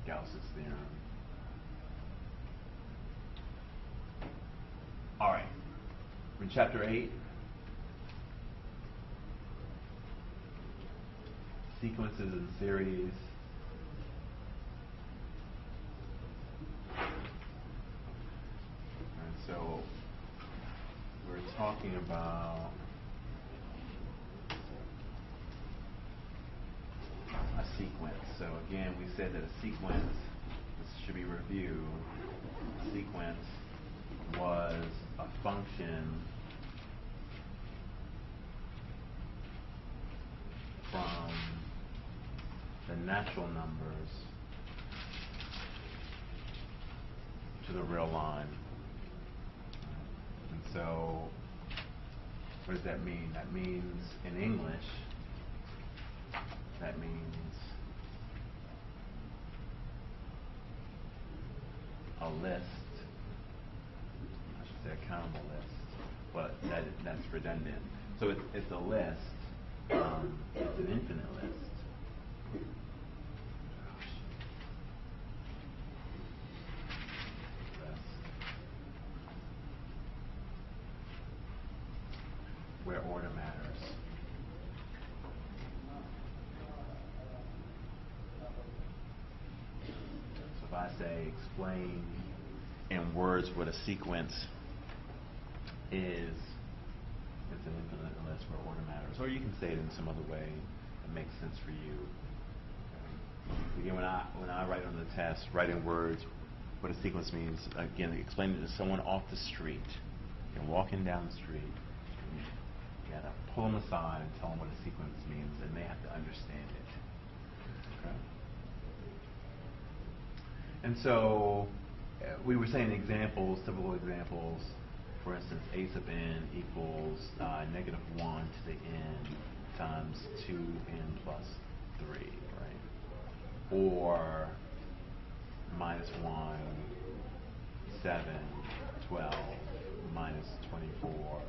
Gauss's theorem. All right, in chapter 8, sequences and series. And so we're talking about a sequence. So again, we said that a sequence, this should be review, a sequence was a function from the natural numbers to the real line. And so what does that mean? That means in English, that means a list. I should say a countable list, but that's redundant. So it's a list. It's an infinite list. Where order matters. So if I say explain in words what a sequence is, it's an infinite list where order matters. Or you can say it in some other way that makes sense for you. Again, when I write on the test, write in words what a sequence means, again, explain it to someone off the street. You're walking down the street. You got to pull them aside and tell them what a sequence means, and they have to understand it. Okay? And so we were saying examples, typical examples. For instance, a sub n equals -1 to the n times 2n plus 3, right? Or -1, 7, 12, -24,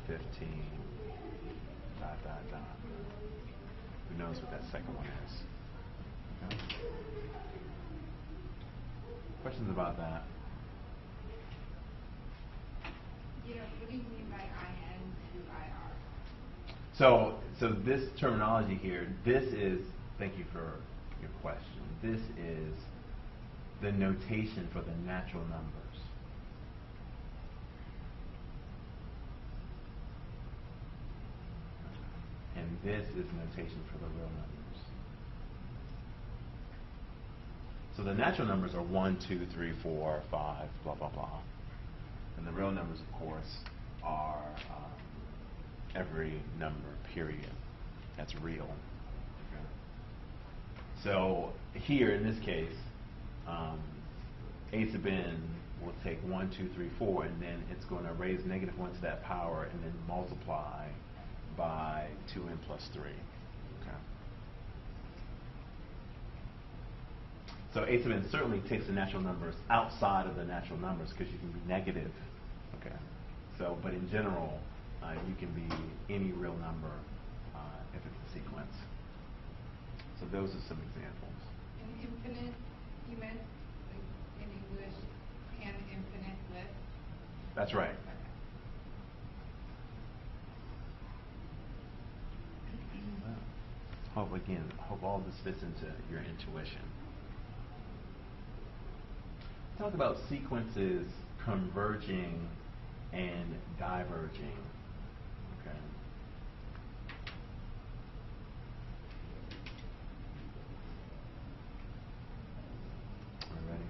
15, ... Who knows what that second one is? Okay. Questions about that? What do you mean by IN to IR? So this terminology here, this is, thank you for your question, this is the notation for the natural numbers. And this is notation for the real numbers. So the natural numbers are 1, 2, 3, 4, 5, blah, blah, blah. And the real numbers, of course, are every number, period. That's real. Okay. So here, in this case, a sub n will take 1, 2, 3, 4, and then it's going to raise -1 to that power and then multiply by 2n plus 3. Okay. So a sub n certainly takes the natural numbers outside of the natural numbers because you can be negative. Okay. So, but in general, you can be any real number if it's a sequence. So those are some examples. An infinite, you meant, like in English, an infinite list? That's right. Hope all this fits into your intuition. Talk about sequences converging and diverging. Okay. Are we ready?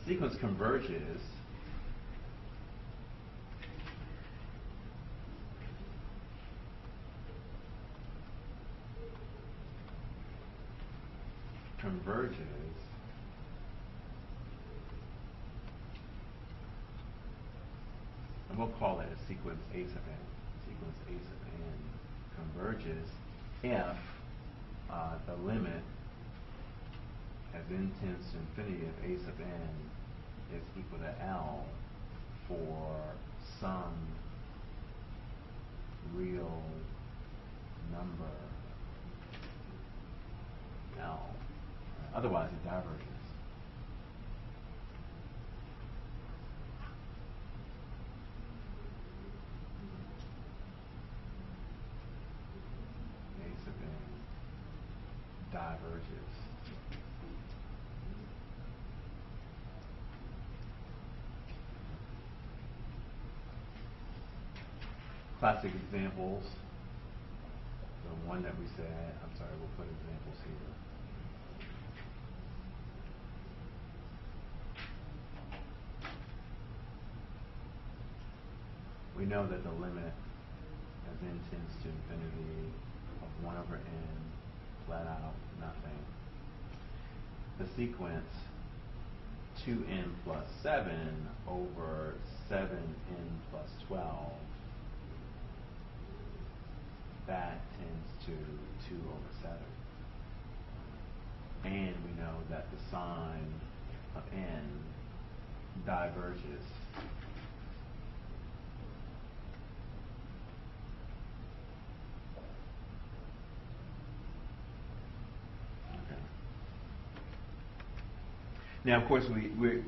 A sequence converges and we'll call it a sequence a sub n. Sequence a sub n converges if the limit as n tends to infinity of a sub n is equal to L for some real number L. Otherwise, it diverges. A sub n diverges. Classic examples. The one that we said, I'm sorry, we'll put examples here. We know that the limit as n tends to infinity of 1 over n, flat out, nothing. The sequence 2n plus 7 over 7n plus 12, that tends to 2 over 7. And we know that the sign of n diverges. Okay. Now, of course, we're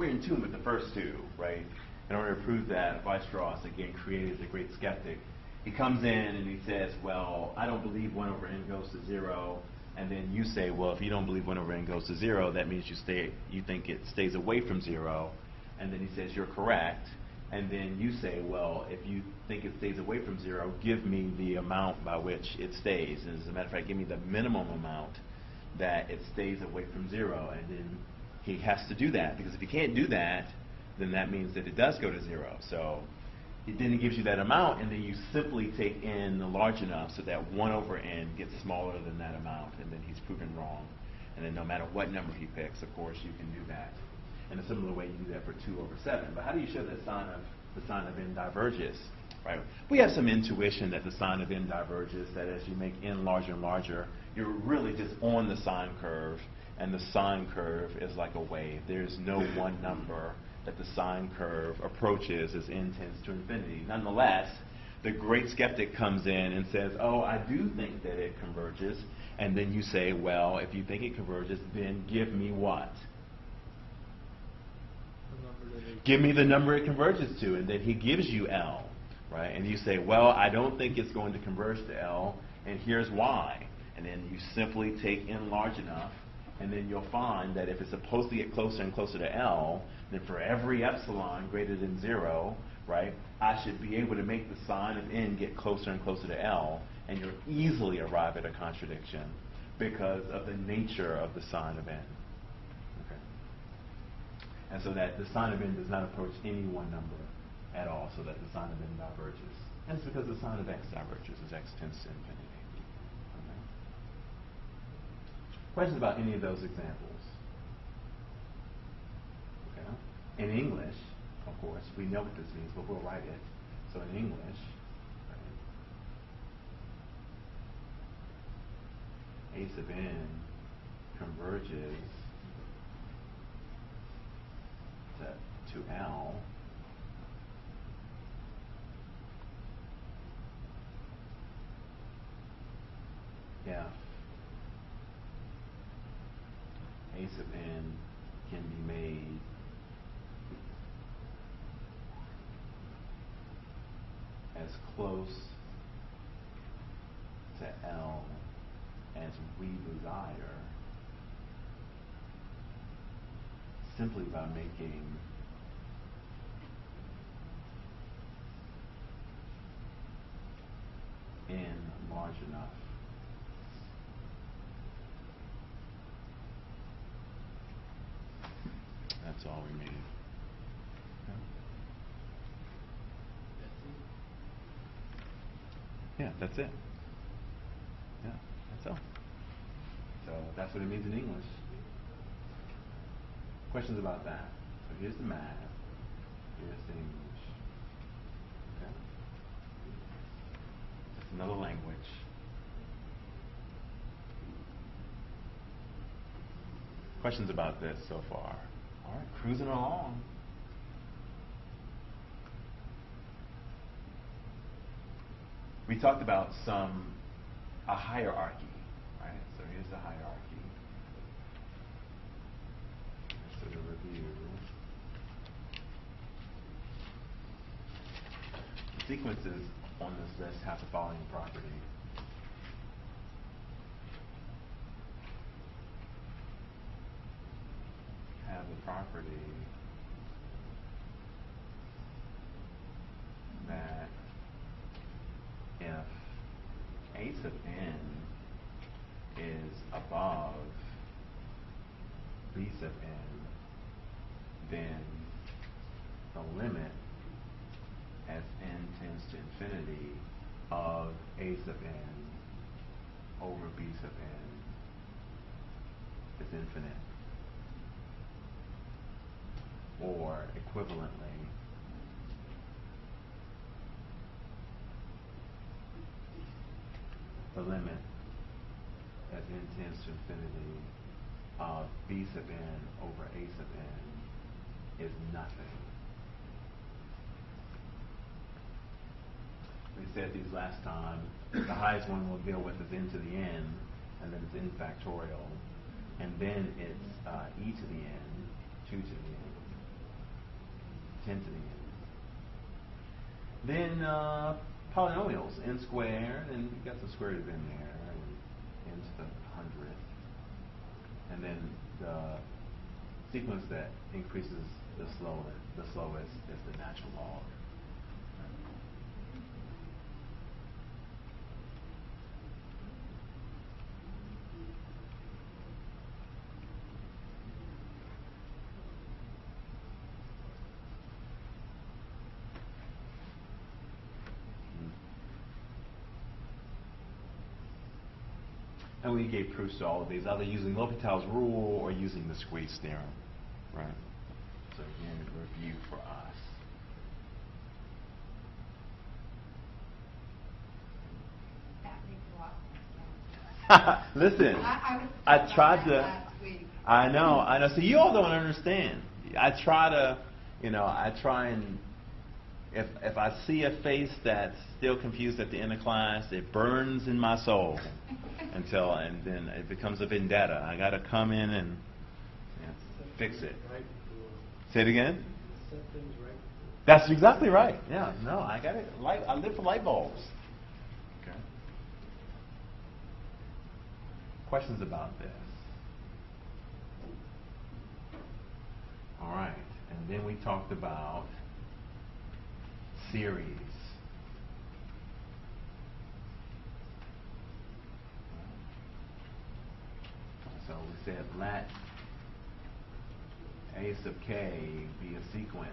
in tune with the first two, right? In order to prove that, Weierstrass, again, created the great skeptic. He comes in and he says, well, I don't believe 1 over n goes to 0. And then you say, well, if you don't believe 1 over n goes to 0, that means you think it stays away from 0. And then he says, you're correct. And then you say, well, if you think it stays away from 0, give me the amount by which it stays. And as a matter of fact, give me the minimum amount that it stays away from 0. And then he has to do that, because if he can't do that, then that means that it does go to 0. So then he gives you that amount, and then you simply take n large enough so that 1 over n gets smaller than that amount, and then he's proven wrong. And then no matter what number he picks, of course, you can do that. In a similar way, you do that for 2 over 7. But how do you show that the sign of n diverges? Right? We have some intuition that the sign of n diverges, that as you make n larger and larger, you're really just on the sine curve, and the sine curve is like a wave. There's no one number that the sine curve approaches as n tends to infinity. Nonetheless, the great skeptic comes in and says, oh, I do think that it converges. And then you say, well, if you think it converges, then give me what? Give me the number it converges to. And then he gives you L, right? And you say, well, I don't think it's going to converge to L, and here's why. And then you simply take n large enough, and then you'll find that if it's supposed to get closer and closer to L, then for every epsilon greater than 0, right, I should be able to make the sign of n get closer and closer to L, and you'll easily arrive at a contradiction because of the nature of the sign of n. Okay. And so that the sign of n does not approach any one number at all, so that the sign of n diverges. And it's because the sign of x diverges as x tends to infinity. Questions about any of those examples? Okay. In English, of course, we know what this means, but we'll write it. So in English, right, a sub n converges to L if a sub n can be made as close to L as we desire, simply by making n large enough. That's all we need. Yeah, that's it. Yeah, that's all. So that's what it means in English. Questions about that? So here's the math. Here's the English. Okay? It's another language. Questions about this so far? All right, cruising along. We talked about a hierarchy, right? So here's the hierarchy. sequences on this list have the following property. Have the property that if a sub n is above b sub n, then the limit as n tends to infinity of a sub n over b sub n is infinite. Or equivalently, the limit as n tends to infinity of b sub n over a sub n is nothing. We said these last time. The highest one we'll deal with is n to the n, and then it's n factorial, and then it's e to the n, 2 to the n, 10 to the n. Then polynomials, n squared, and you got some square root of n there, and n to the 100th. And then the sequence that increases the slowest is the natural log. And we gave proofs to all of these, either using L'Hopital's rule or using the squeeze theorem, right? So again, review for us. That makes a lot more sense. Listen, I tried to. Last week. I know. So you all don't understand. I try and if I see a face that's still confused at the end of class, it burns in my soul and then it becomes a vendetta. I got to come in and fix it. Say it again. Set things right. That's exactly right. Yeah. No, I got it. I live for light bulbs. Okay. Questions about this? All right. And then we talked about series. So we said let a sub k be a sequence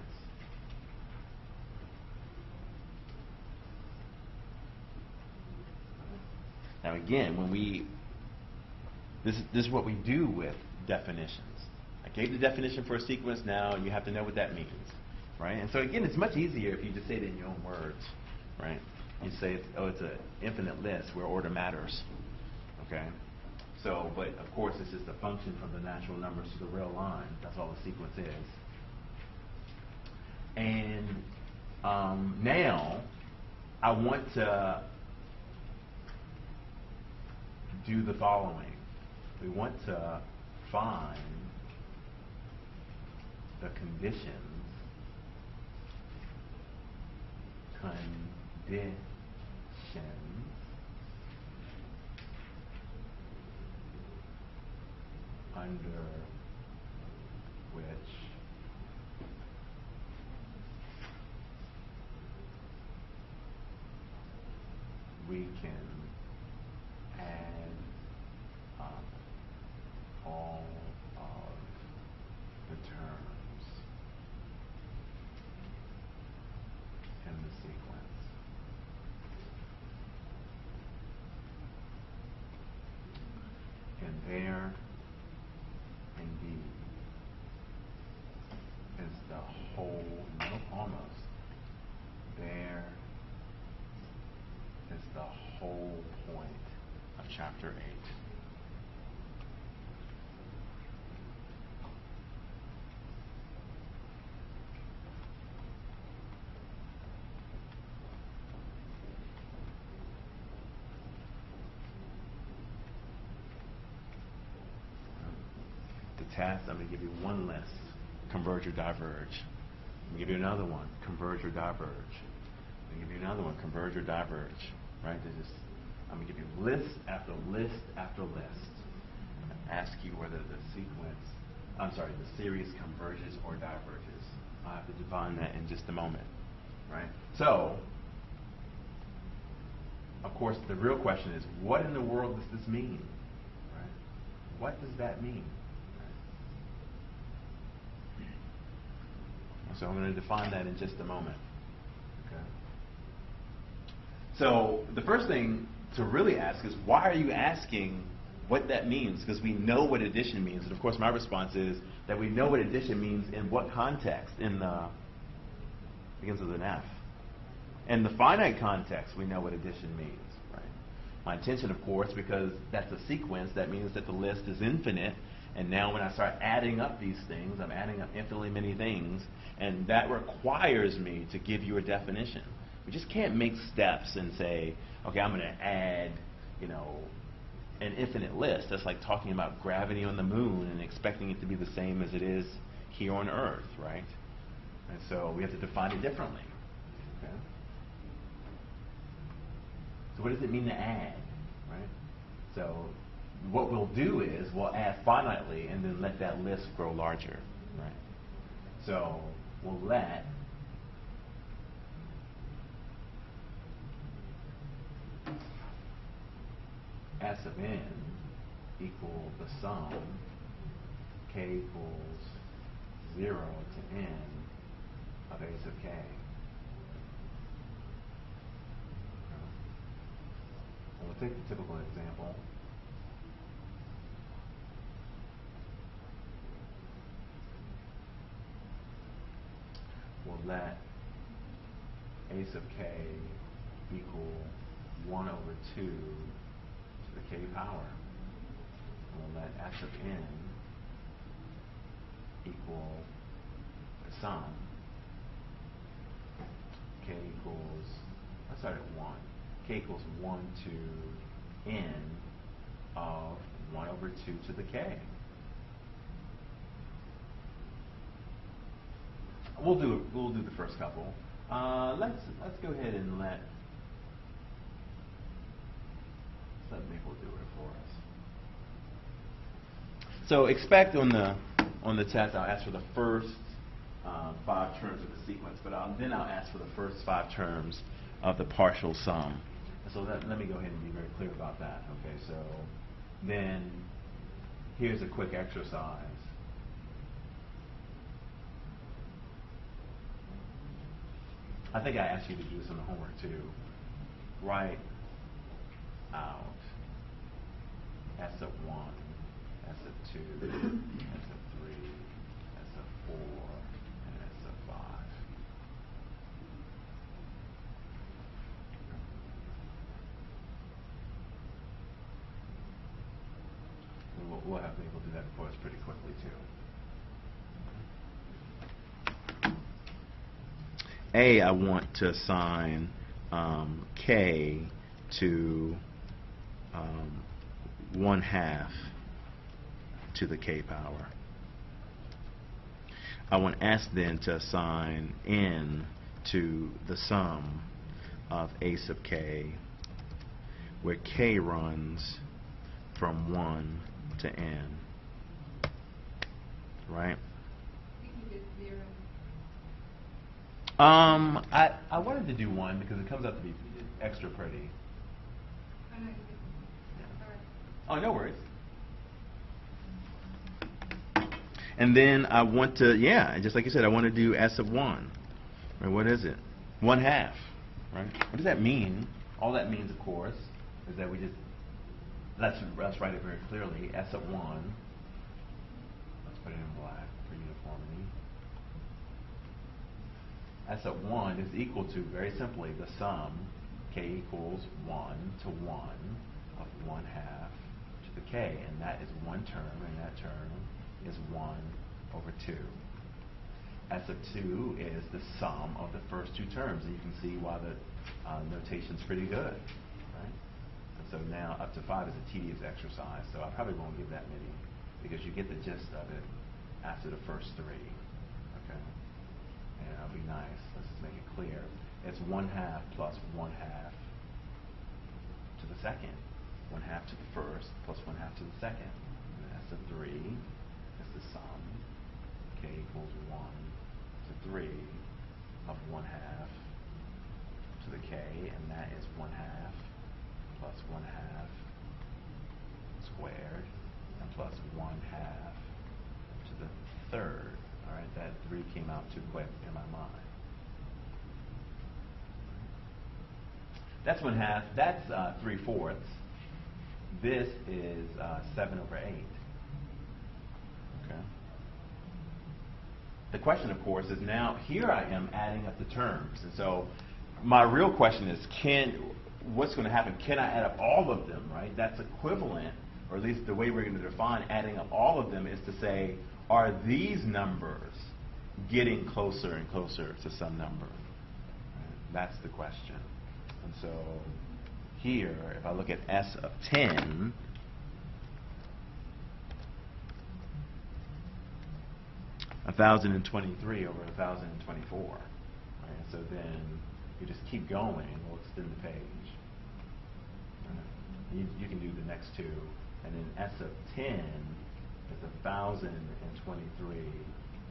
now again this is what we do with definitions. I gave the definition for a sequence, now you have to know what that means, right? And so again, it's much easier if you just say it in your own words, right? You say it's an infinite list where order matters, okay? So, but of course, it's just a function from the natural numbers to the real line. That's all the sequence is. And now, I want to do the following. We want to find the conditions under which we can add up all of the terms in the sequence. And there, indeed, is the whole, no, almost, there is the whole point of chapter 8. Test, I'm going to give you one list, converge or diverge. I'm going to give you another one, converge or diverge. I'll give you another one, converge or diverge, right? I'm going to give you list after list after list. I'm going to ask you whether the series converges or diverges. I'll have to define that in just a moment, right? So, of course, the real question is, what in the world does this mean, right? What does that mean? Right? So I'm going to define that in just a moment. Okay. So the first thing to really ask is, why are you asking what that means? Because we know what addition means. And of course, my response is that we know what addition means in what context? Begins with an F. In the finite context, we know what addition means, right? My intention, of course, because that's a sequence, that means that the list is infinite. And now when I start adding up these things, I'm adding up infinitely many things, and that requires me to give you a definition. We just can't make steps and say, okay, I'm going to add, an infinite list. That's like talking about gravity on the moon and expecting it to be the same as it is here on Earth, right? And so we have to define it differently. Okay? So what does it mean to add, right? So what we'll do is we'll add finitely and then let that list grow larger, right? So we'll let S of n equal the sum k equals 0 to n of a sub k. And we'll take the typical example. We'll let a sub k equal 1 over 2 to the k power. And we'll let s of n equal the sum k equals, let's start at 1. K equals 1 to n of 1 over 2 to the k. We'll do the first couple. Let's go ahead and let Maple do it for us. So expect on the test I'll ask for the first 5 terms of the sequence, but then I'll ask for the first 5 terms of the partial sum. So let me go ahead and be very clear about that. Okay, so then here's a quick exercise. I think I asked you to do this on the homework too. Write out S of 1, S of 2, S of 3, S of 4, and S of 5. And we'll have people do that for us pretty quickly too. A, I want to assign K to 1/2 to the K power. I want S then to assign N to the sum of A sub K, where K runs from 1 to N. Right? I wanted to do 1 because it comes out to be extra pretty. Oh, no worries. And then I want to, just like you said, I want to do S of 1. Right, what is it? 1/2. Right? What does that mean? All that means, of course, is that let's write it very clearly. S of 1. Let's put it in black for uniformity. S of 1 is equal to, very simply, the sum K equals 1 to 1 of 1/2 to the K, and that is one term, and that term is 1 over 2. S of 2 is the sum of the first 2 terms, and you can see why the notation's pretty good, right? And so now up to 5 is a tedious exercise, so I probably won't give that many because you get the gist of it after the first 3, okay? And that'll be nice. Let's just make it clear. It's 1/2 plus 1/2 to the second. 1/2 to the first plus 1/2 to the second. And that's the 3. That's the sum. K equals 1 to 3 of 1/2 to the K, and that is 1/2 plus 1/2 squared, and plus 1/2 to the third. All right, that 3 came out too quick in my mind. That's 1/2. That's 3/4. This is 7/8. Okay. The question, of course, is now here I am adding up the terms, and so my real question is, what's going to happen? Can I add up all of them? Right. That's equivalent, or at least the way we're going to define adding up all of them is to say, are these numbers getting closer and closer to some number? Right? That's the question. And so here, if I look at S of 10, (1,023) over 1,024. Right? So then you just keep going. We'll extend the page. Right? You can do the next two. And then S of 10 is 1,023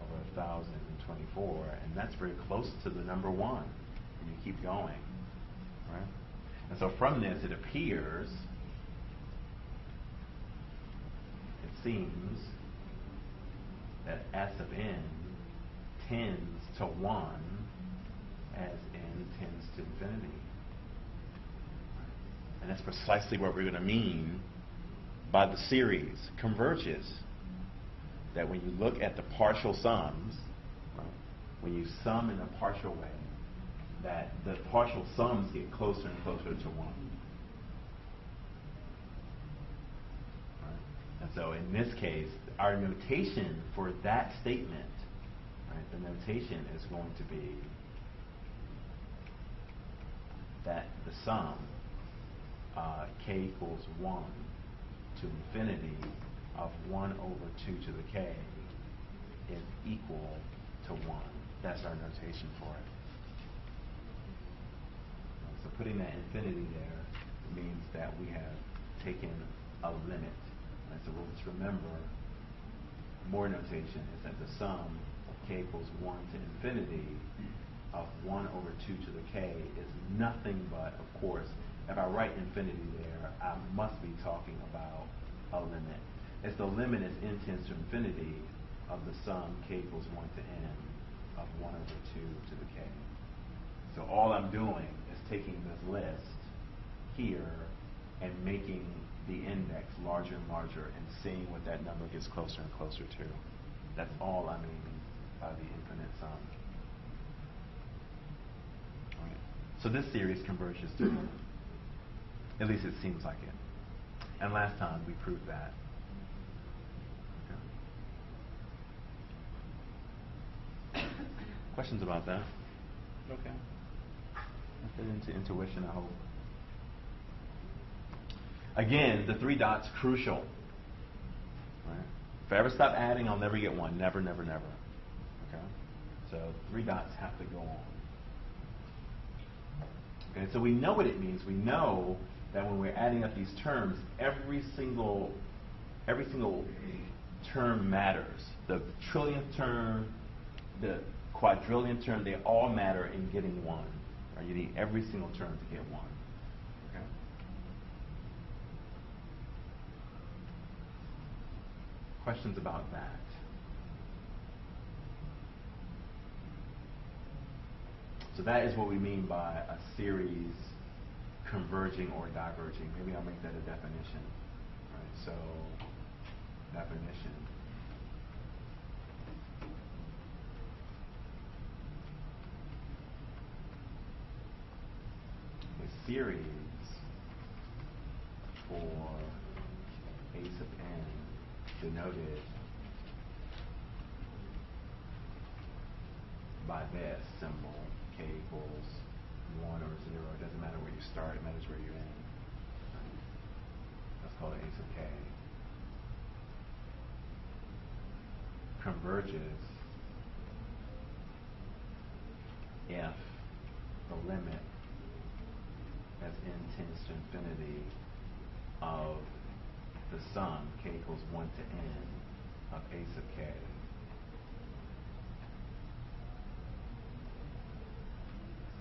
over 1,024. And that's very close to the number 1. And you keep going. Right? And so from this, it appears, it seems, that S of n tends to 1 as n tends to infinity. And that's precisely what we're going to mean by the series converges. That when you look at the partial sums, right, when you sum in a partial way, that the partial sums get closer and closer to 1. Right? And so in this case, our notation for that statement, right, the notation is going to be that the sum, k equals 1 to infinity of 1 over 2 to the k is equal to 1. That's our notation for it. So putting that infinity there means that we have taken a limit. And so we'll just remember, more notation is that the sum of k equals 1 to infinity of 1 over 2 to the k is nothing but, of course, if I write infinity there, I must be talking about a limit. It's the limit as n tends to infinity of the sum k equals 1 to n of 1 over 2 to the k. So all I'm doing is taking this list here and making the index larger and larger and seeing what that number gets closer and closer to. That's all I mean by the infinite sum. All right. So this series converges to 1. At least it seems like it. And last time we proved that. Okay. Questions about that? Okay. Fit into intuition, I hope. Again, the 3 dots crucial. Right? If I ever stop adding, I'll never get 1. Never, never, never. Okay? So 3 dots have to go on. Okay, so we know what it means. We know that when we're adding up these terms, every single term matters. The trillionth term, the quadrillionth term, they all matter in getting 1. Right? You need every single term to get 1. Okay? Questions about that? So that is what we mean by a series converging or diverging. Maybe I'll make that a definition. Right? So, definition. A series for a sub n denoted by this symbol, k equals 1 or 0. It doesn't matter where you start, it matters where you end. Right? That's called a sub k. Converges if the limit as n tends to infinity of the sum k equals 1 to n of a sub k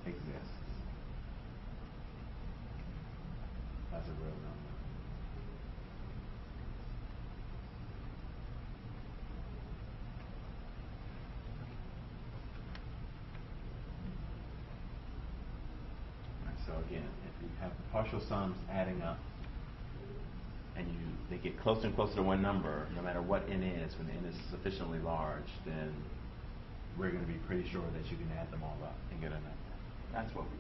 exists as a real number. So again, if you have the partial sums adding up and they get closer and closer to one number, no matter what n is, when n is sufficiently large, then we're going to be pretty sure that you can add them all up and get a number. That's what we mean.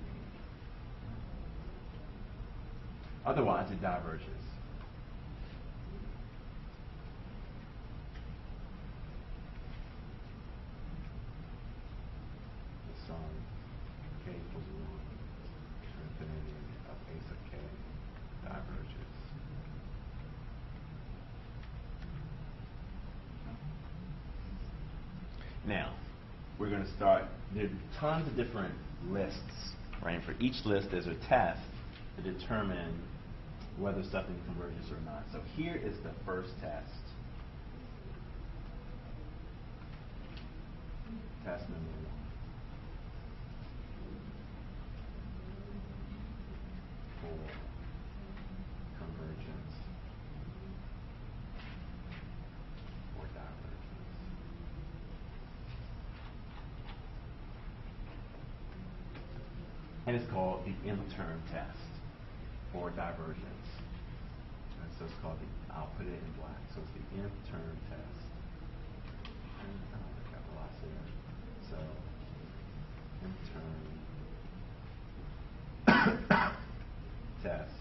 Otherwise, it diverges. The sum k equals 1 to infinity of a sub k diverges. Now, we're going to start, there are tons of different lists, right? And for each list, there's a test to determine whether something converges or not. So here is the first test. Test number 1. For convergence or divergence. And it's called the M-term test for divergence. And so it's called the, I'll put it in black. So it's the M-term test. And I capitalize there. So M-term test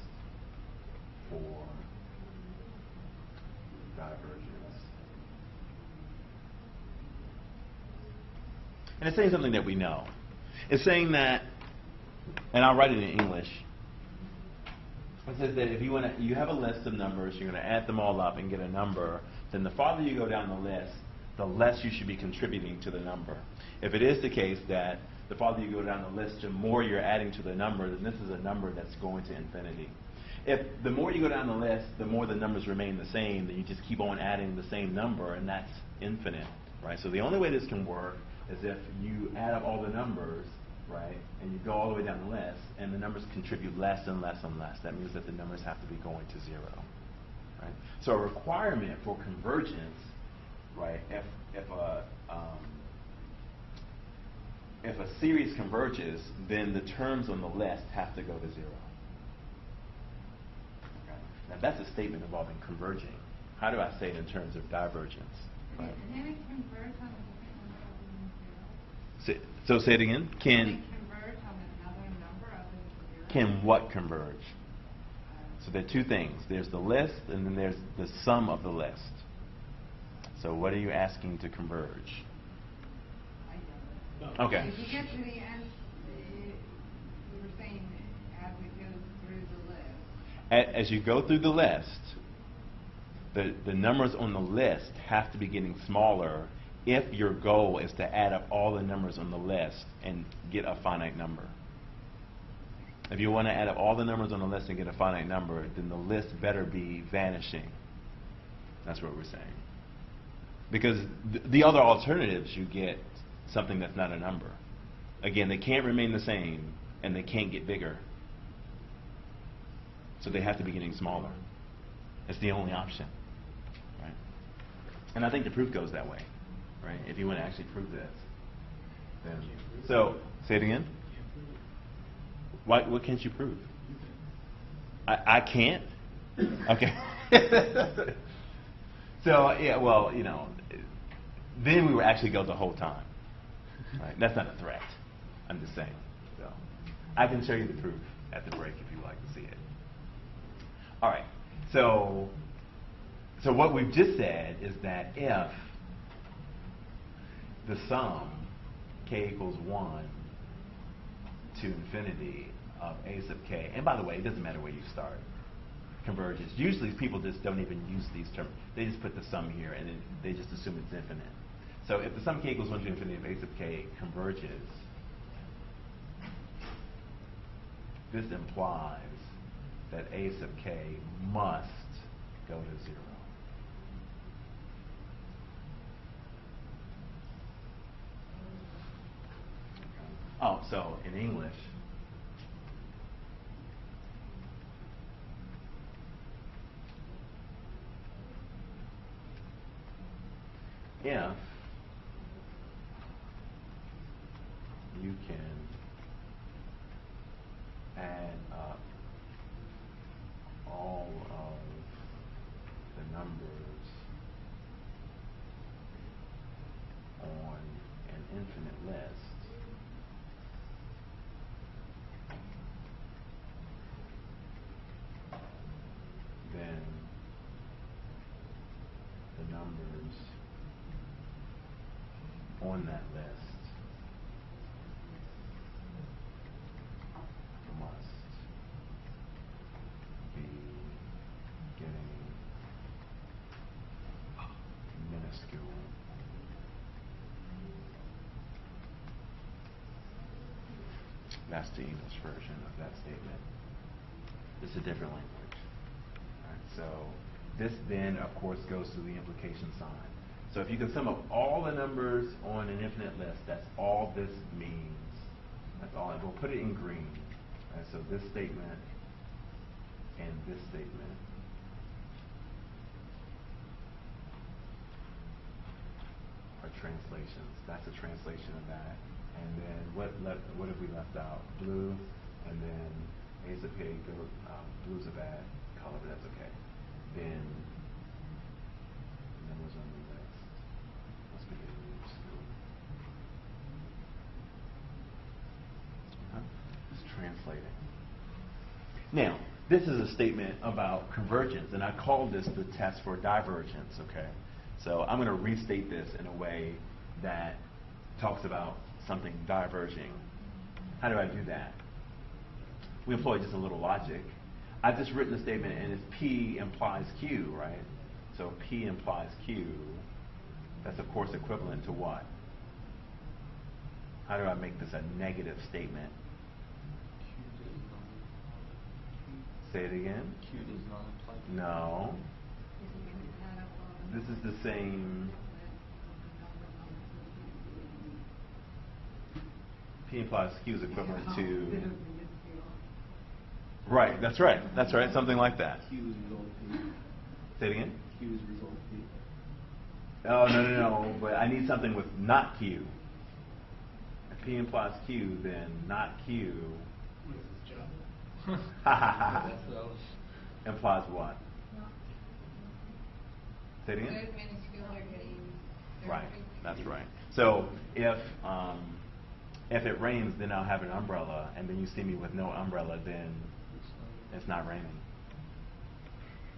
for divergence. And it's saying something that we know. It's saying that, and I'll write it in English. It says that if you have a list of numbers, you're going to add them all up and get a number, then the farther you go down the list, the less you should be contributing to the number. If it is the case that the farther you go down the list, the more you're adding to the number, then this is a number that's going to infinity. If the more you go down the list, the more the numbers remain the same, then you just keep on adding the same number, and that's infinite, right? So the only way this can work is if you add up all the numbers, right, and you go all the way down the list, and the numbers contribute less and less and less. That means that the numbers have to be going to 0, right? So a requirement for convergence, right, if a series converges, then the terms on the list have to go to 0. Okay. Now that's a statement involving converging. How do I say it in terms of divergence? Right? Can it converge on a different number other than 0? So say it again. Can it converge on another number other than 0? Can what converge? So there are two things. There's the list, and then there's the sum of the list. So what are you asking to converge? I don't know. Okay. If you get to the end, you were saying as it goes through the list. As you go through the list, the numbers on the list have to be getting smaller if your goal is to add up all the numbers on the list and get a finite number. If you want to add up all the numbers on the list and get a finite number, then the list better be vanishing. That's what we're saying. Because the other alternatives, you get something that's not a number. Again, they can't remain the same, and they can't get bigger. So they have to be getting smaller. It's the only option, right? And I think the proof goes that way, right? If you want to actually prove this. Then, so, say it again. What can't you prove? I can't? Okay. So, yeah, well, you know, then we would actually go the whole time. Right? That's not a threat. I'm just saying. So, I can show you the proof at the break if you'd like to see it. All right. So what we've just said is that if the sum k equals 1 to infinity of a sub k, and by the way, it doesn't matter where you start, converges. Usually people just don't even use these terms. They just put the sum here and then they just assume it's infinite. So if the sum k equals 1 to infinity of a sub k converges, this implies that a sub k must go to 0. Oh, so in English, if you can add up all of the numbers on an infinite list, then the numbers on that list must be getting minuscule that's the English version of that statement. It's a different language. All right, so this then, of course, goes to the implication sign. So if you can sum up all the numbers on an infinite list, that's all this means. That's all. We'll put it in green. Right, so this statement and this statement are translations. That's a translation of that. And then what have we left out? Blue, and then A's of K, blue's a bad color, but that's okay. Then numbers on the list must be getting minuscule. It's translating. Now, this is a statement about convergence, and I call this the test for divergence, okay? So I'm going to restate this in a way that talks about something diverging. How do I do that? We employ just a little logic. I've just written a statement, and it's P implies Q, right? So P implies Q. That's, of course, equivalent to what? How do I make this a negative statement? Say it again. Q does not imply Q. No. This is the same. P implies Q is equivalent to. Right, that's right. That's right. Something like that. Q is result of P. Say it again. Q is result of P. Oh, no. But I need something with not Q. If P implies Q, then not Q. What is this job? That's what I was. Implies what? Say it again. Minuscule are getting. Right. That's right. So if it rains, then I'll have an umbrella, and then you see me with no umbrella, then it's not raining.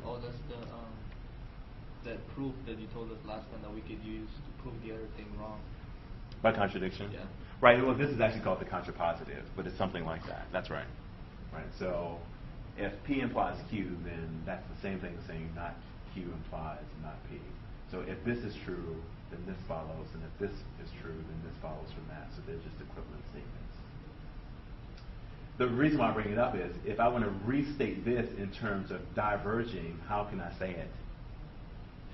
Oh, that's that proof that you told us last time that we could use to prove the other thing wrong. By contradiction? Yeah. Right. Well, this is actually called the contrapositive, but it's something like that. That's right. Right. So if P implies Q, then that's the same thing as saying not Q implies not P. So if this is true, then this follows, and if this is true, then this follows from that. So they're just equivalent statements. The reason why I bring it up is, if I want to restate this in terms of diverging, how can I say it?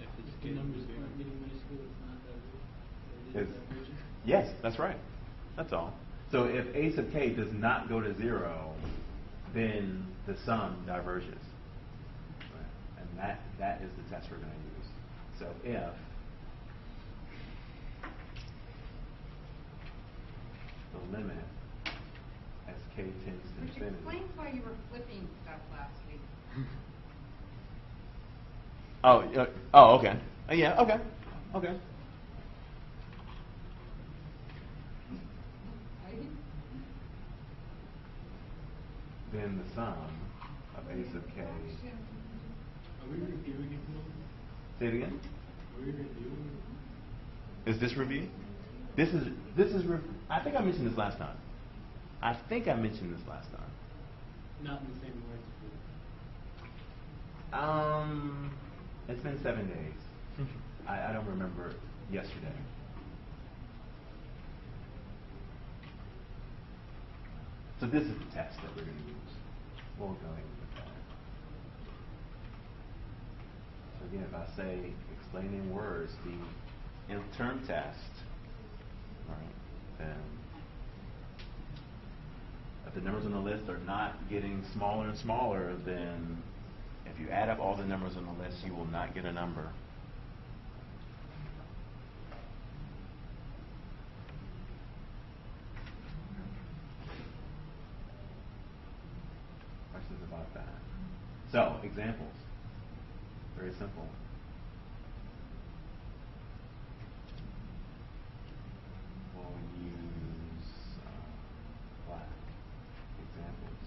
If it's The numbers aren't getting minuscule, it's not divergent. Or it is It's- divergent. Yes, that's right. That's all. So if A sub k does not go to 0, then the sum diverges. Right? And that is the test we're going to use. So if the limit as k tends to Which infinity. explains why you were flipping stuff last week. Okay. Yeah, okay. Okay. Then the sum of A sub k. Are we reviewing it now? Say it again. Are we reviewing it? Is this review? This is I think I mentioned this last time. Not Not in the same words. It's been 7 days. I don't remember yesterday. So this is the test that we're going to use. We'll go ahead with that. So again, if I say explain in words the nth term test, all right, then if the numbers on the list are not getting smaller and smaller, then if you add up all the numbers on the list, you will not get a number. Questions about that? So, examples. Very simple. We'll use black examples.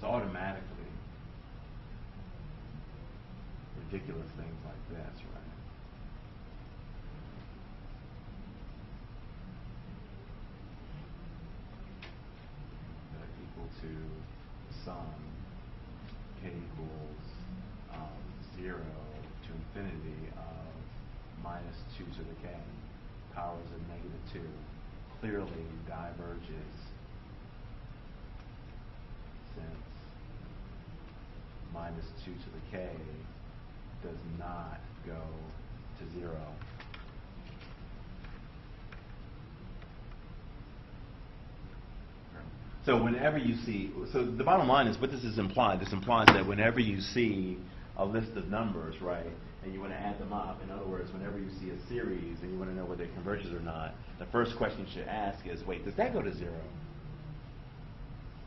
So automatically, ridiculous things like this, right? That equal to sum k equals 0 to infinity of minus 2 to the k, powers of -2, clearly diverges since minus 2 to the k does not go to 0. So whenever you see, so the bottom line is what this is implied. This implies that whenever you see a list of numbers, right, and you want to add them up, in other words, whenever you see a series and you want to know whether it converges or not, the first question you should ask is, wait, does that go to 0?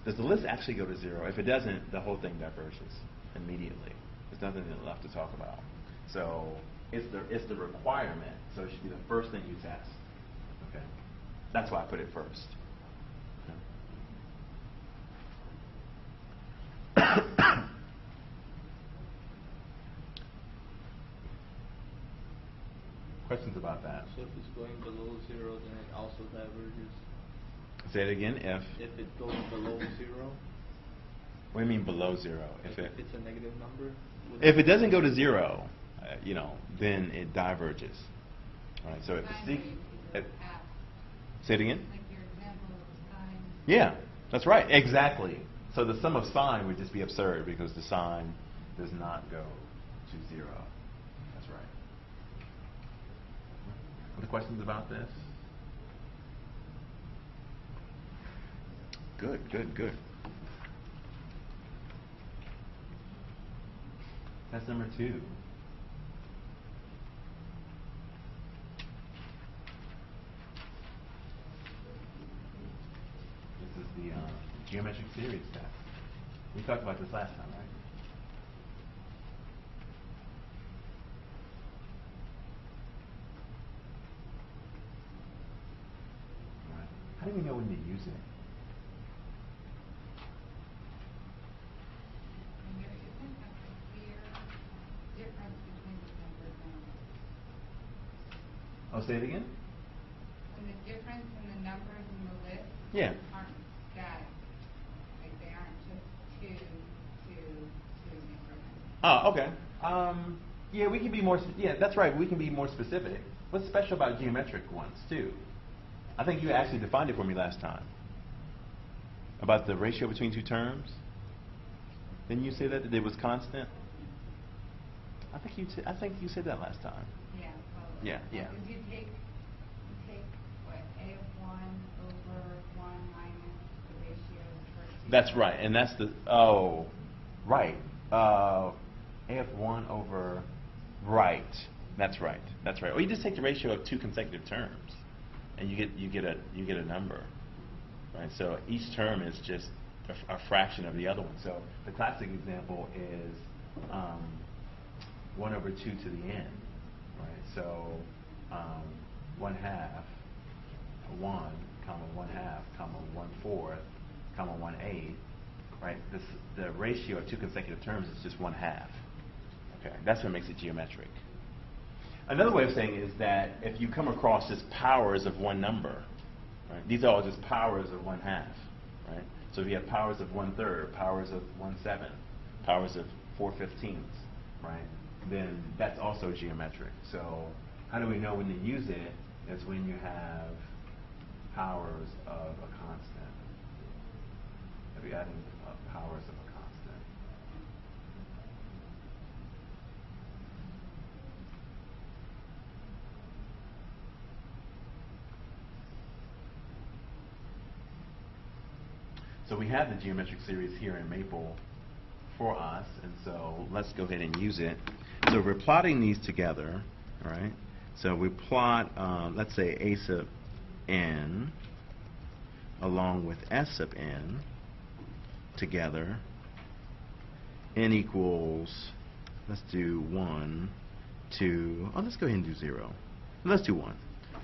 Does the list actually go to 0? If it doesn't, the whole thing diverges immediately. There's nothing left to talk about. So it's the requirement, so it should be the first thing you test. Okay? That's why I put it first. Questions about that? So if it's going below 0, then it also diverges. Say it again. If it goes below 0. What do you mean below 0? If it's a negative number. If it doesn't go to 0, then it diverges. All right. So if say it again. Like your example of sine. Yeah, that's right. Exactly. So the sum of sine would just be absurd because the sine does not go to 0. That's right. Other questions about this? Good, good, good. That's number 2. This is the geometric series test. We talked about this last time, right? All right. How do we know when to use it? And there isn't a clear difference between the numbers and the list. Oh, say it again? When the difference in the numbers in the list Yeah. aren't static. Like they aren't just 2 increments. Oh, okay. Yeah, we can be more. Yeah, that's right. We can be more specific. What's special about geometric ones too? I think you actually defined it for me last time. About the ratio between two terms. Didn't you say that it was constant? I think you said that last time. Yeah, probably. Yeah, yeah. If you take what, A of 1 over 1 minus the ratio of the first two. That's right, and that's the right. A of 1 over right. That's right. That's right. Or you just take the ratio of two consecutive terms, and you get a number, right? So each term is just a fraction of the other one. So the classic example is 1 over 2 to the n, right? So 1/2, 1, comma 1/2, comma 1/4, comma 1/8, right? The ratio of two consecutive terms is just 1/2. Okay, that's what makes it geometric. Another way of saying it is that if you come across just powers of one number, right? These are all just powers of 1/2, right? So if you have powers of 1/3, powers of 1/7, powers of 4/15, right? Then that's also geometric. So how do we know when to use it? It's when you have powers of a constant. If you're adding powers of a constant. So we have the geometric series here in Maple for us, and so let's go ahead and use it. So we're plotting these together, all right? So we plot, let's say, a sub n along with s sub n together. N equals, let's do 1 to, oh, let's go ahead and do 0. Let's do 1.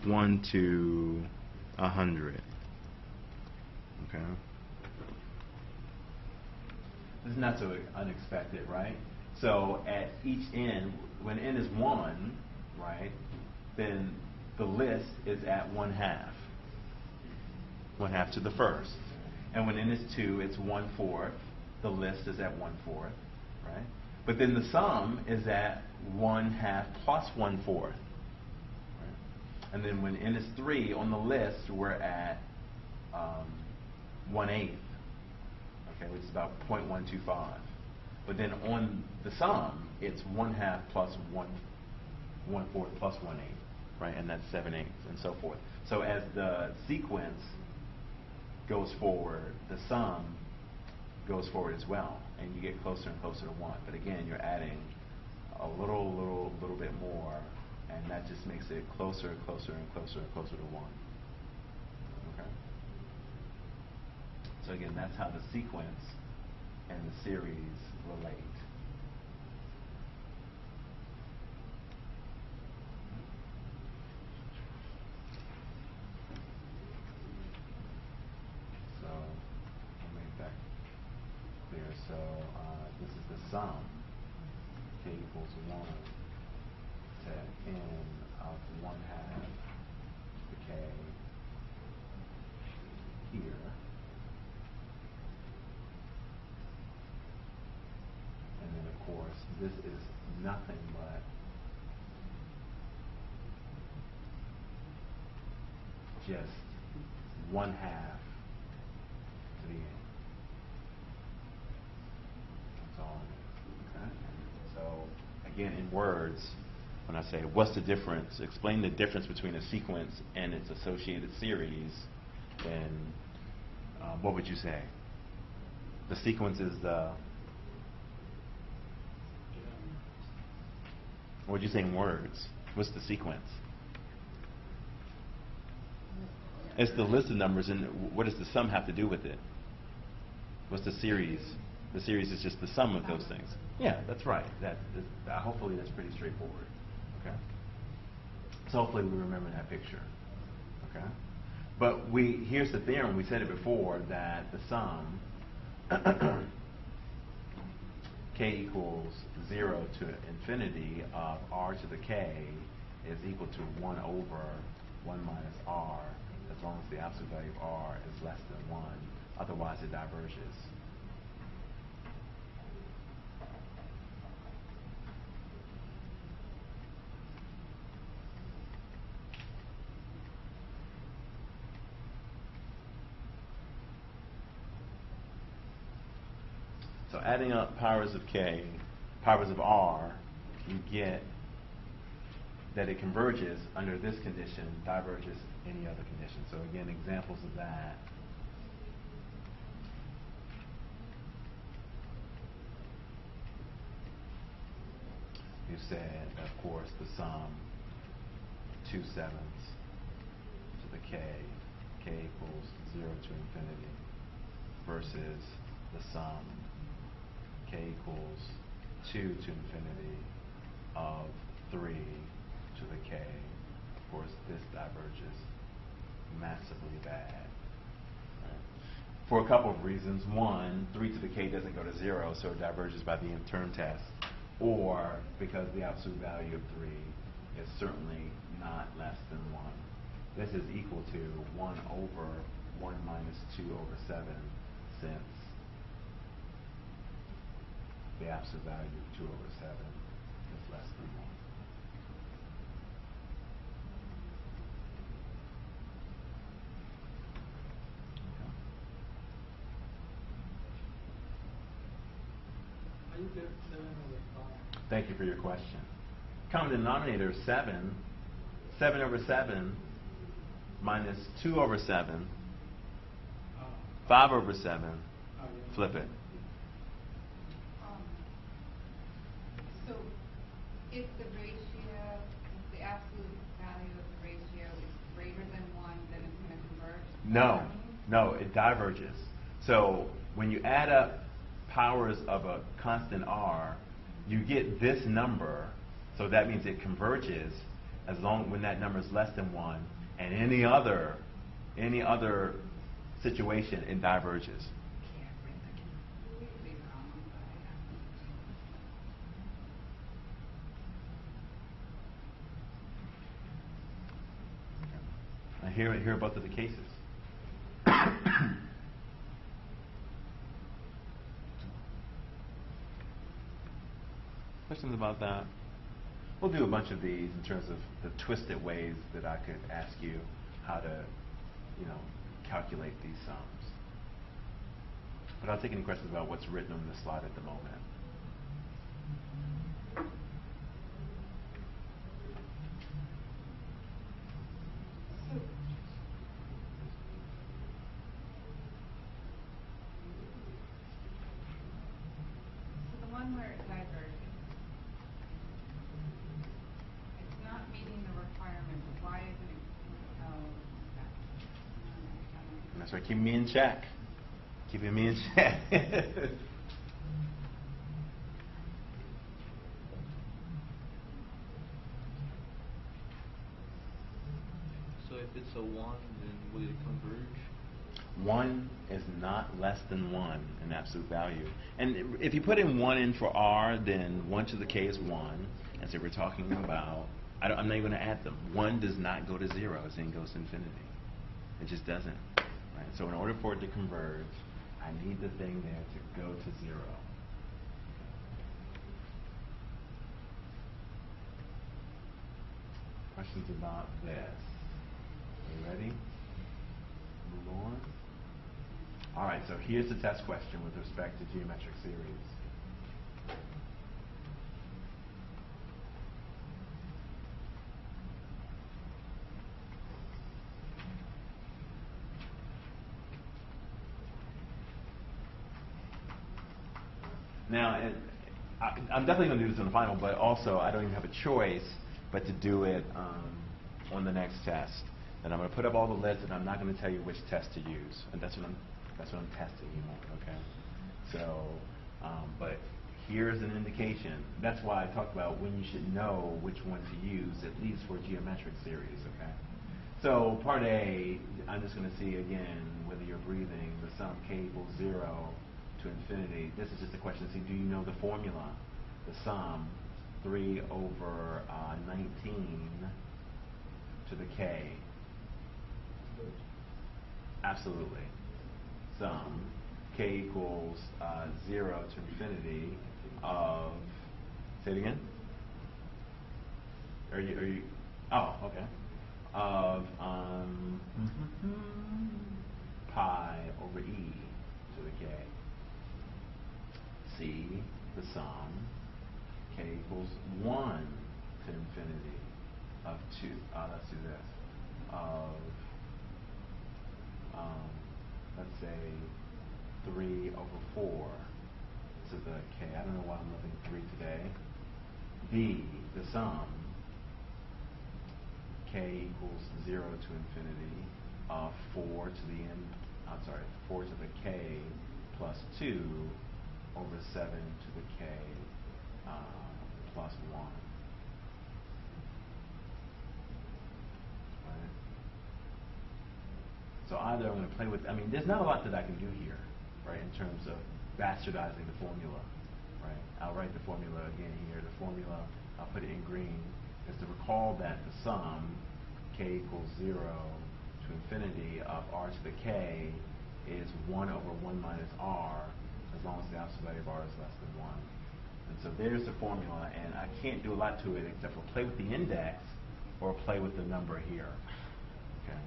1 to 100. Okay? This is not so unexpected, right? So at each n, when n is 1, right, then the list is at 1/2. 1/2 to the first. And when n is 2, it's 1/4. The list is at 1/4, right? But then the sum is at 1/2 plus 1/4. Right? And then when n is 3, on the list, we're at 1/8. Okay, which is about 0.125. But then on the sum, it's 1/2 plus 1/4 plus 1/8, right? And that's 7/8 and so forth. So as the sequence goes forward, the sum goes forward as well, and you get closer and closer to 1. But again, you're adding a little bit more, and that just makes it closer and closer and closer and closer to 1. Okay. So again, that's how the sequence and the series relate. So I'll make that clear. So this is the sum. K equals 1 to n of 1/2 to k here. And then, of course, this is nothing but just 1/2 to the end. That's all it is. Okay? So, again, in words, when I say, what's the difference? Explain the difference between a sequence and its associated series, then what would you say? The sequence is the... What would you say in words? What's the sequence? It's the list of numbers, and what does the sum have to do with it? What's the series? The series is just the sum of those things. Yeah, that's right. Hopefully that's pretty straightforward. Okay. So hopefully we remember that picture. Okay. But here's the theorem. We said it before that the sum k equals 0 to infinity of r to the k is equal to 1 over 1 minus r, as long as the absolute value of r is less than 1. Otherwise, it diverges. So adding up powers of k, powers of r, you get that it converges under this condition, diverges any other condition. So again, examples of that. You said, of course, the sum 2/7 to the k equals 0 to infinity, versus the sum k equals 2 to infinity of 3 to the k. Of course, this diverges massively bad. Right? For a couple of reasons. One, 3 to the k doesn't go to 0, so it diverges by the nth term test. Or because the absolute value of 3 is certainly not less than 1. This is equal to 1 over 1 minus 2 over 7, since the absolute value of 2 over 7 is less than 1. get 7 over 5? Thank you for your question. Common denominator is 7. 7 over 7 minus 2 over 7. 5 over 7. Flip it. So if the ratio, if the absolute value of the ratio is greater than 1, then it's going to converge? No, no, it diverges. So when you add up powers of a constant r, you get this number, so that means it converges as long when that number is less than 1, and any other situation it diverges. Here are both of the cases. Questions about that? We'll do a bunch of these in terms of the twisted ways that I could ask you how to, calculate these sums. But I'll take any questions about what's written on the slide at the moment. So the one where it diverges, it's not meeting the requirement, but why isn't it? That's right, keeping me in check. Keeping me in check. So if it's a 1, then will it converge? 1 is not less than 1 in absolute value. And if you put in 1 in for r, then 1 to the k is 1. And so we're talking about, I'm not even going to add them. 1 does not go to 0, it goes to infinity. It just doesn't. Right? So in order for it to converge, I need the thing there to go to 0. Questions about this? Are you ready? Move on. All right, so here's the test question with respect to geometric series. Now, I'm definitely going to do this in the final, but also I don't even have a choice but to do it on the next test. And I'm going to put up all the lists, and I'm not going to tell you which test to use. And that's what I'm testing you on, okay? So, but here's an indication. That's why I talked about when you should know which one to use, at least for geometric series, okay? So part A, I'm just going to see again whether you're breathing the sum k equals 0 to infinity. This is just a question to see, do you know the formula? The sum 3 over 19 to the k. Absolutely. Sum k equals 0 to infinity of, say it again? Are you, oh, okay. Of pi over e to the k. C, the sum, k equals 1 to infinity of 2, let's do this, of, let's say, 3 over 4 to the k. I don't know why I'm loving 3 today. B, the sum, k equals 0 to infinity of 4 to the n, 4 to the k plus 2 over 7 to the k plus 1. Right? So either I'm going to play with, there's not a lot that I can do here, right, in terms of bastardizing the formula, right? I'll write the formula again here. The formula, I'll put it in green, is to recall that the sum, k equals 0 to infinity of r to the k, is 1 over 1 minus r, as long as the absolute value of r is less than 1. And so there's the formula, and I can't do a lot to it except for play with the index or play with the number here. Okay?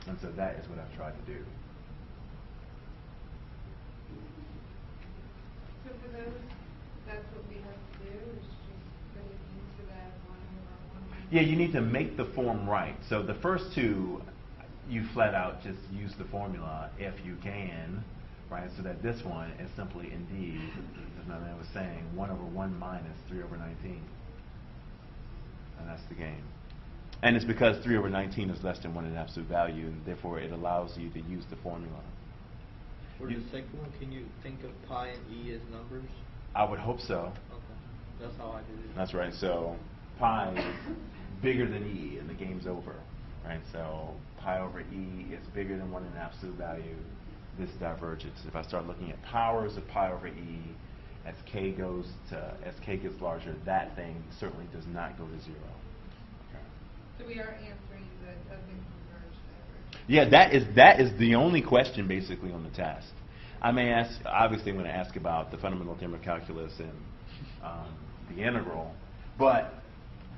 And so that is what I've tried to do. So for those that's what we have to do, is just put it into that 1/1. Yeah, you need to make the form right. So the first two, you flat out just use the formula if you can, right? So that this one is simply indeed, as my man was saying, 1/1 minus 3/19. And that's the game. And it's because 3/19 is less than 1 in absolute value, and therefore it allows you to use the formula. For the second one, can you think of pi and e as numbers? I would hope so. Okay. That's how I did it. That's right. So pi is bigger than e, and the game's over, right? So pi over e is bigger than 1 in absolute value. This diverges. If I start looking at powers of pi over e, as k gets larger, that thing certainly does not go to 0. Okay. So we are answering the doesn't converge diverge. Yeah, that is the only question basically on the test. I may ask, obviously I'm going to ask about the fundamental theorem of calculus and the integral, but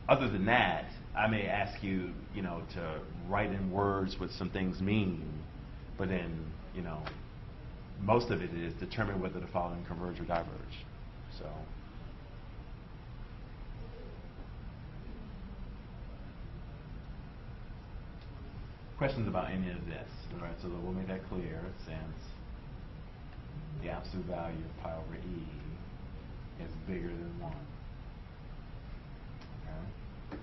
other than that, I may ask you, to write in words what some things mean, but then, most of it is determine whether the following converge or diverge. So. Questions about any of this? All right, so we'll make that clear since the absolute value of pi over e is bigger than 1. Okay.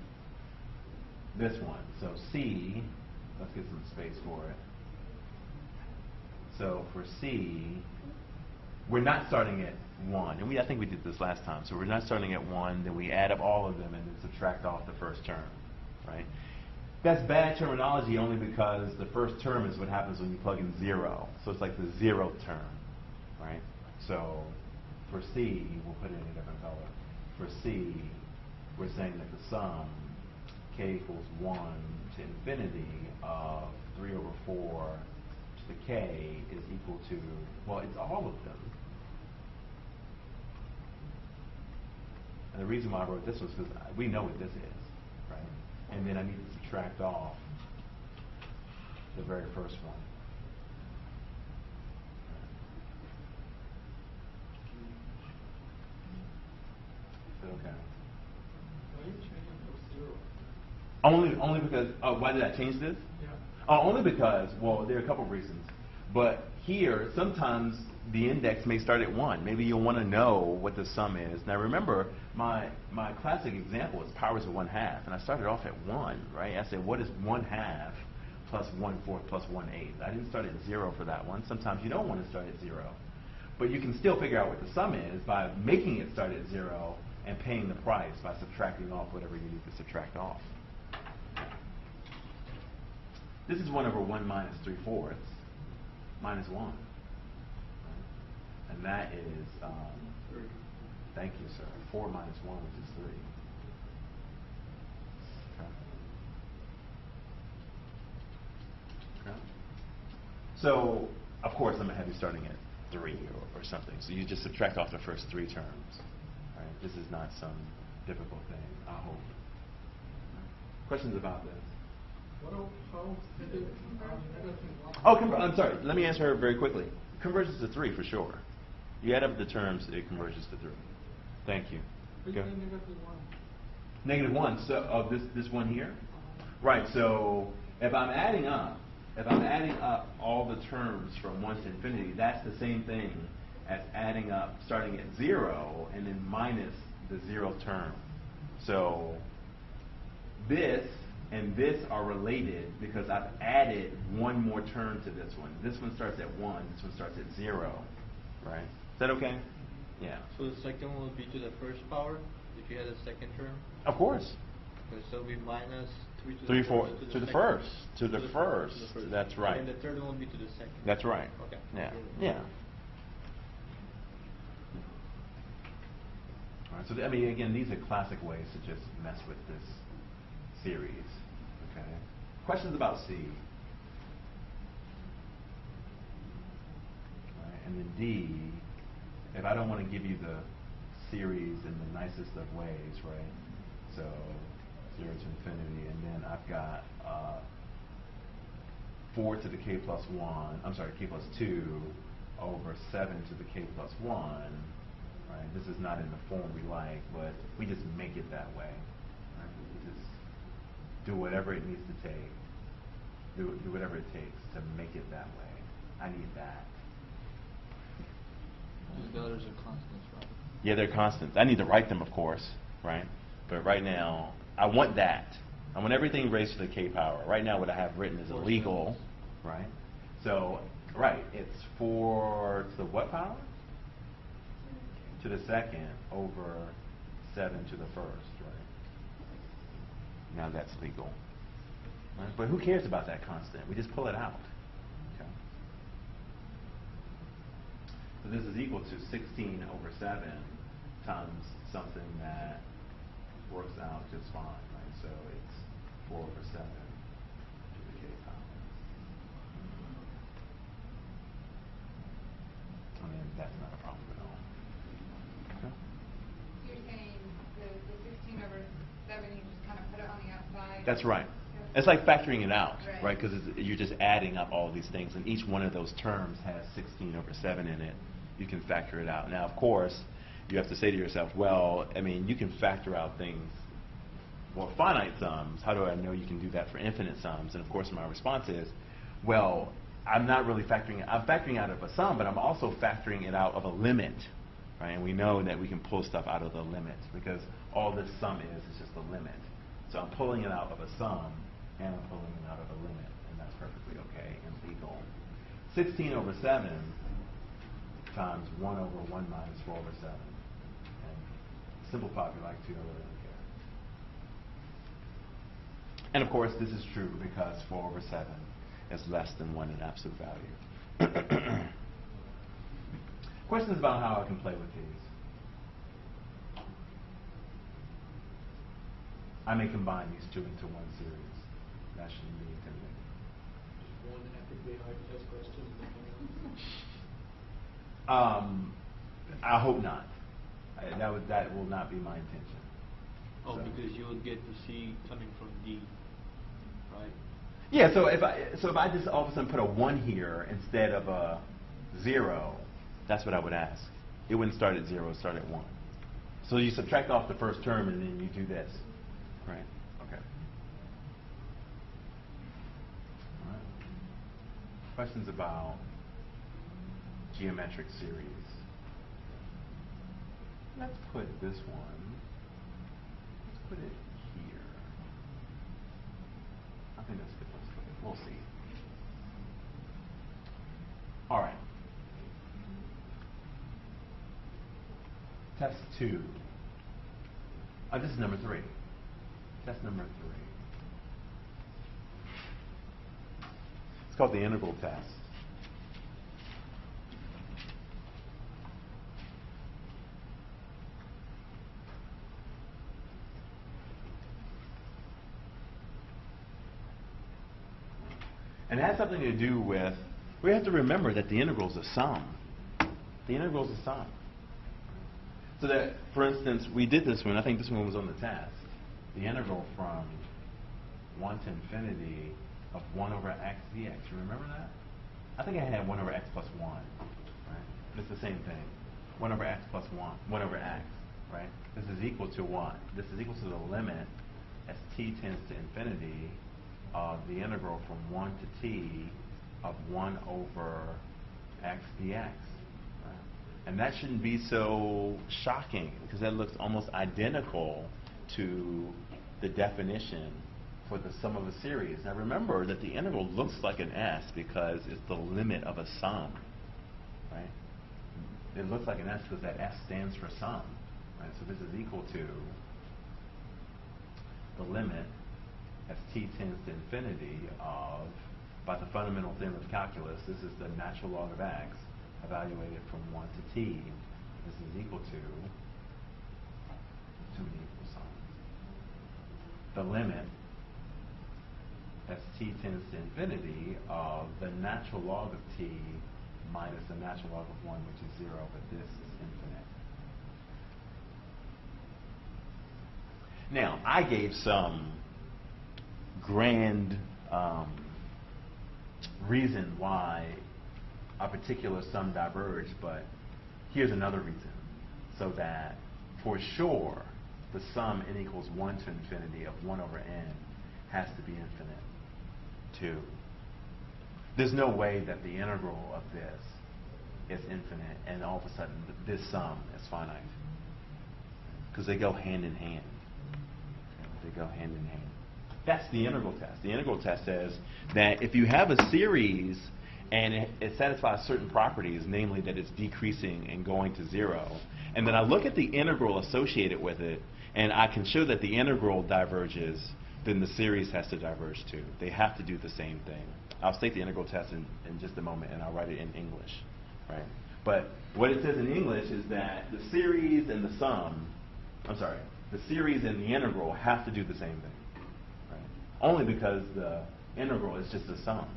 This one, so C, let's get some space for it. So for C, we're not starting at 1, and I think we did this last time. So we're not starting at 1, then we add up all of them and then subtract off the first term, right? That's bad terminology only because the first term is what happens when you plug in 0. So it's like the 0th term, right? So for C, we'll put it in a different color. For C, we're saying that the sum k equals 1 to infinity of 3/4 to the k is equal to, well, it's all of them. And the reason why I wrote this was because we know what this is, right? And then I need to subtract off the very first one. Okay. Why are you changing to 0? Only because, why did I change this? Yeah. Only because, well, there are a couple of reasons. But here, sometimes the index may start at 1. Maybe you'll want to know what the sum is. Now remember, my classic example is powers of 1/2, and I started off at 1, right? I said, what is 1/2 plus 1/4 plus 1/8? I didn't start at 0 for that one. Sometimes you don't want to start at 0. But you can still figure out what the sum is by making it start at 0 and paying the price by subtracting off whatever you need to subtract off. This is 1/1 minus 3/4 minus 1. Right? And that is, thank you, sir, 4 minus 1, which is 3. Okay. Okay. So, of course, I'm going to have you starting at 3 or something. So you just subtract off the first 3 terms. Right? This is not some difficult thing, I hope. Questions about this? How is it -1? Oh, I'm sorry. Let me answer very quickly. Converges to 3 for sure. You add up the terms, it converges to 3. Thank you. Which Go. is -1? -1. So this one here, right? So if I'm adding up all the terms from 1 to infinity, that's the same thing as adding up starting at 0 and then minus the 0th term. So this and this are related because I've added one more term to this one. This one starts at 1, this one starts at 0, right? Is that okay? Yeah. So the second one would be to the first power, if you had a second term? Of course. Okay, so it would be minus 3 to 3, the 4, first, to the second. first. To the To the first. first. That's right. And the third one would be to the second. That's right. Okay. Yeah. Okay. Yeah. All right. So I mean, again, these are classic ways to just mess with this series. Okay. Questions about C. All right. And then D. If I don't want to give you the series in the nicest of ways, right? So 0 to infinity, and then I've got 4 to the k plus 1. I'm sorry, k plus 2 over 7 to the k plus 1. right? This is not in the form we like, but we just make it that way. Right? We just do whatever it needs to take, do whatever it takes to make it that way. I need that. These others are constants, right? Yeah, they're constants. I need to write them, of course, right? But right now, I want that. I want everything raised to the k power. Right now, what I have written is Four illegal, sevens. right? So, right, it's 4 to the what power? To the second over 7 to the first, right? Now that's legal. Right? But who cares about that constant? We just pull it out. Okay. So this is equal to 16 over 7 times something that works out just fine, right? So it's 4 over 7 to the k power. And that's not a problem at all. Okay. You're saying the 16 over 7, you just kind of put it on the outside? That's right. It's like factoring it out, Right. right? Because you're just adding up all these things, and each one of those terms has 16 over 7 in it. You can factor it out. Now, of course, you have to say to yourself, well, I mean, you can factor out things, well, finite sums. How do I know you can do that for infinite sums? And of course, my response is, well, I'm not really factoring it. I'm factoring out of a sum, but I'm also factoring it out of a limit, right? And we know that we can pull stuff out of the limit because all this sum is just a limit. So I'm pulling it out of a sum, and I'm pulling it out of a limit, and that's perfectly okay and legal. 16 over 7 times 1 over 1 minus 4 over 7. And simple pop, you like to, I really don't care. And of course, this is true because 4 over 7 is less than 1 in absolute value. Questions about how I can play with these? I may combine these two into one series. That shouldn't be intimidating. Just one ethically hard to test question. I hope not. That will not be my intention. Oh, So. because you would get the C coming from D, right? Yeah. So if I just all of a sudden put a 1 here instead of a 0, that's what I would ask. It wouldn't start at 0; it would start at 1. So you subtract off the first term and then you do this. Right. Okay. All right. Questions about geometric series? Let's put this one. Let's put it here. I think that's a good place to put it. We'll see. All right. Test 2. This is number 3. Test number 3. It's called the integral test. And it has something to do with, we have to remember that the integral is a sum. The integral is a sum. So that, for instance, we did this one, I think this one was on the test. The integral from 1 to infinity of 1 over x dx. You remember that? I think I had 1 over x plus 1, right? It's the same thing. 1 over x plus 1 over x, right? This is equal to what? This is equal to the limit as t tends to infinity of the integral from 1 to t of 1 over x dx. Right? And that shouldn't be so shocking because that looks almost identical to the definition for the sum of a series. Now remember that the integral looks like an s because it's the limit of a sum. Right? It looks like an s because that s stands for sum. Right? So this is equal to the limit as t tends to infinity of, by the fundamental theorem of calculus, this is the natural log of x evaluated from 1 to t. This is equal to too many equal signs. The limit as t tends to infinity of the natural log of t minus the natural log of 1, which is 0, but this is infinite. Now, I gave some grand reason why a particular sum diverged, but here's another reason. so that for sure the sum n equals 1 to infinity of 1 over n has to be infinite too. There's no way that the integral of this is infinite and all of a sudden this sum is finite, because they go hand in hand. They go hand in hand. That's the integral test. The integral test says that if you have a series and it satisfies certain properties, namely that it's decreasing and going to 0, and then I look at the integral associated with it, and I can show that the integral diverges, then the series has to diverge too. They have to do the same thing. I'll state the integral test in just a moment, and I'll write it in English, right? But what it says in English is that the series and the sum, the series and the integral have to do the same thing, right? Only because the integral is just a sum,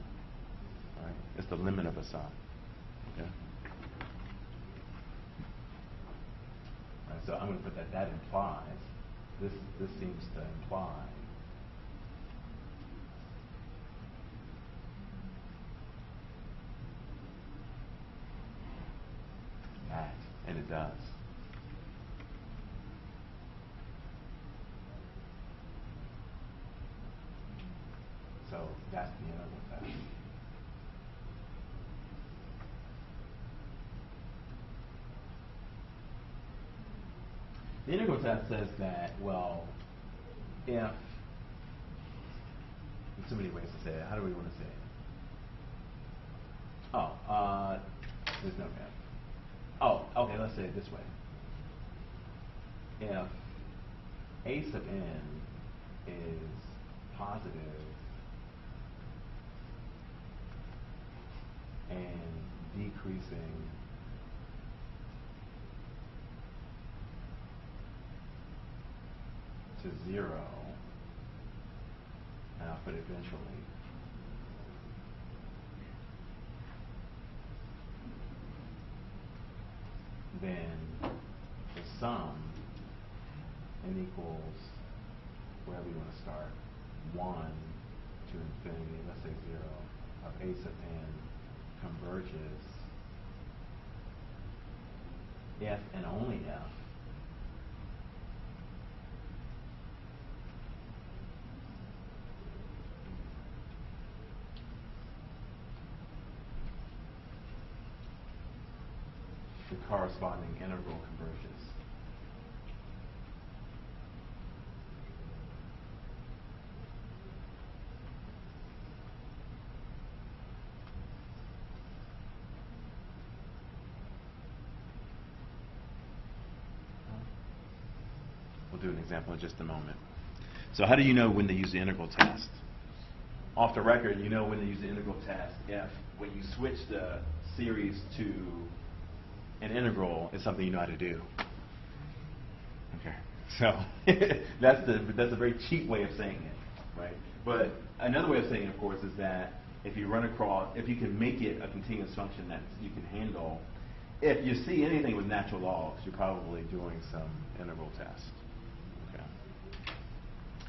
right? It's the limit of a sum, okay? Right, so I'm going to put that implies, this seems to imply that, and it does. So that's the integral test. The integral test says that, well, if, there's so many ways to say it. How do we want to say it? Oh, there's no if. Oh, okay, let's say it this way. If a sub n is positive and decreasing to 0, and I'll put eventually, then the sum n equals, wherever you want to start, 1 to infinity, let's say 0, of a sub n converges if and only if the corresponding integral converges. We'll do an example in just a moment. So how do you know when to use the integral test? Off the record, you know when to use the integral test if when you switch the series to an integral is something you know how to do. Okay, so that's a very cheap way of saying it, right? But another way of saying it, of course, is that if you run across, if you can make it a continuous function that you can handle, if you see anything with natural logs, you're probably doing some integral test. Okay,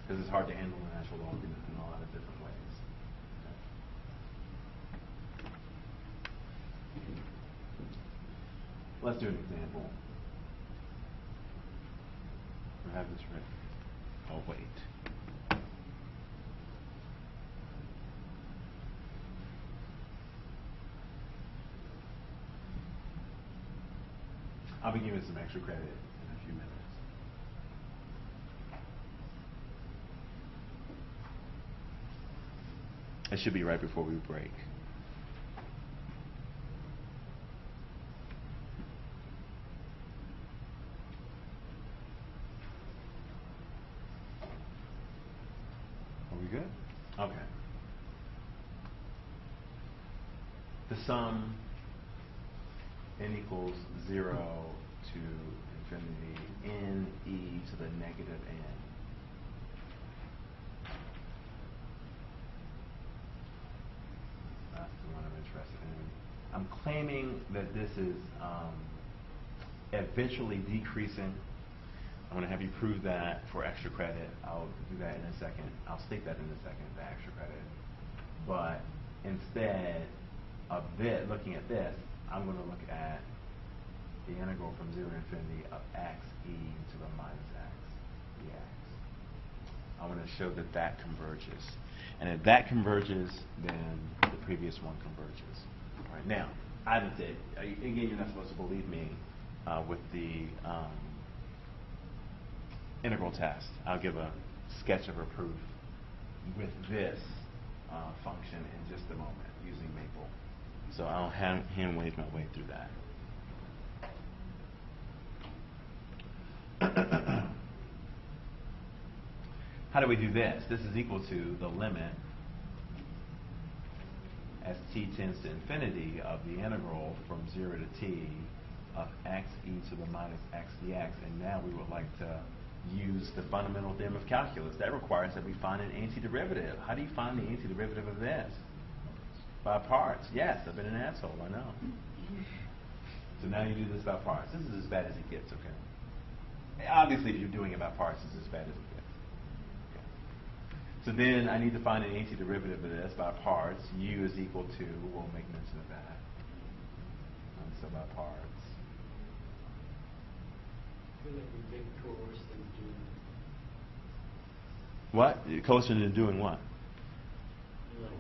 because it's hard to handle a natural log in a lot of different ways. Let's do an example. I have this ready. Oh, wait. I'll be giving some extra credit in a few minutes. It should be right before we break. Are we good? Okay. The sum n equals 0 to infinity n e to the negative n. That's the one I'm interested in. I'm claiming that this is eventually decreasing. I'm going to have you prove that for extra credit. I'll do that in a second. I'll state that in a second, the extra credit. But instead of this, looking at this, I'm going to look at the integral from 0 to infinity of x e to the minus x dx. I want to show that that converges. And if that converges, then the previous one converges. All right, now, I haven't said, again, you're not supposed to believe me with the integral test. I'll give a sketch of a proof with this function in just a moment using Maple. So I'll hand wave my way through that. How do we do this? This is equal to the limit as t tends to infinity of the integral from 0 to t of x e to the minus x dx. And now we would like to use the fundamental theorem of calculus. That requires that we find an antiderivative. How do you find the antiderivative of this? By parts. Yes, I've been an asshole, I know. So now you do this by parts. This is as bad as it gets, okay? Obviously, if you're doing it by parts, it's as bad as it gets. Okay. So then I need to find an antiderivative of this by parts. U is equal to, we'll make mention of that. And so by parts. I feel like we get coerced into doing What? Closer to doing what? like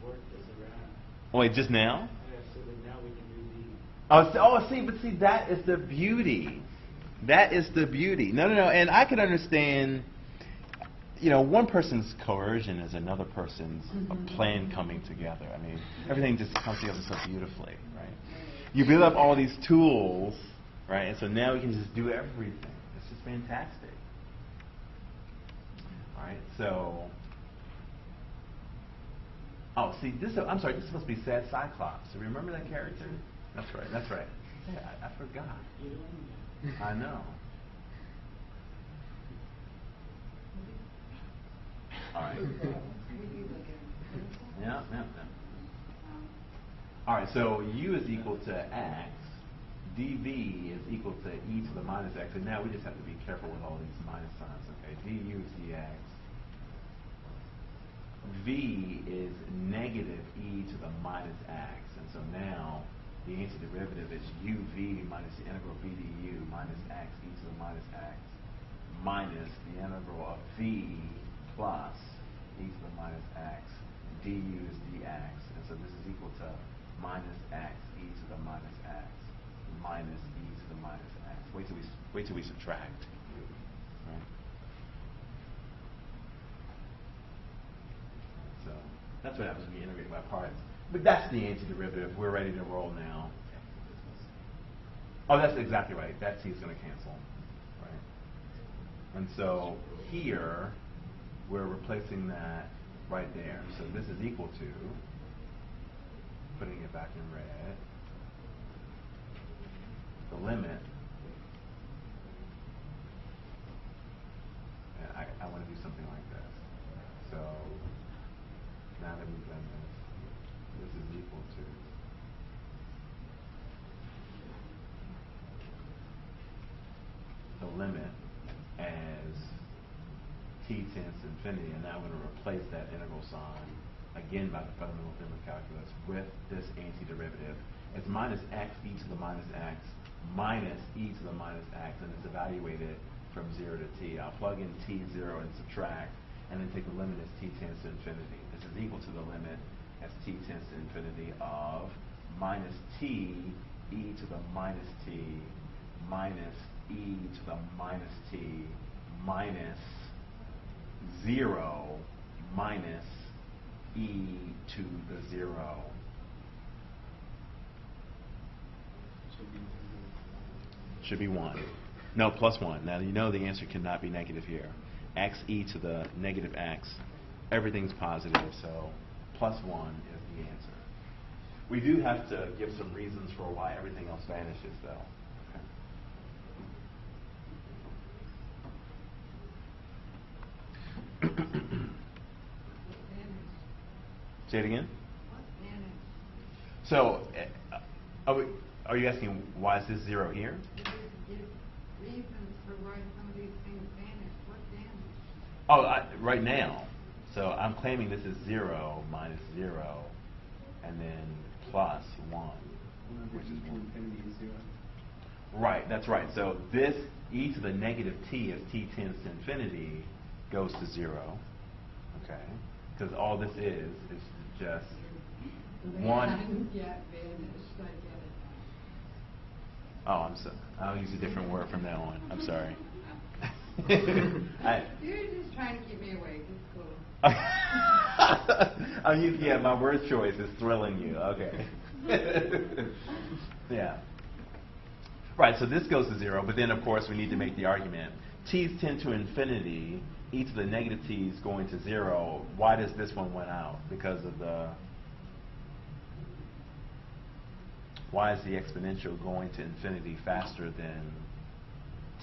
work that's around. Oh, wait, just now? Yeah, so that now we can do these. But see, that is the beauty. That is the beauty. No, and I can understand, one person's coercion is another person's plan coming together. I mean, everything just comes together so beautifully, right? You build up all these tools, right? And so now we can just do everything. It's just fantastic. All right, so, see, I'm sorry, this is supposed to be Sad Cyclops. So remember that character? That's right. Yeah, I forgot. You don't. I know. All right. Yeah. All right, so u is equal to x. dv is equal to e to the minus x. And now we just have to be careful with all these minus signs. Okay, du is dx. V is negative e to the minus x. And so now the antiderivative is uv minus the integral v du minus x e to the minus x minus the integral of v plus e to the minus x du is dx. And so this is equal to minus x e to the minus x minus e to the minus x. Wait till we subtract. Right? So that's what happens when you integrate by parts. But that's the antiderivative. We're ready to roll now. Oh, that's exactly right. That t is going to cancel. Right? And so here, we're replacing that right there. So this is equal to, putting it back in red, the limit. And I want to do something like this. So now that we've done this is equal to the limit as t tends to infinity, and now I'm going to replace that integral sign again by the fundamental theorem of calculus with this antiderivative as minus x e to the minus x minus e to the minus x, and it's evaluated from 0 to t. I'll plug in t0 and subtract, and then take the limit as t tends to infinity. This is equal to the limit as t tends to infinity of minus t e to the minus t minus e to the minus t minus 0 minus e to the 0. Should be 1. No, plus 1. Now you know the answer cannot be negative here. X e to the negative x. Everything's positive, so plus 1 is the answer. We do have to give some reasons for why everything else vanishes, though. Okay. Say it again? So, are you asking why is this 0 here? Reasons for why some of these things vanish. What vanish? Oh, right now. So I'm claiming this is 0 minus 0, and then plus 1, which is 1. Right, that's right. So this e to the negative t as t tends to infinity goes to 0. Okay? Because all this is just They 1. haven't yet vanished, I get it. Oh, I'm so. I'll use a different word from now on. I'm sorry. You're just trying to keep me awake. It's cool. Yeah, my word choice is thrilling you. Okay. Yeah. Right, so this goes to 0, but then of course we need to make the argument. T's tend to infinity, e to the negative t is going to 0. Why does this one went out? Because of the... Why is the exponential going to infinity faster than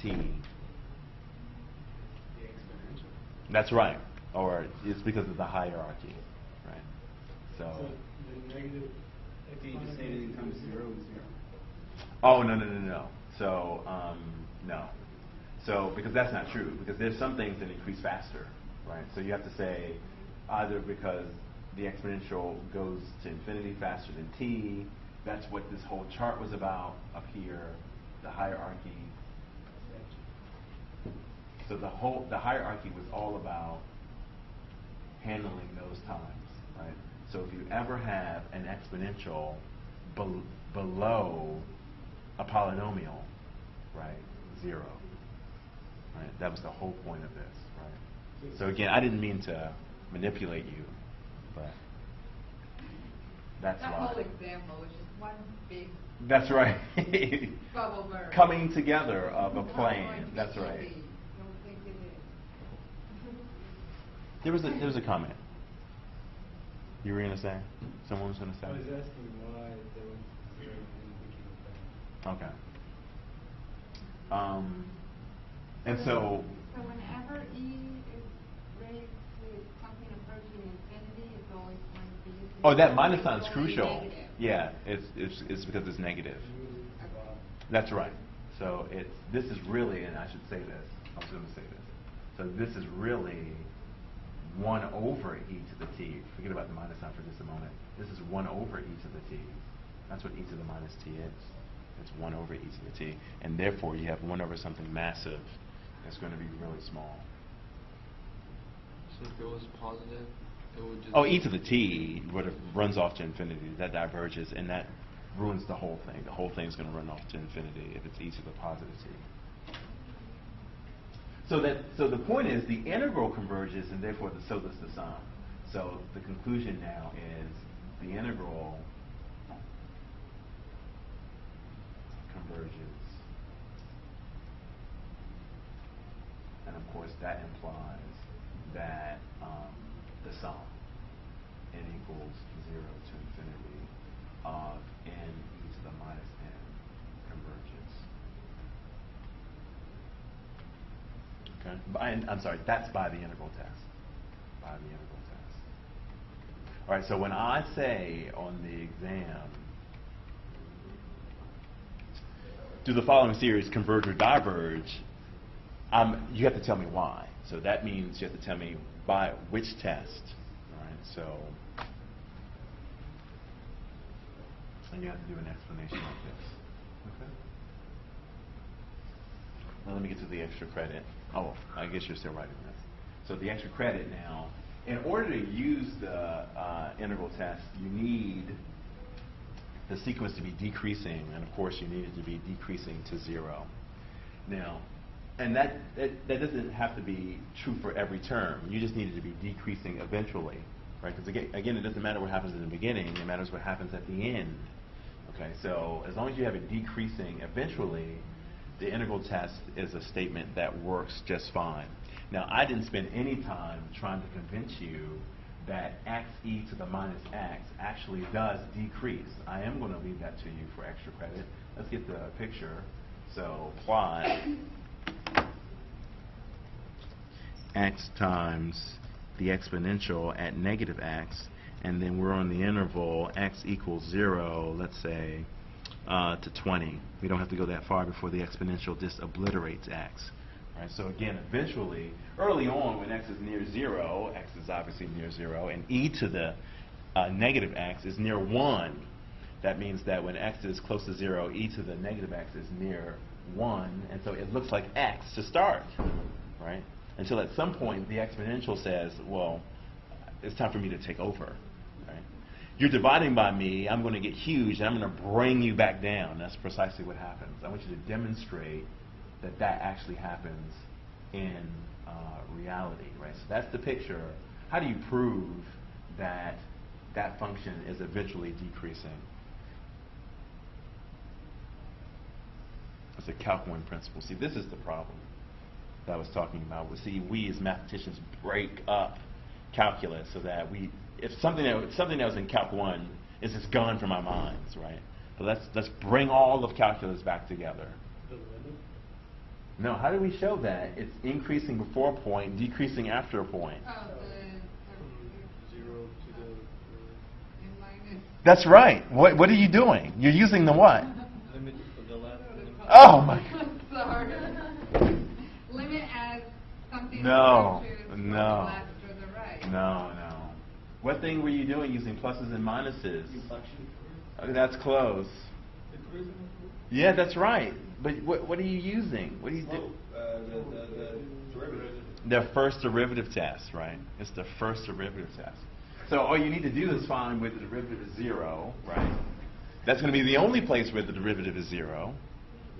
t? The exponential. That's right. Or it's because of the hierarchy, right? So the negative If you just say it becomes 0 and 0. oh, no. So, no. So, because that's not true, because there's some things that increase faster, right? So you have to say either because the exponential goes to infinity faster than t, that's what this whole chart was about up here, the hierarchy. So the hierarchy was all about handling those times, right? So if you ever have an exponential below a polynomial, right, 0, right? That was the whole point of this, right? So again, I didn't mean to manipulate you, but that's That why. whole example was just one big That's right. bubble burst. Coming together of a It's not plan. going to be That's right. easy. Don't think it is. There was a comment. You were going to say? Someone was going to say? I was asking why they went to 0 and became Okay. And so. So whenever e is raised to something approaching infinity, it's always going to be. Oh, that minus sign is It's only crucial. negative. Yeah, it's because it's negative. Okay. That's right. So this is really, and I should say this. I was going to say this. So this is really 1 over e to the t. Forget about the minus sign for just a moment. This is 1 over e to the t. That's what e to the minus t is. It's 1 over e to the t. And therefore, you have 1 over something massive that's going to be really small. So if it was positive, it would just... Oh, e to the t runs off to infinity. That diverges, and that ruins the whole thing. The whole thing is going to run off to infinity if it's e to the positive t. So the point is the integral converges, and therefore so does the sum. So the conclusion now is the integral converges, and of course that implies that the sum n equals 0 to infinity of n e to the minus n converges. Okay. I'm sorry, that's by the integral test. By the integral test. All right, so when I say on the exam, do the following series converge or diverge, you have to tell me why. So that means you have to tell me by which test. All right, so, and you have to do an explanation like this. Okay. Now let me get to the extra credit. Oh, I guess you're still writing this. So the extra credit now, in order to use the integral test, you need the sequence to be decreasing, and of course you need it to be decreasing to 0. Now, and that doesn't have to be true for every term. You just need it to be decreasing eventually, right? Because again, it doesn't matter what happens in the beginning, it matters what happens at the end. Okay, so as long as you have it decreasing eventually, the integral test is a statement that works just fine. Now, I didn't spend any time trying to convince you that x e to the minus x actually does decrease. I am going to leave that to you for extra credit. Let's get the picture. So plot x times the exponential at negative x, and then we're on the interval x equals 0, let's say, to 20. We don't have to go that far before the exponential just obliterates x. Right, so again, eventually, early on when x is near 0, x is obviously near 0, and e to the negative x is near 1. that means that when x is close to 0, e to the negative x is near 1, and so it looks like x to start, right? Until at some point the exponential says, well, it's time for me to take over, right? You're dividing by me, I'm going to get huge, and I'm going to bring you back down. That's precisely what happens. I want you to demonstrate that that actually happens in reality, right? So that's the picture. How do you prove that that function is eventually decreasing? It's a Calc 1 principle. See, this is the problem that I was talking about. See, we as mathematicians break up calculus so that if something that was in Calc 1 is just gone from our minds, right? But let's bring all of calculus back together. No, how do we show that? It's increasing before a point, decreasing after a point. Oh, the 0 to the in minus. That's right. What are you doing? You're using the what? limit for the left. Oh my God. Sorry. Limit as something No, to the no. left or the right. No. What thing were you doing using pluses and minuses? Inflection. That's close. Decreasing or Yeah, that's right. But what are you using? What do you do? The derivative. The first derivative test, right? It's the first derivative test. So all you need to do is find where the derivative is 0, right? That's going to be the only place where the derivative is 0,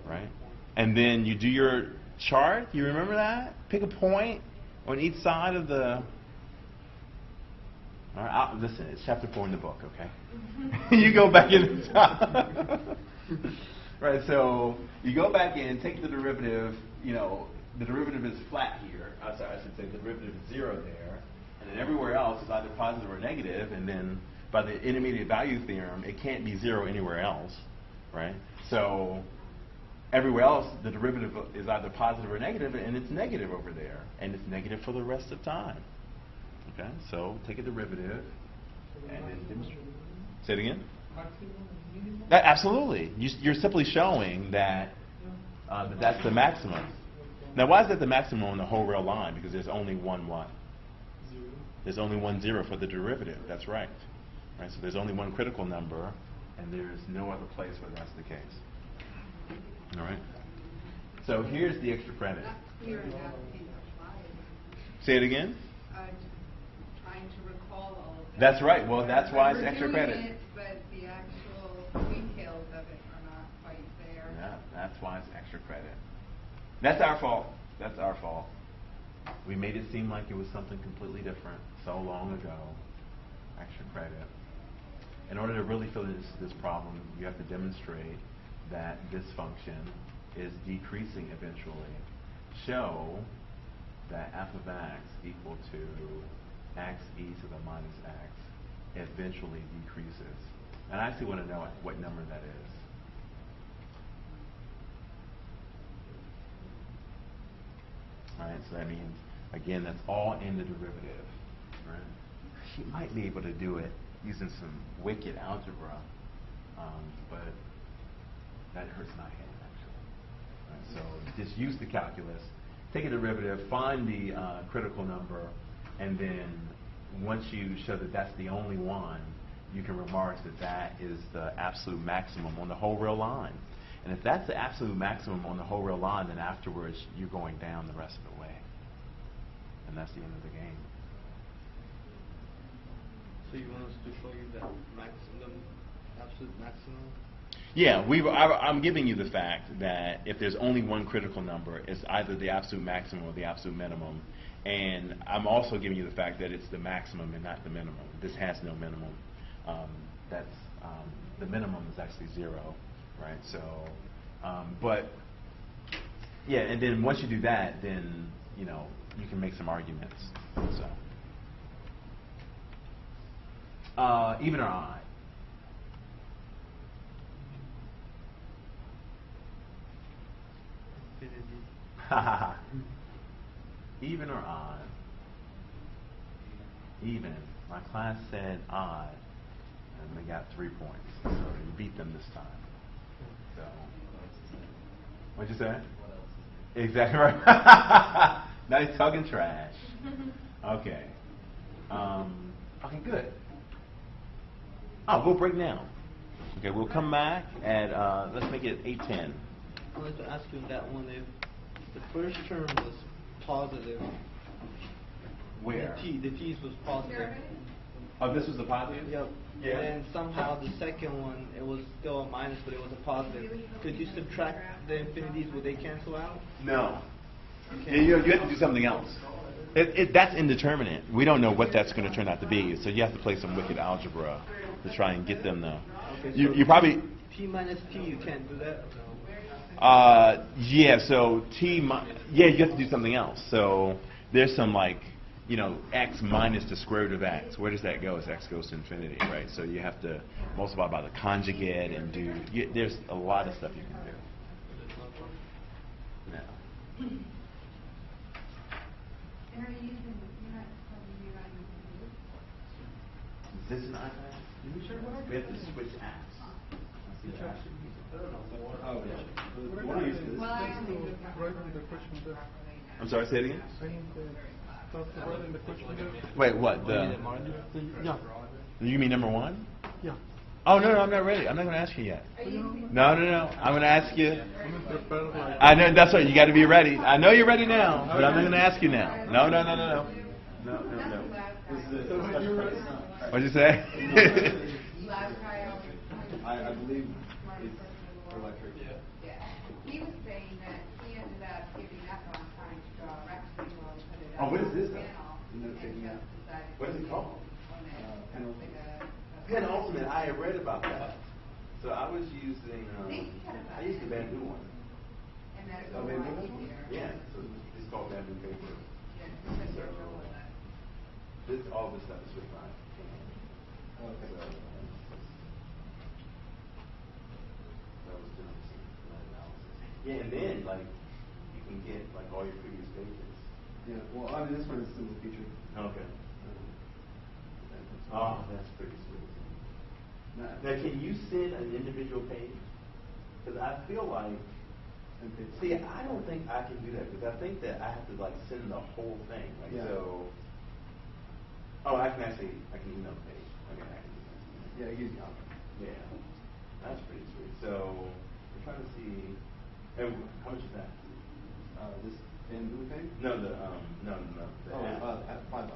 right? And then you do your chart. You remember that? Pick a point on each side of the... All right, listen, it's chapter 4 in the book, okay? You go back in the top. Right, so you go back in, take the derivative, the derivative is flat here. I should say the derivative is 0 there. And then everywhere else is either positive or negative, and then by the intermediate value theorem, it can't be 0 anywhere else, right? So everywhere else, the derivative is either positive or negative, and it's negative over there, and it's negative for the rest of time. Okay, so take a derivative, and then demonstrate. Say it again? maximum and minimum? Absolutely. You're simply showing that that's the maximum. Now, why is that the maximum on the whole real line? Because there's only one what? 0. There's only 1 0 for the derivative. That's right. Right. So there's only one critical number, and there's no other place where that's the case. All right. So here's the extra credit. That's clear enough in the slide. Say it again. Just trying to recall all of that. That's right. Well, that's why it's We're extra doing credit. it, but the actual details of it are not quite there. Yeah, that's why it's extra credit. That's our fault. That's our fault. We made it seem like it was something completely different so long ago. Extra credit. In order to really fill this problem, you have to demonstrate that this function is decreasing eventually. Show that f of x equal to x e to the minus x eventually decreases. And I actually want to know what number that is. Right, so that means, again, that's all in the derivative. Right? You might be able to do it using some wicked algebra, but that hurts my head, actually. Right, so just use the calculus, take a derivative, find the critical number, and then once you show that that's the only one, you can remark that that is the absolute maximum on the whole real line. And if that's the absolute maximum on the whole real line, then afterwards you're going down the rest of the way. And that's the end of the game. So you want us to show you that maximum, absolute maximum? Yeah, I'm giving you the fact that if there's only one critical number, it's either the absolute maximum or the absolute minimum. And I'm also giving you the fact that it's the maximum and not the minimum. This has no minimum. The minimum is actually 0, right? So, but yeah, and then once you do that, then you can make some arguments. So, even or odd. Even or odd? Even. My class said odd, and they got 3 points. So you beat them this time. So, what'd you say? Exactly right. Now he's talking trash. Okay. Okay, good. Oh, we'll break now. Okay, we'll come back at, let's make it 8:10. I wanted to ask you that one, if the first term was positive. Where? The T's was positive. Oh, this was the positive? Yep. Yeah. And then somehow the second one, it was still a minus, but it was a positive. Could you subtract the infinities? Would they cancel out? No. You You have to do something else. That's indeterminate. We don't know what that's going to turn out to be, so you have to play some wicked algebra to try and get them to. Okay, You probably. T minus T, you can't do that? Yeah, so yeah, you have to do something else. So there's some x minus the square root of x. Where does that go as x goes to infinity, right? So you have to multiply by the conjugate and there's a lot of stuff you can do. No. And are you using, you're not using Is this an iPad? We have to switch apps. Oh, yeah. What is this? Well, I only do I'm sorry, say it again? the question there. Wait, what? Yeah. You mean number one? Yeah. Oh, no, I'm not ready. I'm not going to ask you yet. No. I'm going to ask you. I'm prepared like. I know, that's right. You got to be ready. I know you're ready now, but I'm not going to ask you now. No. No. This is a special price. What'd you say? Last try out. I believe it's electric. Yeah. He was saying that he ended up giving up on trying to draw a rectangle and put it Oh, up what is on this? the panel, No, and taking just out. decided What is to it called? on it, Panel. like a Pen Ultimate. I had read about that. So I was using. They said about I used the it. bamboo one. and that's a Oh, lot maybe that's one? easier. Yeah. So it's called bamboo paper. Yeah, because you're rolling it. All this stuff is with my hand. Okay. So, that was doing some analysis. Yeah, and then you can get all your previous pages. Yeah, well, I mean, this one is still a feature. Okay. Oh, that's pretty sweet. Now, can you send an individual page? Because I feel like, see, I don't think I can do that because I think that I have to send the whole thing. Yeah. So. Oh, I can email the page. Okay, I can do that. Yeah, it gives you options. Yeah, that's pretty sweet. So we're trying to see. How much is that? This bamboo thing? No, the app. At $5.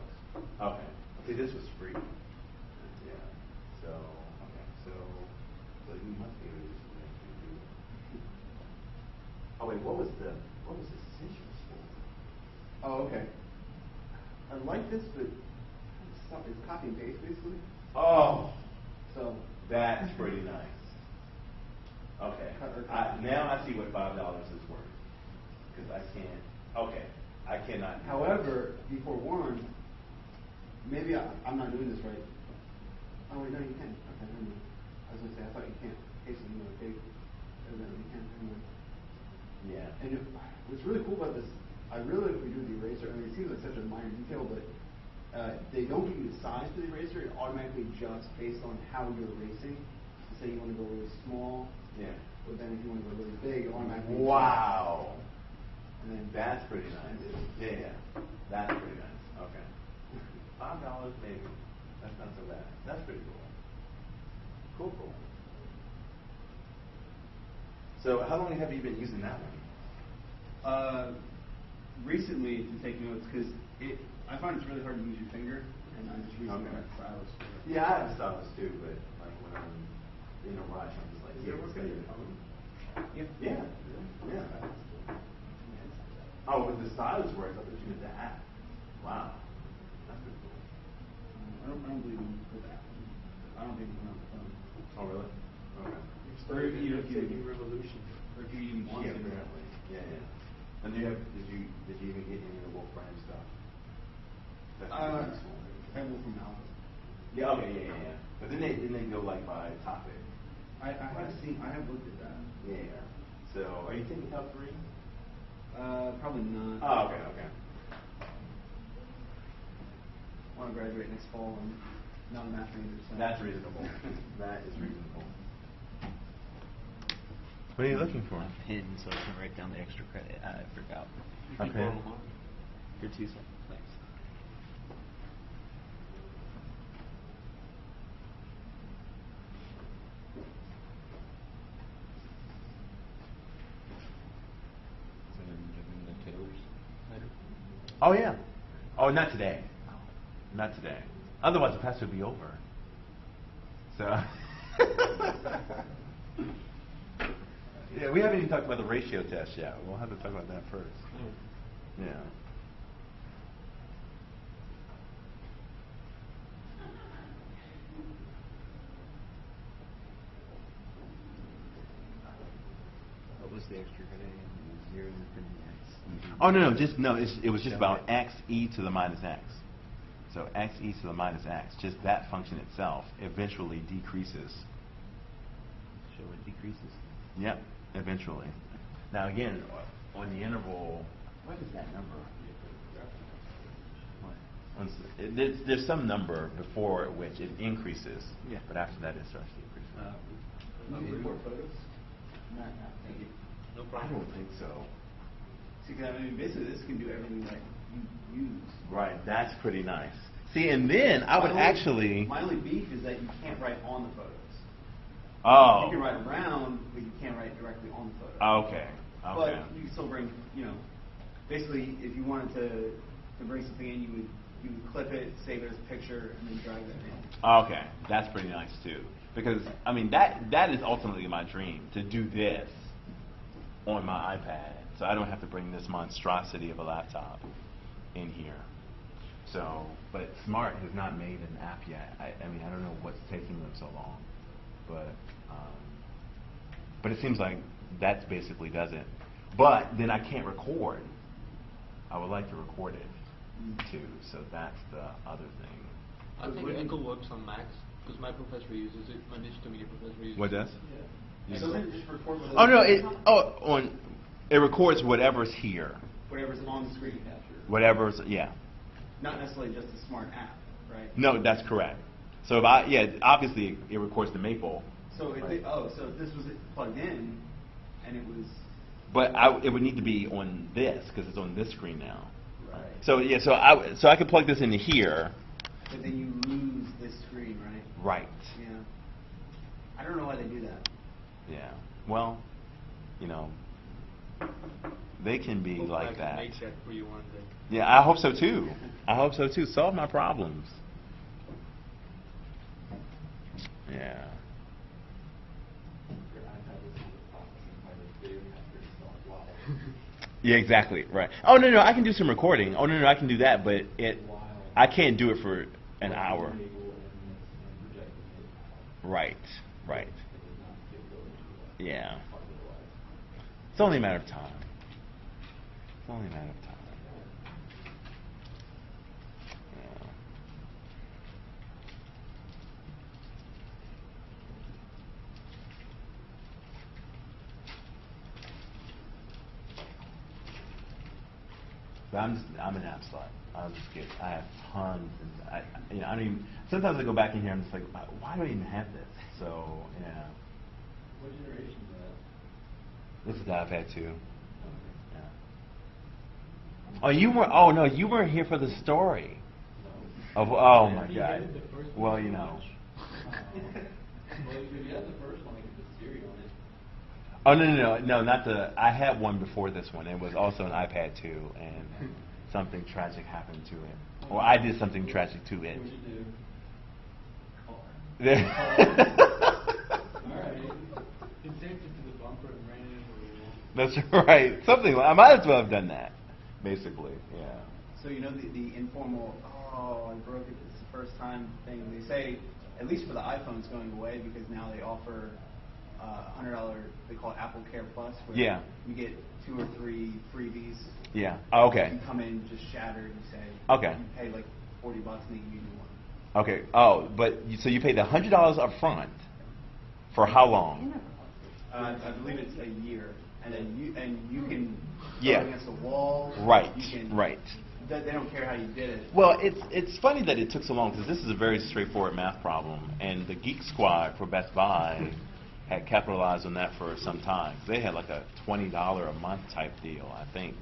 Okay. See, this was free. Yeah. So okay. So you must be able to do something. Oh wait, what was Essentials for? Oh, okay. I like this, but it's copy and paste basically. Oh, So that's pretty nice. Okay. Now I see what $5 is worth. Because I can't. Okay. I cannot. however, be forewarned, maybe I'm not doing this right. Oh wait, no, you can. Okay, never mind. I was gonna say I thought you can't paste it into a page. Evidently you can. Never mind. Yeah. And what's really cool about this, I really like what we do with the eraser. I mean, it seems like such a minor detail, but they don't give you the size for the eraser. It automatically adjusts based on how you're erasing. So say you want to go really small, Yeah. but then if you want to go really big, it automatically Wow. And then That's pretty nice. Yeah. That's pretty nice. Okay. $5 maybe. That's not so bad. That's pretty cool. Cool. So how long have you been using that one? Recently to take notes because I find it's really hard to use your finger, and I just recently got a stylus for it. Yeah, I have a stylus too, but when I'm in a rush, I'm just like, Is it working? Yeah. Oh, but the stylus works. I thought you meant the app. Wow. That's pretty cool. I don't believe in with that. I don't think it's on the phone. Oh, really? Okay. Or if you taking revolution. Or if you even want Yeah, to. apparently. Yeah. And did you even get any of the Wolfram stuff? That's useful. I have one from Alpha. Yeah. Okay. Yeah. But then they go by topic. I have looked at that. Yeah. So are you taking Calc 3? Probably not. Oh, okay. I want to graduate next fall and not a math major. So. That's reasonable. That is reasonable. What are you looking for? Pin, so I can write down the extra credit. I forgot. Okay. Your 2 seconds. Thanks. Oh yeah. Oh, not today. Not today. Otherwise, the pastor would be over. So. Yeah, we haven't even talked about the ratio test yet. We'll have to talk about that first. Yeah. What was the extra heading? 0 to x. Oh no, just no. It was just about x e to the minus x. So x e to the minus x. Just that function itself eventually decreases. So it decreases. Yep, eventually. Now again, on the interval, what is that number? There's some number before which it increases. Yeah. But after that, it starts decreasing. More photos? Not thank you. No I problem. don't think so. See, 'cause I mean, basically, this can do everything that you use. Right, that's pretty nice. See, and then I would actually. My only beef is that you can't write on the photos. Oh. You can write around, but you can't write directly on the photo. Okay. But Okay. you can still bring, basically, if you wanted to bring something in, you would clip it, save it as a picture, and then drag that in. Okay, that's pretty nice too. Because I mean that is ultimately my dream, to do this on my iPad, so I don't have to bring this monstrosity of a laptop in here. So, but Smart has not made an app yet. I mean I don't know what's taking them so long, but it seems like that basically does it. But then I can't record. I would like to record it too, so that's the other thing. I think Echo works on Macs because my professor uses it. My digital media professor uses What it. does? Yeah. So then just record with Oh no! It records whatever's here, whatever's on the screen capture. whatever's yeah. Not necessarily just a smart app, right? No, that's correct. So if obviously it records the Maple, So if so if this was plugged in, and it was. but it would need to be on this because it's on this screen now. Right. So yeah, so I could plug this into here. But then you lose this screen, right? Right. Yeah. I don't know why they do that. Yeah. Well, they can be Hopefully I like can that. make that for you one day. Yeah, I hope so too. I hope so too. Solve my problems. Yeah. Yeah, exactly. Right. Oh no, I can do some recording. Oh no, I can do that, but I can't do it for an hour. Right. Right. Yeah. It's only a matter of time. It's only a matter of time. Yeah. But I'm an app slut. I have tons, and I don't even. Sometimes I go back in here and I'm just like, why do I even have this? So yeah. What generation is that? This is the iPad 2. Yeah. Oh, you were. Oh no, you weren't here for the story. Of oh my You God. had the first Well, one you to know. watch. Well, if you had the first one, I could put Siri on it. Oh no, not the. I had one before this one. It was also an iPad 2, and something tragic happened to it. Or I did something tragic to it. What'd you do? Alright. You taped it to the bumper and ran it into the wall. That's right. Something. I might as well have done that. Basically, yeah. So the informal, I broke it, it's the first time thing. They say, at least for the iPhone, it's going away because now they offer $100, they call it Apple Care Plus, where Yeah. you get 2 or 3 freebies. Yeah. Oh, okay. You come in just shattered and say, Okay. you pay like $40 and they give you a new one. Okay. Oh, but so you paid the $100 up front for how long? I believe it's a year, and then you can Yeah. throw it against a wall. Right. You can, Right. They don't care how you did it. Well, it's funny that it took so long because this is a very straightforward math problem, and the Geek Squad for Best Buy had capitalized on that for some time. They had like a $20 a month type deal, I think.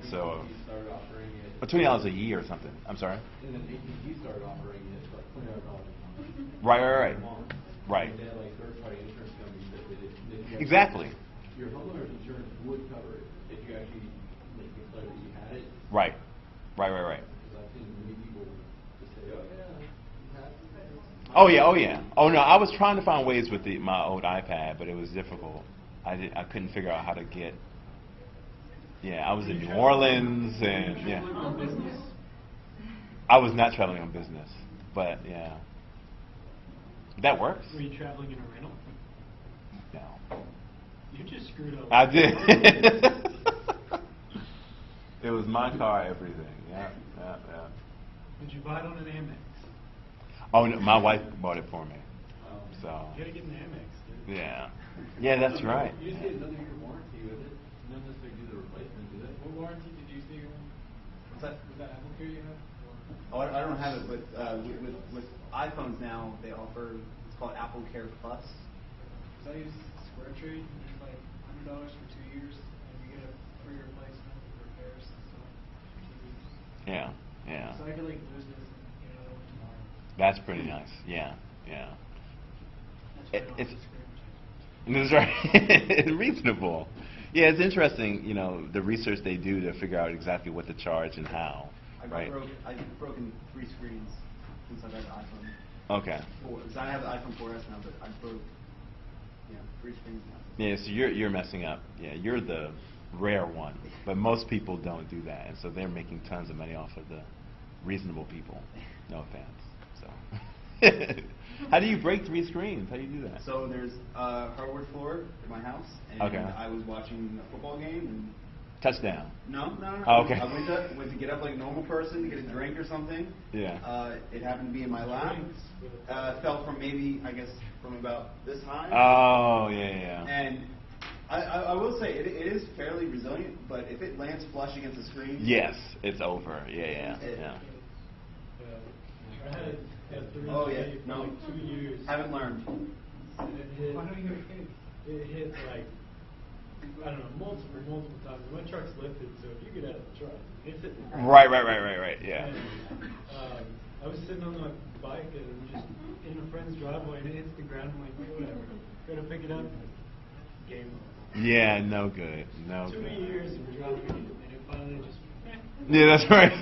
So, AT&T started offering it. or $20 a year or something. I'm sorry. And then AT&T started offering it for like $29 a month. Right. A month. Right. And they had like third-party insurance companies that did it. That Exactly. Your homeowner's insurance would cover it if you actually declared that you had it. Right. Right, right, right. Because I've seen many people just say, oh yeah, you have to. Oh yeah, oh yeah. Oh no, I was trying to find ways with my old iPad, but it was difficult. I couldn't figure out how to get. Yeah, I was in New Orleans and yeah. I was not traveling on business, but yeah. That works. Were you traveling in a rental? No. You just screwed up. I did. It was my car, everything. Yeah, yeah, yeah. Did you buy it on an Amex? Oh, no, my wife bought it for me. So. You gotta get an Amex, dude. Yeah. Yeah, that's right. You just get another year warranty with it. You don't necessarily do the replacement, do they? What warranty did you say you were on? What's that? Was that Apple Care you have? Oh, I don't have it, but with iPhones now, they offer, it's called Apple Care Plus. Because I use Square Trade, and it's like $100 for 2 years, and you get a free replacement, repairs and stuff for 2 weeks. Yeah, yeah. So I could like lose this and get another one tomorrow. That's pretty nice. Yeah, yeah. That's right It's off the screen. That's right. Reasonable. Yeah, it's interesting, you know, the research they do to figure out exactly what to charge and how. Right. I've broken 3 screens since I've had the iPhone. Okay. 4. So I have the iPhone 4S now, but I broke, 3 screens now. Yeah, so you're messing up. Yeah, you're the rare one, but most people don't do that, and so they're making tons of money off of the reasonable people. No offense. So, how do you break 3 screens? How do you do that? So there's a hardwood floor in my house, and Okay. I was watching a football game, and Touchdown. no. Oh, okay. I went to get up like a normal person to get a drink or something. Yeah. It happened to be in my lap. Fell from maybe, I guess, from about this high. Oh, yeah, yeah. And I will say, it is fairly resilient, but if it lands flush against the screen... Yes, it's over. Yeah, yeah, It- yeah. I had a 3 Oh, yeah. for No. like 2 years. Haven't learned. And it hit like, I don't know, multiple times. My truck's lifted, so if you get out of the truck, it's hitting the ground. Right, yeah. And, I was sitting on my bike and just in a friend's driveway, and it hits the ground. I'm like, whatever. Gotta pick it up. Game over. Yeah, no good. No 2 good. years of driving it, and it finally just. Yeah, that's right.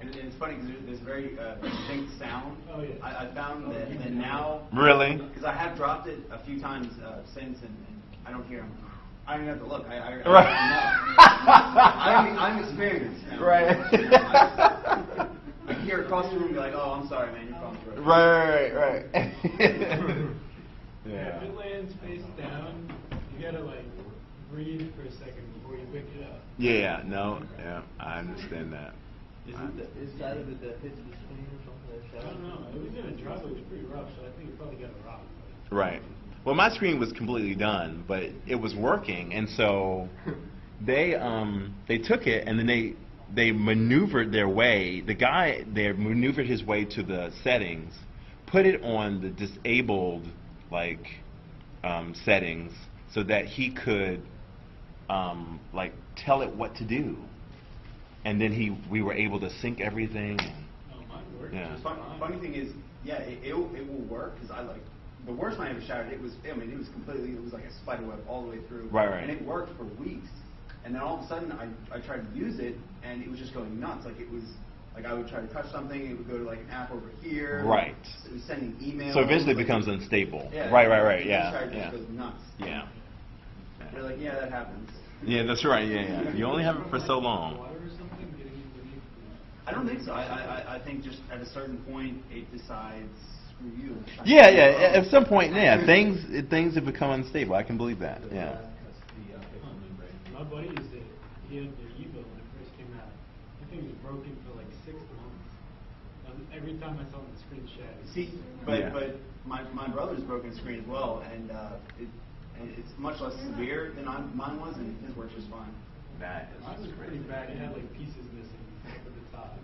And it's funny because there's very distinct sound. Oh, yeah. I found that now... Really? Because I have dropped it a few times since, and I don't hear them. I don't even have to look. I know. I'm experienced now. Right. I can hear across the room and be like, oh, I'm sorry, man, your phone's broken. Right. If it lands face down, you gotta like breathe for a second before you pick it up. Yeah, no, yeah, I understand that. Is it the inside of it that hits the screen or something? I don't know. It was in a driveway. It was pretty rough, so I think it probably got a rock. Right. Well, my screen was completely done, but it was working, and so they took it and then they maneuvered their way. The guy there maneuvered his way to the settings, put it on the disabled settings so that he could tell it what to do, and then we were able to sync everything. Oh, mine worked. Yeah. The funny thing is, yeah, it will work because the worst time I ever shattered it was like a spider web all the way through. Right. And it worked for weeks, and then all of a sudden I tried to use it and it was just going nuts. Like it was like I would try to touch something, it would go to like an app over here. Right. It was sending emails. So eventually it becomes unstable. Yeah. Right. It Yeah. just goes nuts. Yeah. They're like, yeah, that happens. Yeah, that's right. Yeah. You only have it for so long. Water or something getting underneath. I don't think so. I think just at a certain point it decides screw you. Yeah. At some point, yeah, things have become unstable. I can believe that. Yeah. My buddy used it. He had the Evo when it first came out. I think it was broken for like 6 months. Every time I saw the screen shattered. See, but my brother's broken screen as well, and it's much less severe than mine was, and his works just fine. That is Mine was pretty bad. It had like pieces missing at the top.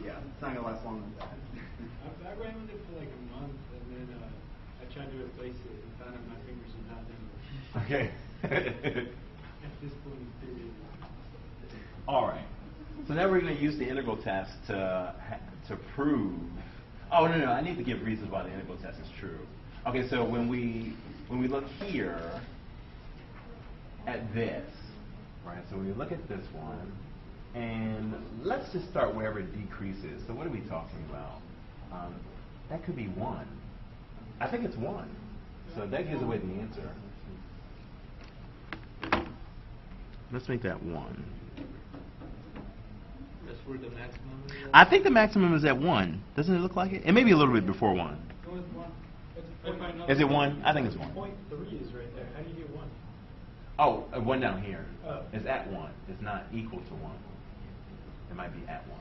Yeah, it's not gonna last long like that. I ran with it for like a month, and then I tried to replace it and found out my fingers are not anymore. Okay. At this point, it's pretty. All right. So now we're going to use the integral test to prove. Oh no! I need to give reasons why the integral test is true. Okay. So when we look here at this, right? So we look at this one, and let's just start wherever it decreases. So what are we talking about? That could be 1. I think it's 1. So that gives away the answer. Let's make that 1. That's where the maximum is at? I think the maximum is at 1. Doesn't it look like it? It may be a little bit before 1. No, it's 1. Is it 1? I think it's 1. Point 3 is right there. How do you get 1? Oh, 1 down here. Oh. It's at 1. It's not equal to 1. It might be at 1.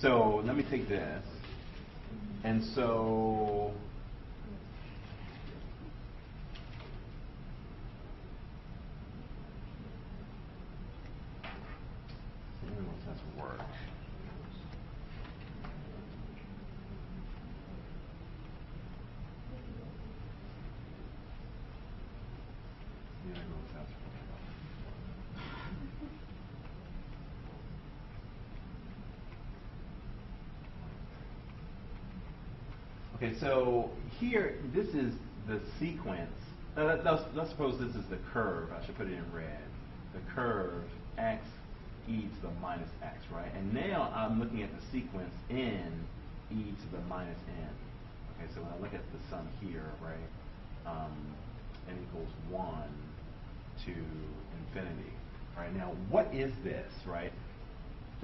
So let me take this. And so let's work. Okay, so here, this is the sequence. Let's suppose this is the curve. I should put it in red. The curve x e to the minus x, right? And now I'm looking at the sequence n e to the minus n. Okay, so when I look at the sum here, right, n equals 1 to infinity. Right, now what is this, right,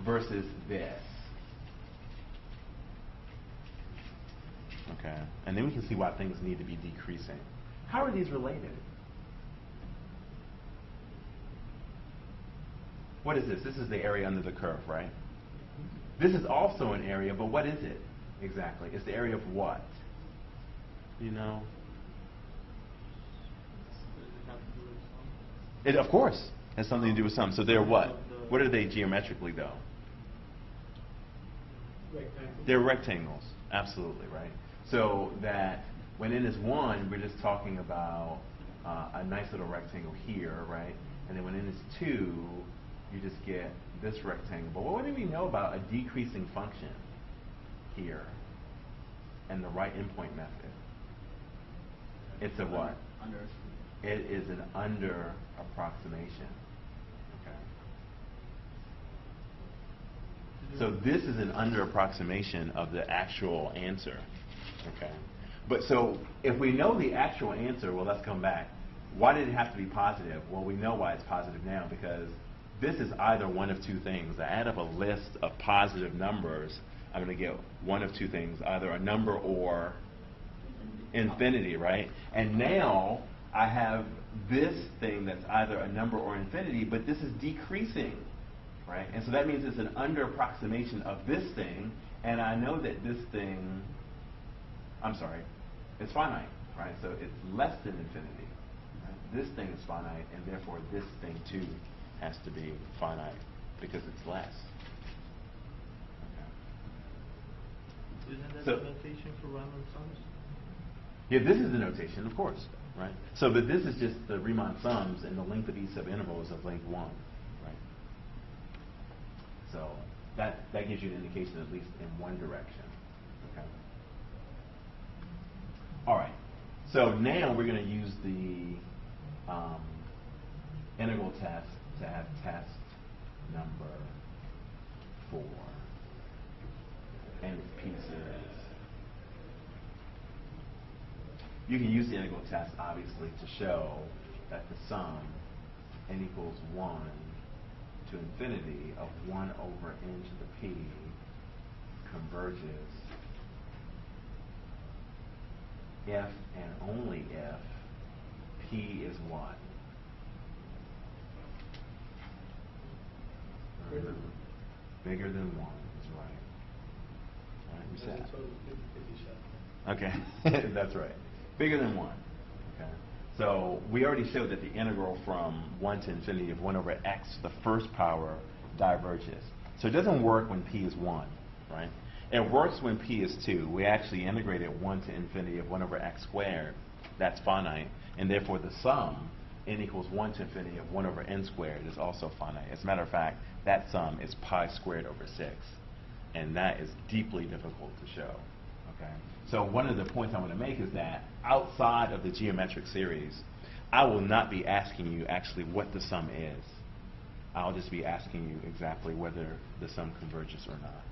versus this? Okay, and then we can see why things need to be decreasing. How are these related? What is this? This is the area under the curve, right? This is also an area, but what is it exactly? It's the area of what? You know? It, of course, has something to do with sum. So they're what? What are they geometrically, though? Rectangle. They're rectangles, absolutely, right? So that when n is 1, we're just talking about a nice little rectangle here, right? And then when n is 2, you just get this rectangle. But what do we know about a decreasing function here and the right endpoint method? It's a what? It is an under approximation. Okay. So this is an under approximation of the actual answer. Okay. But so if we know the actual answer, well, let's come back. Why did it have to be positive? Well, we know why it's positive now, because this is either one of two things. I add up a list of positive numbers, I'm going to get one of two things, either a number or infinity, right? And now I have this thing that's either a number or infinity, but this is decreasing, right? And so that means it's an under approximation of this thing, and I know that this thing, it's finite, right? So it's less than infinity. Right? This thing is finite, and therefore this thing too has to be finite because it's less. Okay. Isn't that So, the notation for Riemann sums? yeah, this is the notation, of course, right? So, but this is just the Riemann sums, and the length of each subinterval is of length 1, right? So that gives you an indication, at least in one direction. Okay. All right. So now we're going to use the integral test to have test number 4 and its pieces. You can use the integral test, obviously, to show that the sum n equals 1 to infinity of 1 over n to the p converges if and only if p is what? Bigger than 1 is right. All right, we said. Okay, that's right. Bigger than 1. Okay. So we already showed that the integral from 1 to infinity of 1 over x to the first power diverges. So it doesn't work when p is 1, right? It works when p is 2. We actually integrated 1 to infinity of 1 over x squared. That's finite. And therefore the sum, n equals 1 to infinity of 1 over n squared, is also finite. As a matter of fact, that sum is pi squared over 6. And that is deeply difficult to show. Okay. So one of the points I want to make is that outside of the geometric series, I will not be asking you actually what the sum is. I'll just be asking you exactly whether the sum converges or not.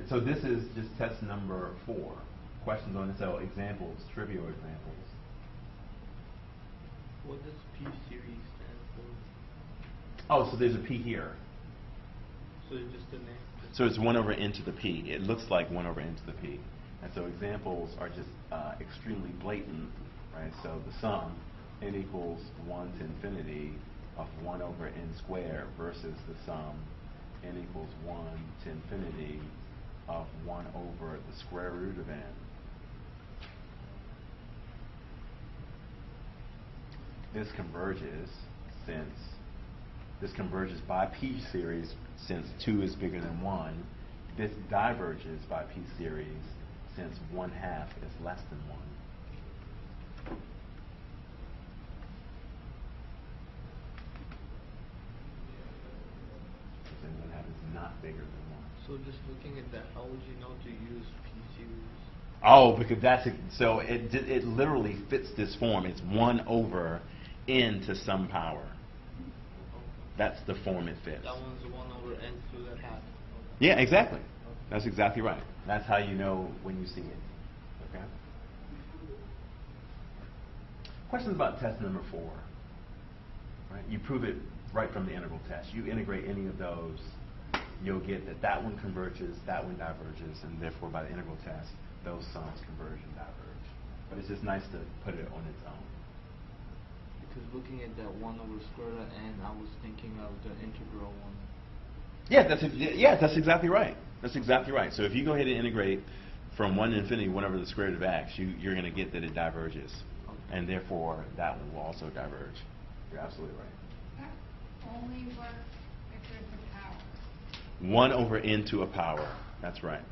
So this is just test number 4. Questions on it. So examples, trivial examples. What does P series stand for? Oh, so there's a P here. So it's just the name? So it's 1 over n to the P. It looks like 1 over n to the P. And so examples are just extremely blatant, right? So the sum, n equals 1 to infinity of 1 over n squared versus the sum, n equals 1 to infinity of 1 over the square root of n. This converges by P series since 2 is bigger than 1. This diverges by P series since 1/2 is less than 1. And 1/2 is not bigger than 1. So just looking at that, how would you know to use P series? Oh, because so it literally fits this form. It's 1 over n to some power. That's the form it fits. That one's 1 over n to the half. Yeah, exactly. That's exactly right. That's how you know when you see it. Okay? Questions about test number 4. Right? You prove it right from the integral test. You integrate any of those, you'll get that one converges, that one diverges, and therefore by the integral test, those sums converge and diverge. But it's just nice to put it on its own. Because looking at that 1 over square root of n, I was thinking of the integral one. Yeah, that's exactly right. That's exactly right. So if you go ahead and integrate from 1 to infinity 1 over the square root of x, you're going to get that it diverges. Okay. And therefore, that one will also diverge. You're absolutely right. That only works if there's a power. 1 over n to a power. That's right.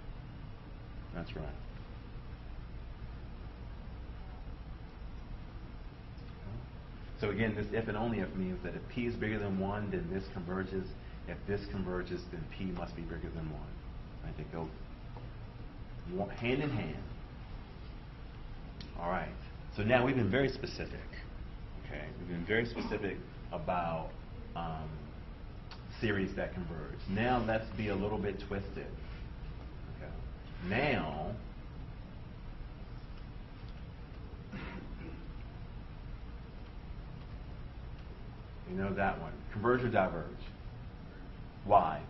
That's right. So again, this if and only if means that if p is bigger than 1, then this converges. If this converges, then p must be bigger than 1. Right? They go hand in hand. All right. So now we've been very specific. Okay, we've been very specific about series that converge. Now let's be a little bit twisted. Okay. Now, you know that one. Converge or diverge? Why?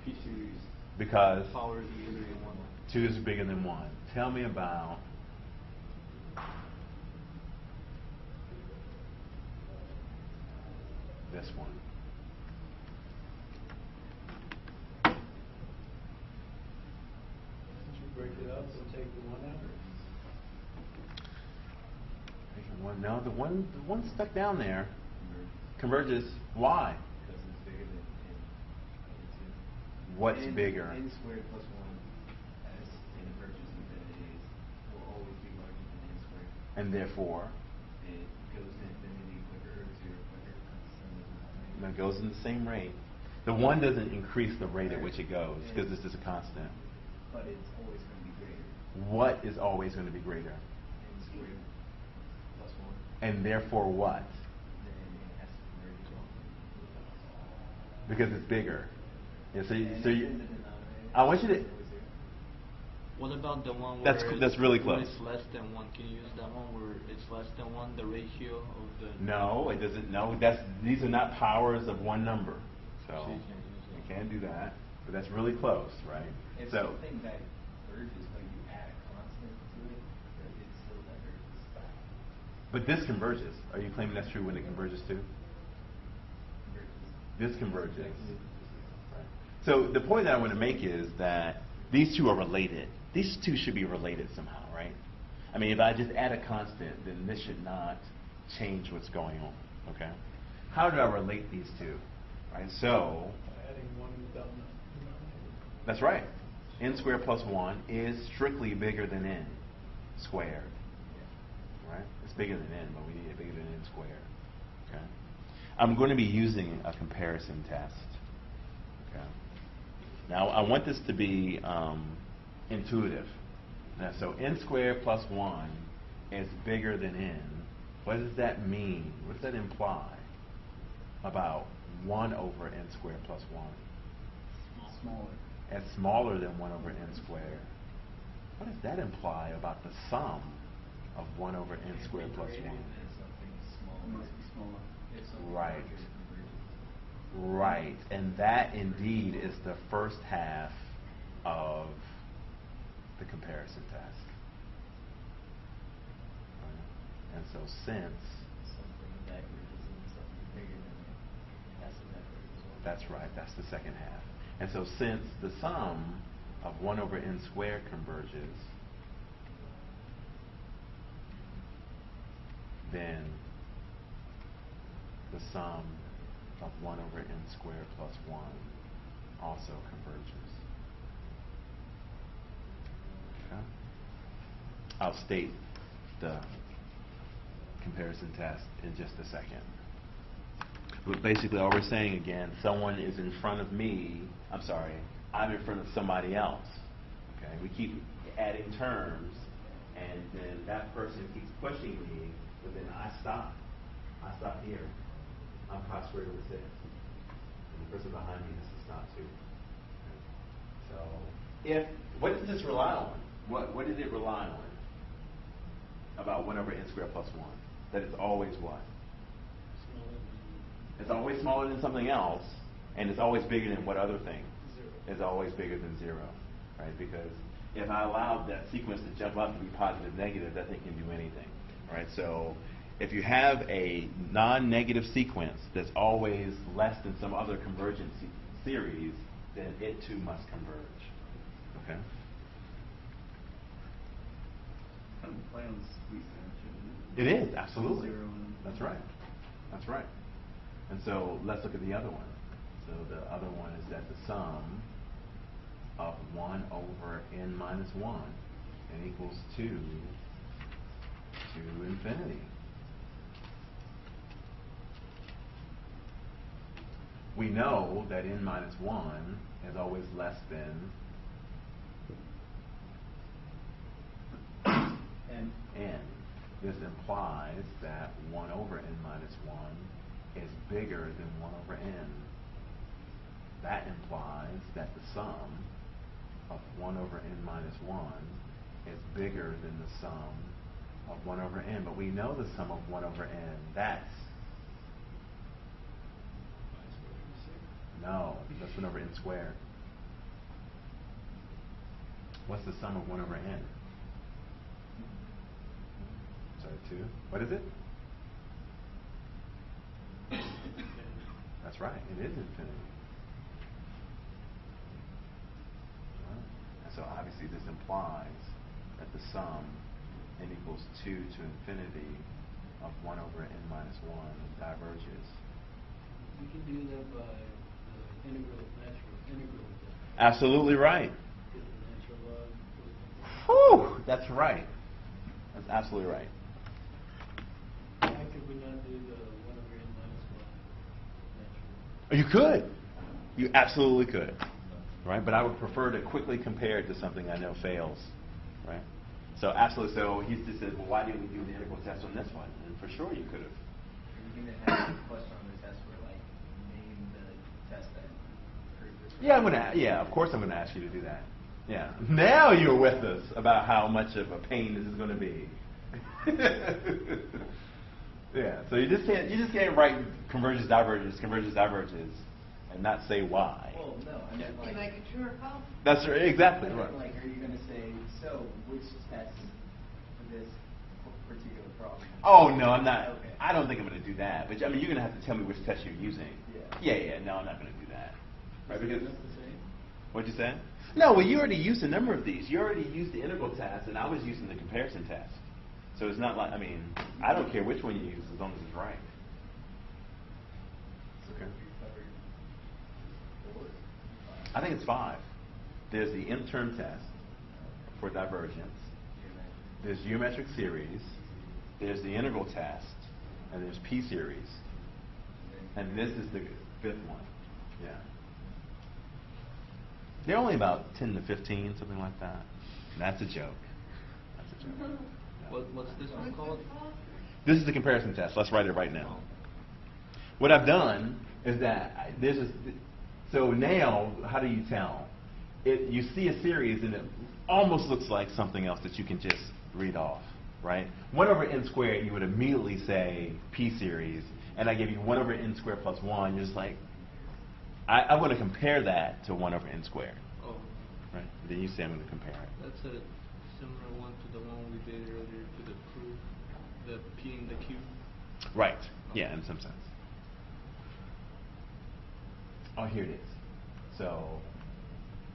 P series. Because Power is bigger than 1. 2 is bigger than 1. Tell me about this one. Did you break it up and take the 1 out? No, the one stuck down there converges. Why? Because it's bigger than n. What's bigger? N squared plus 1 as n approaches infinity will always be larger than n squared. And therefore, It goes to infinity quicker or 0 quicker. it goes in the same rate. The 1 doesn't increase the rate at which it goes because this is a constant. But it's always going to be greater. What is always going to be greater? N squared plus 1. And therefore what? Then it has to converge as well. Because it's bigger. Yeah, so And you, it's in the denominator. I want you to. It's always 0. What about the one where That's really where close. it's less than 1? Can you use that one where it's less than 1, the ratio of the... No, it doesn't. No, these are not powers of one number. So So you can't use you that. can't do that. But that's really close, right? If So something diverges, but you add a constant to it, it still diverges. but this converges. Are you claiming that's true when it converges too? This converges. Right. So the point that I want to make is that these two are related. These two should be related somehow, right? I mean, if I just add a constant, then this should not change what's going on, okay? How do I relate these two? Right, so Adding 1 without the denominator. that's right. N squared plus 1 is strictly bigger than n squared. Right? It's bigger than n, but we need it bigger than n squared. Okay? I'm going to be using a comparison test. Okay? Now, I want this to be intuitive. Now, so n squared plus 1 is bigger than n, what does that mean? What does that imply about 1 over n squared plus 1? Smaller. It's smaller than 1 over n squared. What does that imply about the sum of 1 over n squared plus 1? Something smaller. It must be smaller. If something Right. larger converges. Right, and that indeed is the first half of the comparison test. Right? And so since, Something diverges and something bigger than it has to diverge as well. that's right, that's the second half. And so since the sum of 1 over n squared converges, then the sum of 1 over n squared plus 1 also converges. Okay? I'll state the comparison test in just a second. But basically all we're saying again, someone is in front of me, I'm in front of somebody else. Okay? We keep adding terms, and then that person keeps pushing me, but then I stop. I stop here. I'm cos squared over 6. And the person behind me has to stop too. Okay? So, what does this rely on? What did it rely on? About 1 over n squared plus 1. That it's always what? It's always smaller than something else, and it's always bigger than what other thing? 0. It's always bigger than 0, right? Because if I allowed that sequence to jump up to be positive, negative, that thing can do anything, right? So if you have a non-negative sequence that's always less than some other convergent series, then it too must converge, okay? Kind of play on the squeeze function. It is, absolutely. 0 and That's right. That's right. And so let's look at the other one. So the other one is that the sum of 1 over n minus 1 n equals 2 to infinity. We know that n minus 1 is always less than n. This implies that 1 over n minus 1 is bigger than 1 over n. That implies that the sum of 1 over n minus 1 is bigger than the sum of 1 over n. But we know the sum of 1 over n. That's no, that's 1 over n squared. What's the sum of 1 over n? Sorry, 2. What is it? That's right, it is infinity. And so obviously this implies that the sum n equals 2 to infinity of 1 over n minus 1 diverges. We can do that by the integral of natural integral. Absolutely right. Get the natural log. Whew, that's right. That's absolutely right. Why could we not do the 1 over n minus 1 natural? You could. You absolutely could. Right? But I would prefer to quickly compare it to something I know fails. Right? So absolutely. So he just said, well, why didn't we do the integral test on this one? And for sure you could have. Are you going to have a question on the test where, like, name the test that occurs? Yeah, of course I'm going to ask you to do that. Yeah. Now you're with us about how much of a pain this is going to be. Yeah. So you just can't write converges, diverges, and not say why. Well, no, I meant Be like a true or false? That's right, exactly I right. meant, like, are you going to say, so, which test for this particular problem? Oh no, I'm not. Okay. I don't think I'm going to do that. But I mean, you're going to have to tell me which test you're using. Yeah. No, I'm not going to do that. Right? Because That's the same? what'd you say? No, well, you already used a number of these. You already used the integral test, and I was using the comparison test. So it's not like, I mean, I don't care which one you use as long as it's right. Okay. You covered 4 or 5? I think it's 5. There's the M-term test for divergence. There's geometric series. There's the integral test, and there's P-series. And this is the 5th one. Yeah. They're only about 10 to 15, something like that. That's a joke. That's a joke. No. What's this one What's called? it called? This is the comparison test. Let's write it right now. What I've done is that this is so now. How do you tell? You see a series and it almost looks like something else that you can just read off, right? 1 over n squared, you would immediately say p series, and I give you 1 over n squared plus 1. You're just like, I want to compare that to 1 over n squared, Oh, right? Then you say I'm going to compare it. that's a similar one to the one we did earlier to the proof, the P and the Q. Right. Yeah, in some sense. Oh, here it is. So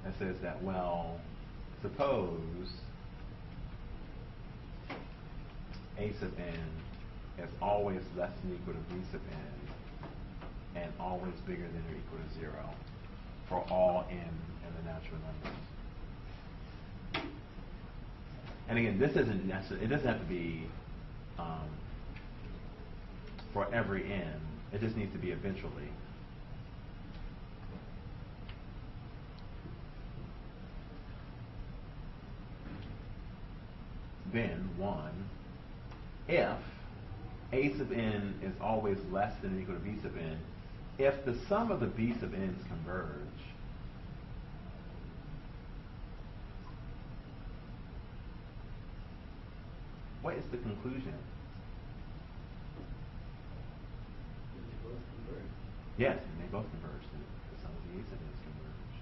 it says that, well, suppose a sub n is always less than or equal to b sub n and always bigger than or equal to 0 for all n in the natural numbers. And again, this isn't necessarily, it doesn't have to be for every n. It just needs to be eventually. Then 1, if a sub n is always less than or equal to b sub n, if the sum of the b sub n's converge, what is the conclusion? They both converge. Yes, and they both converge. The sum of the a sub n's converge.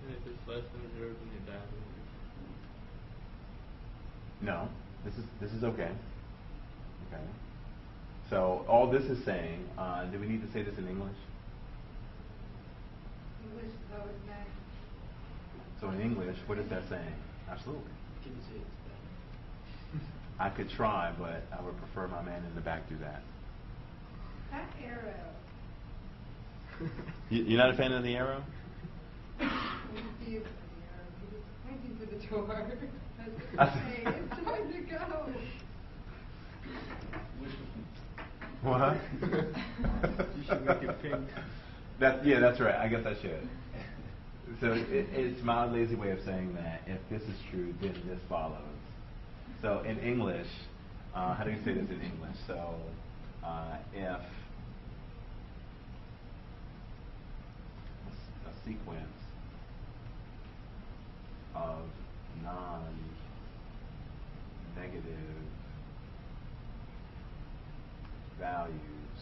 And if it's less than 0, then it diverges. No, this is okay. Okay. So all this is saying, do we need to say this in English? English is always nice. So in English, what is that saying? Absolutely. Can you say it's better? I could try, but I would prefer my man in the back do that. That arrow. You're not a fan of the arrow? You see it from the arrow. He was pointing to the door. I Hey, it's time to go. What? You should make it pink. That's right. I guess I should. So it's my lazy way of saying that if this is true, then this follows. So in English, how do you say this in English? So if a sequence of non-negative values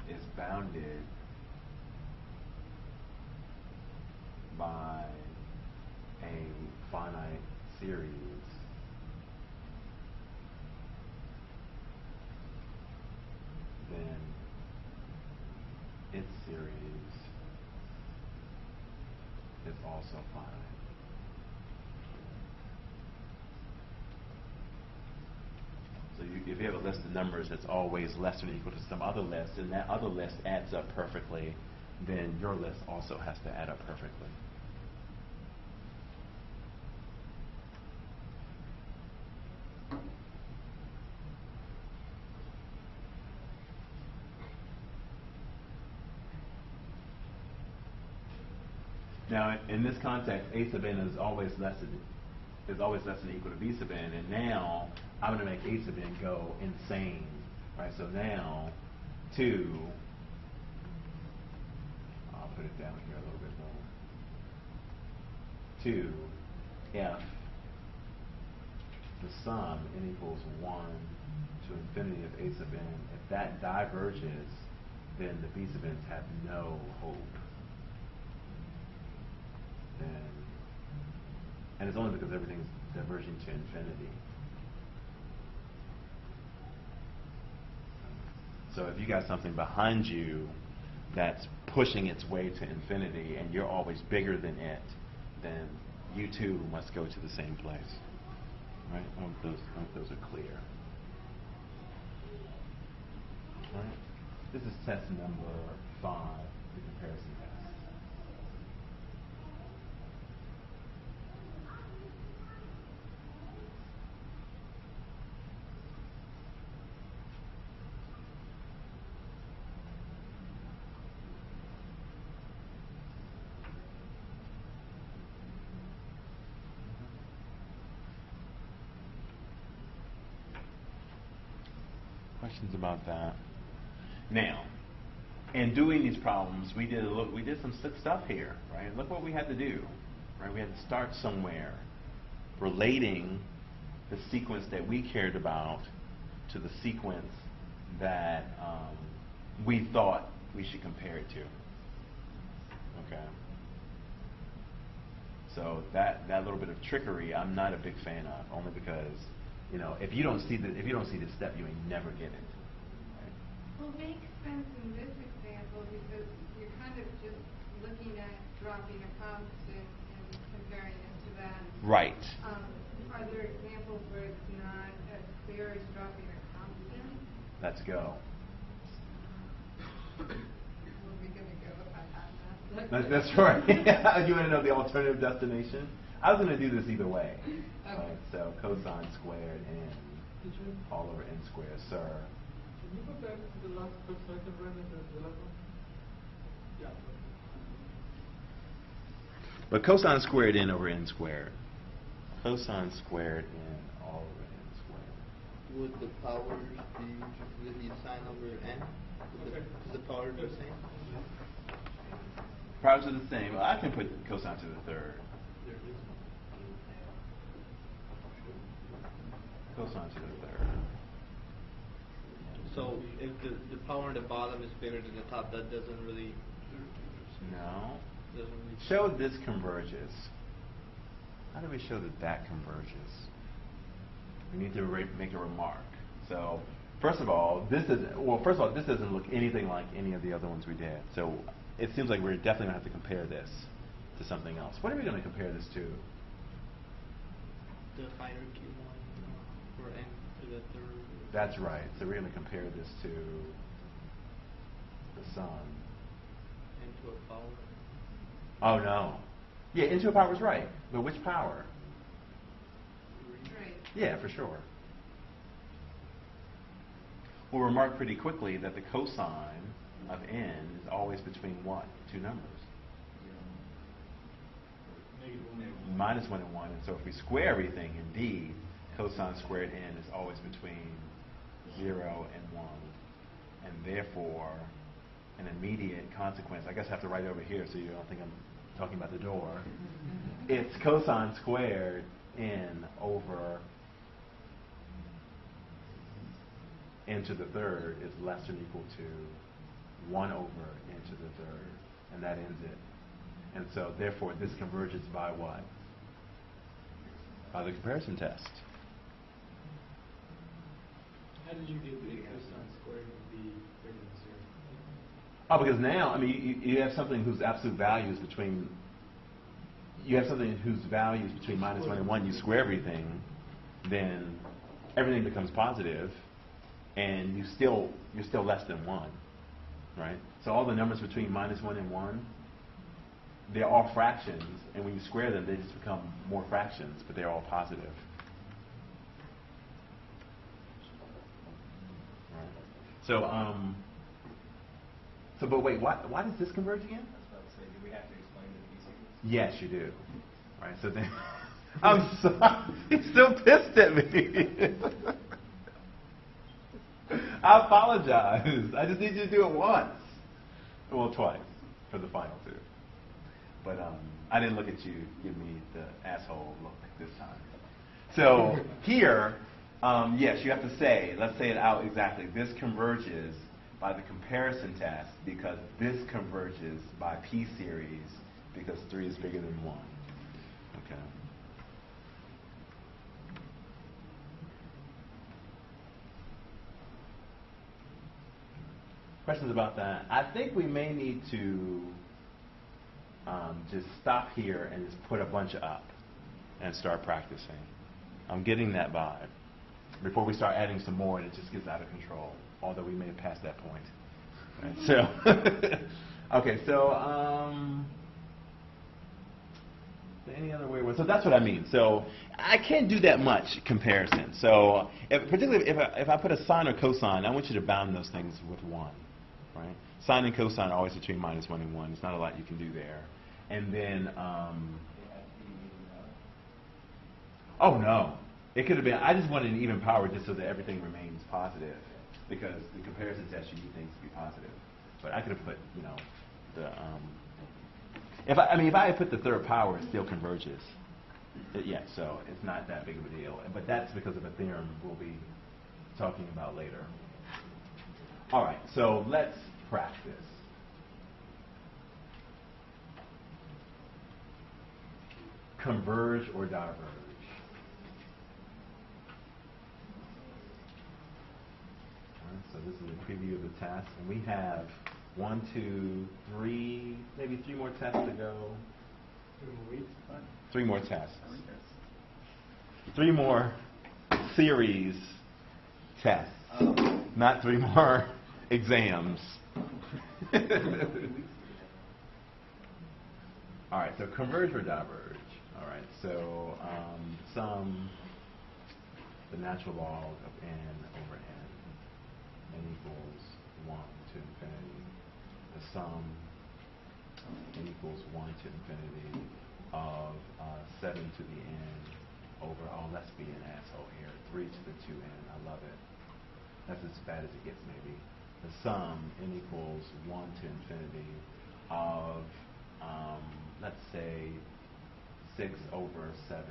is bounded by a finite series, then its series is also finite. So if you have a list of numbers that's always less than or equal to some other list, and that other list adds up perfectly, then your list also has to add up perfectly. Now, in this context, a sub n is always less than or equal to b sub n, and now I'm going to make a sub n go insane, right? So now 2, I'll put it down here a little bit more. 2, if the sum n equals 1 to infinity of a sub n, if that diverges, then the b sub n's have no hope. And it's only because everything's diverging to infinity. So if you got something behind you that's pushing its way to infinity and you're always bigger than it, then you too must go to the same place. Right? I hope those are clear. All right? This is test number 5, the comparison test. Questions about that? Now, in doing these problems, we did some slick stuff here, right? Look what we had to do, right? We had to start somewhere, relating the sequence that we cared about to the sequence that we thought we should compare it to. Okay. So that little bit of trickery, I'm not a big fan of, only because, you know, if you don't see this step, you may never get it. Right? Well, it makes sense in this example because you're kind of just looking at dropping a constant and comparing it to that. Right. Are there examples where it's not as clear as dropping a constant? Let's go. Where are we going to go if I have that? That's right. You want to know the alternative destination? I was going to do this either way. Okay. Right? So cosine squared n all over n squared, sir. Can you go back to the last question so I can run the last one? Yeah. But cosine squared n over n squared. Cosine squared n all over n squared. Would the powers be the sign over n? Is the power the same? Powers are the same. Well, I can put cosine to the third. Cosine to the third. So if the power in the bottom is bigger than the top, that doesn't really Show this converges. How do we show that that converges? We need to make a remark. So first of all, this doesn't look anything like any of the other ones we did. So it seems like we're definitely going to have to compare this to something else. What are we going to compare this to? the hierarchy one for n to the third. That's right. So we're going to compare this to the sun. N to a power. Oh no. Yeah, n to a power is right. But which power? Right. Yeah, for sure. We'll remark pretty quickly that the cosine of n is always between what? Two numbers? Minus 1 and 1. And so if we square everything, indeed, cosine squared n is always between 0 and 1. And therefore, an immediate consequence, I guess I have to write it over here so you don't think I'm talking about the door. It's cosine squared n over n to the third is less than or equal to 1 over n to the third. And that ends it. And so, therefore, this converges by what? By the comparison test. How did you get the cosine squared to be bigger than 0? Oh, because now, I mean, you have something whose absolute value is between, you have something whose value is between minus 1 and 1, you square everything, then everything becomes positive, and you're still less than 1, right? So all the numbers between minus 1 and 1, they're all fractions, and when you square them, they just become more fractions, but they're all positive. Right. So, but wait, why does this converge again? I was about to say, do we have to explain the Yes, you do. All right, so then, I'm sorry, he's still pissed at me. I apologize. I just need you to do it once. Well, twice for the final two. But I didn't look at you give me the asshole look this time. So here, yes, you have to say, let's say it out exactly. This converges by the comparison test because this converges by P series because 3 is bigger than 1. Okay. Questions about that? I think we may need to just stop here and just put a bunch up and start practicing. I'm getting that vibe. Before we start adding some more and it just gets out of control, although we may have passed that point. Right, so, okay, so any other way? So that's what I mean. So I can't do that much comparison. So particularly if I put a sine or cosine, I want you to bound those things with 1. Right? Sine and cosine are always between minus 1 and 1. There's not a lot you can do there. And then, oh no, it could have been. I just wanted an even power just so that everything remains positive. because the comparison test you need things to be positive. But I could have put, you know, the if I had put the third power, it still converges. Yeah, so it's not that big of a deal. But that's because of a theorem we'll be talking about later. All right, so let's practice. Converge or diverge? All right, so this is a preview of the test, and we have 1, 2, 3, maybe 3 more tests to go. 2 more weeks. 3 more tests. 3 more series tests, not 3 more exams. All right, so converge or diverge? All right, so the natural log of n over n equals 1 to infinity. The sum n equals 1 to infinity of 7 to the n over, oh, let's be an asshole here, 3 to the 2n. I love it. That's as bad as it gets, maybe. The sum n equals 1 to infinity of, let's say, 6 over 7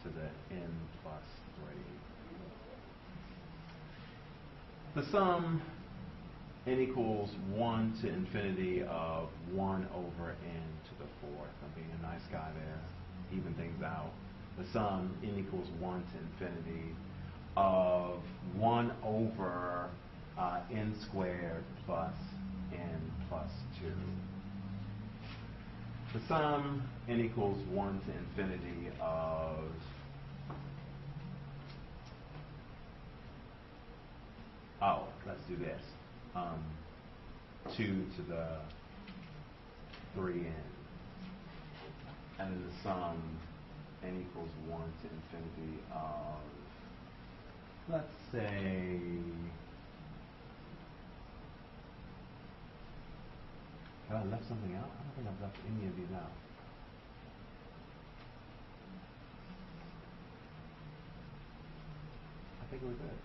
to the n plus 3. The sum n equals 1 to infinity of 1 over n to the 4th. I'm being a nice guy there, even things out. The sum n equals 1 to infinity of 1 over n squared plus n plus 2. The sum n equals 1 to infinity of let's do this. 2 to the 3n. And then the sum n equals 1 to infinity of, let's say, have I left something out? I don't think I've left any of these out. I think we're good.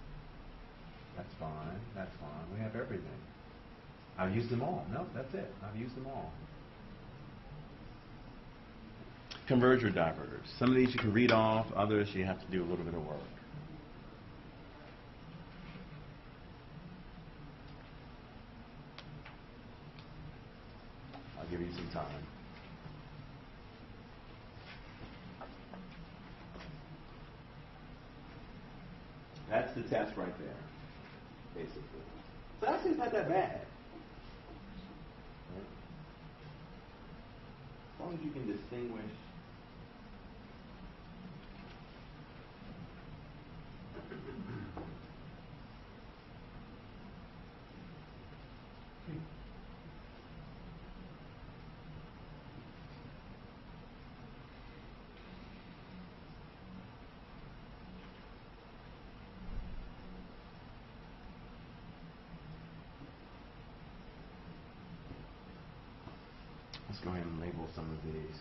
That's fine. That's fine. We have everything. I've used them all. No, that's it. I've used them all. Converge or diverge. Some of these you can read off. Others you have to do a little bit of work. I'll give you some time. That's the test right there, basically. So actually it's not that bad. Right? As long as you can distinguish let's go ahead and label some of these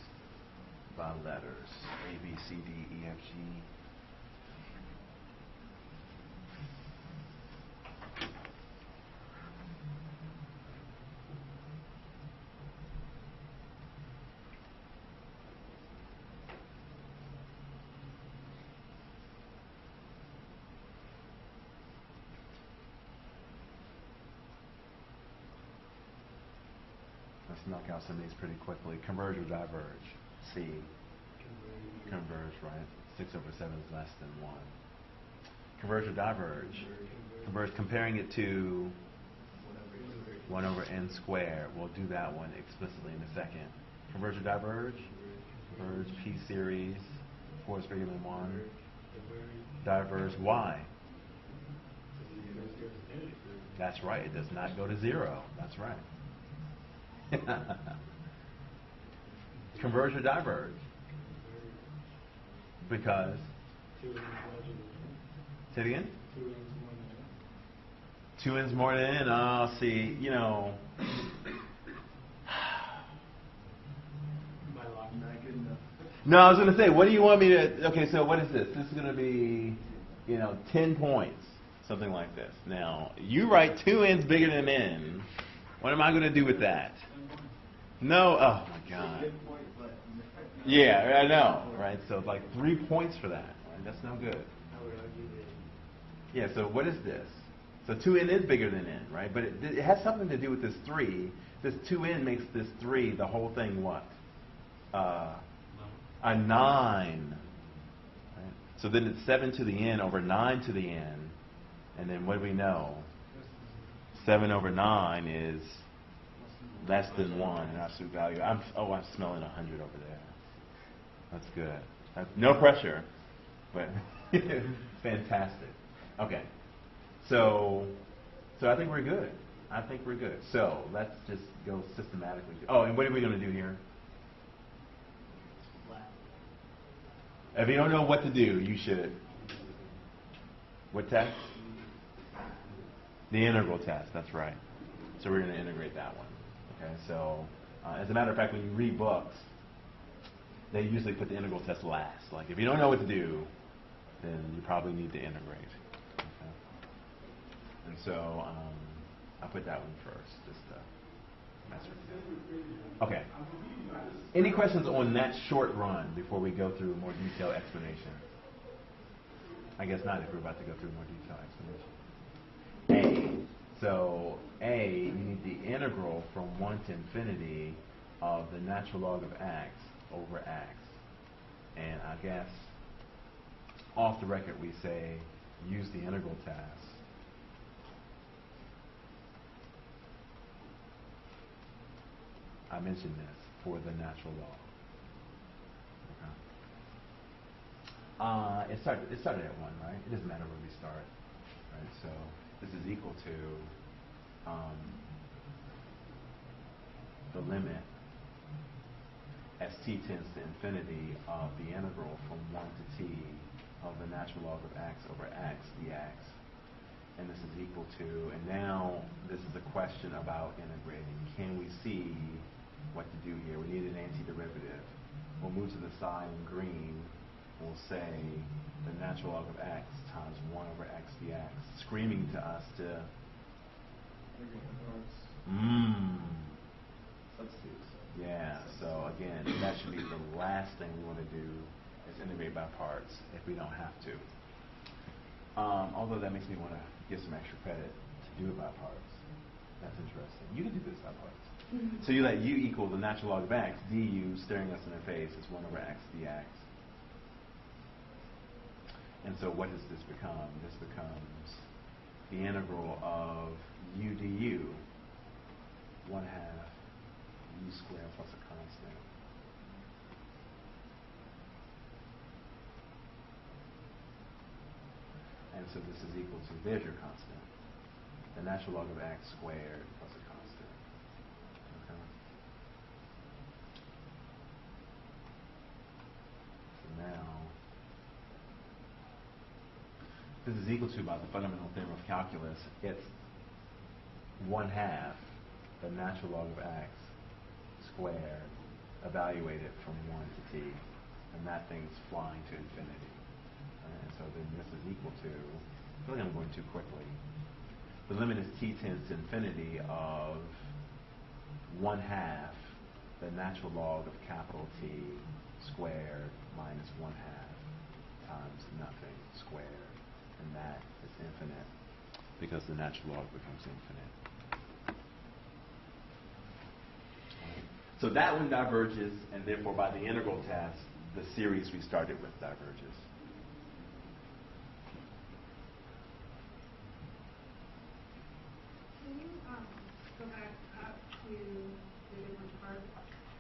by letters. A, B, C, D, E, F, G. Let's knock out some of these pretty quickly. Converge or diverge? C. Converge, right? 6 over 7 is less than 1. Converge or diverge? Converge, comparing it to 1 over n squared. We'll do that one explicitly in a second. Converge or diverge? Converge, P series, 4 is greater than 1. Diverge, why? That's right, it does not go to 0. That's right. Converge or diverge? Because? Say it again? 2 n's more than n. Oh, see, you know. No, I was going to say, what do you want me to, okay, so what is this? This is going to be, 10 points. Something like this. Now, you write 2n's bigger than n. What am I going to do with that? No, oh my God. Yeah, I know, right? So like 3 points for that, right? That's no good. I would argue that. Yeah, so what is this? So 2n is bigger than n, right? But it has something to do with this 3. This 2n makes this 3, the whole thing what? A 9. Right? So then it's 7 to the n over 9 to the n. And then what do we know? 7 over 9 is less than 1 in absolute value. I'm smelling 100 over there. That's good. No pressure, but fantastic. Okay. So I think we're good. I think we're good. So let's just go systematically. Oh, and what are we going to do here? If you don't know what to do, you should. What test? The integral test. That's right. So we're going to integrate that one. Okay. So as a matter of fact, when you read books, they usually put the integral test last. Like if you don't know what to do, then you probably need to integrate. Okay. And so I'll put that one first, just to mess with you. Okay. Any questions on that short run before we go through a more detailed explanation? I guess not if we're about to go through a more detailed explanation. A. So A, you need the integral from 1 to infinity of the natural log of x over x. And I guess off the record we say use the integral test. I mentioned this for the natural log. Okay. It started at 1, right? It doesn't matter where we start. Right? So this is equal to the limit as t tends to infinity of the integral from 1 to t of the natural log of x over x dx. And this is equal to, and now this is a question about integrating. Can we see what to do here? We need an antiderivative. We'll move to the side in green. We'll say the natural log of x times 1 over x dx, screaming to us to yeah, so again, that should be the last thing we want to do is integrate by parts if we don't have to. Although that makes me want to give some extra credit to do it by parts. That's interesting. You can do this by parts. So you let u equal the natural log of x, du staring us in the face is 1 over x dx. And so what does this become? This becomes the integral of u du, 1/2 u squared plus a constant. And so this is equal to, there's your constant, the natural log of x squared plus a constant. Okay. So now, this is equal to, by the fundamental theorem of calculus, it's 1/2 the natural log of x squared evaluated from 1 to t, and that thing's flying to infinity. And so then this is equal to, I feel like I'm going too quickly. The limit as t tends to infinity of 1/2 the natural log of capital T squared minus 1/2 times nothing squared. And that is infinite because the natural log becomes infinite. So that one diverges, and therefore by the integral test, the series we started with diverges. Can you go back up to the different parts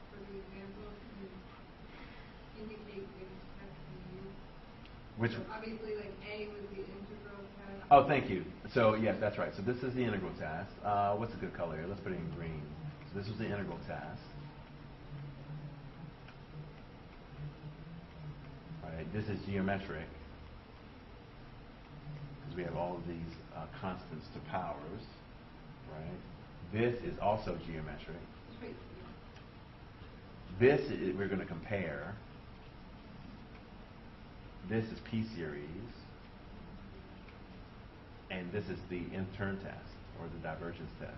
for the example and indicate which test you use? Which? So obviously, like A was the integral test. Oh, thank you. So yes, that's right. So this is the integral test. What's a good color here? Let's put it in green. So this was the integral test. Right. This is geometric because we have all of these constants to powers. Right. This is also geometric. Right. This is, we're going to compare. This is P series. And this is the intern test, or the divergence test.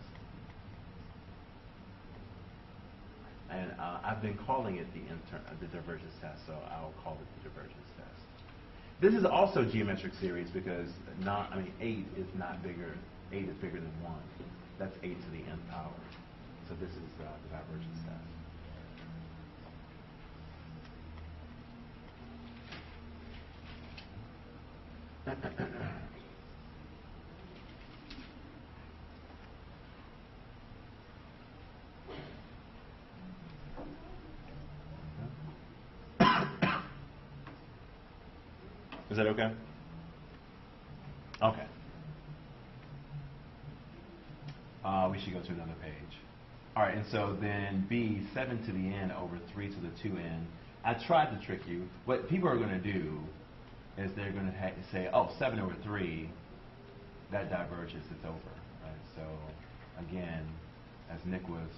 And I've been calling it the divergence test, so I'll call it the divergence test. This is also geometric series because 8 is not bigger. 8 is bigger than 1. That's 8 to the nth power. So this is the divergence test. Is that okay? Okay. We should go to another page. All right, and so then B, 7 to the n over 3 to the 2n. I tried to trick you. What people are going to do is they're going to say, oh, 7 over 3, that diverges, it's over. Right? So, again, as Nick was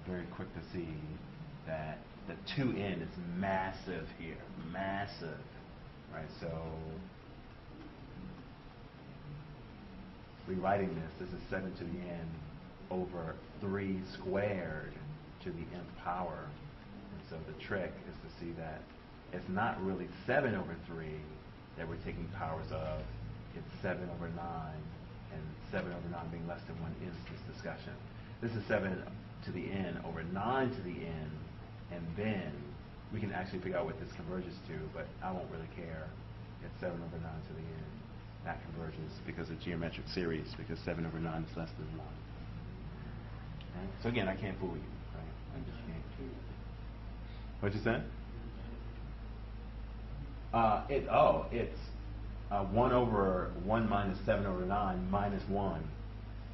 very quick to see, that the 2n is massive here, massive. Right, so rewriting this is 7 to the n over 3 squared to the nth power. And so the trick is to see that it's not really 7 over 3 that we're taking powers of, it's 7 over 9, and 7 over 9 being less than 1 is this discussion. This is 7 to the n over 9 to the n, and then we can actually figure out what this converges to, but I won't really care. It's 7 over 9 to the n. That converges because of geometric series, because 7 over 9 is less than 1. Right? So again, I can't fool you. Right? I just can't. What'd you say? It's 1 over 1 minus 7 over 9 minus 1,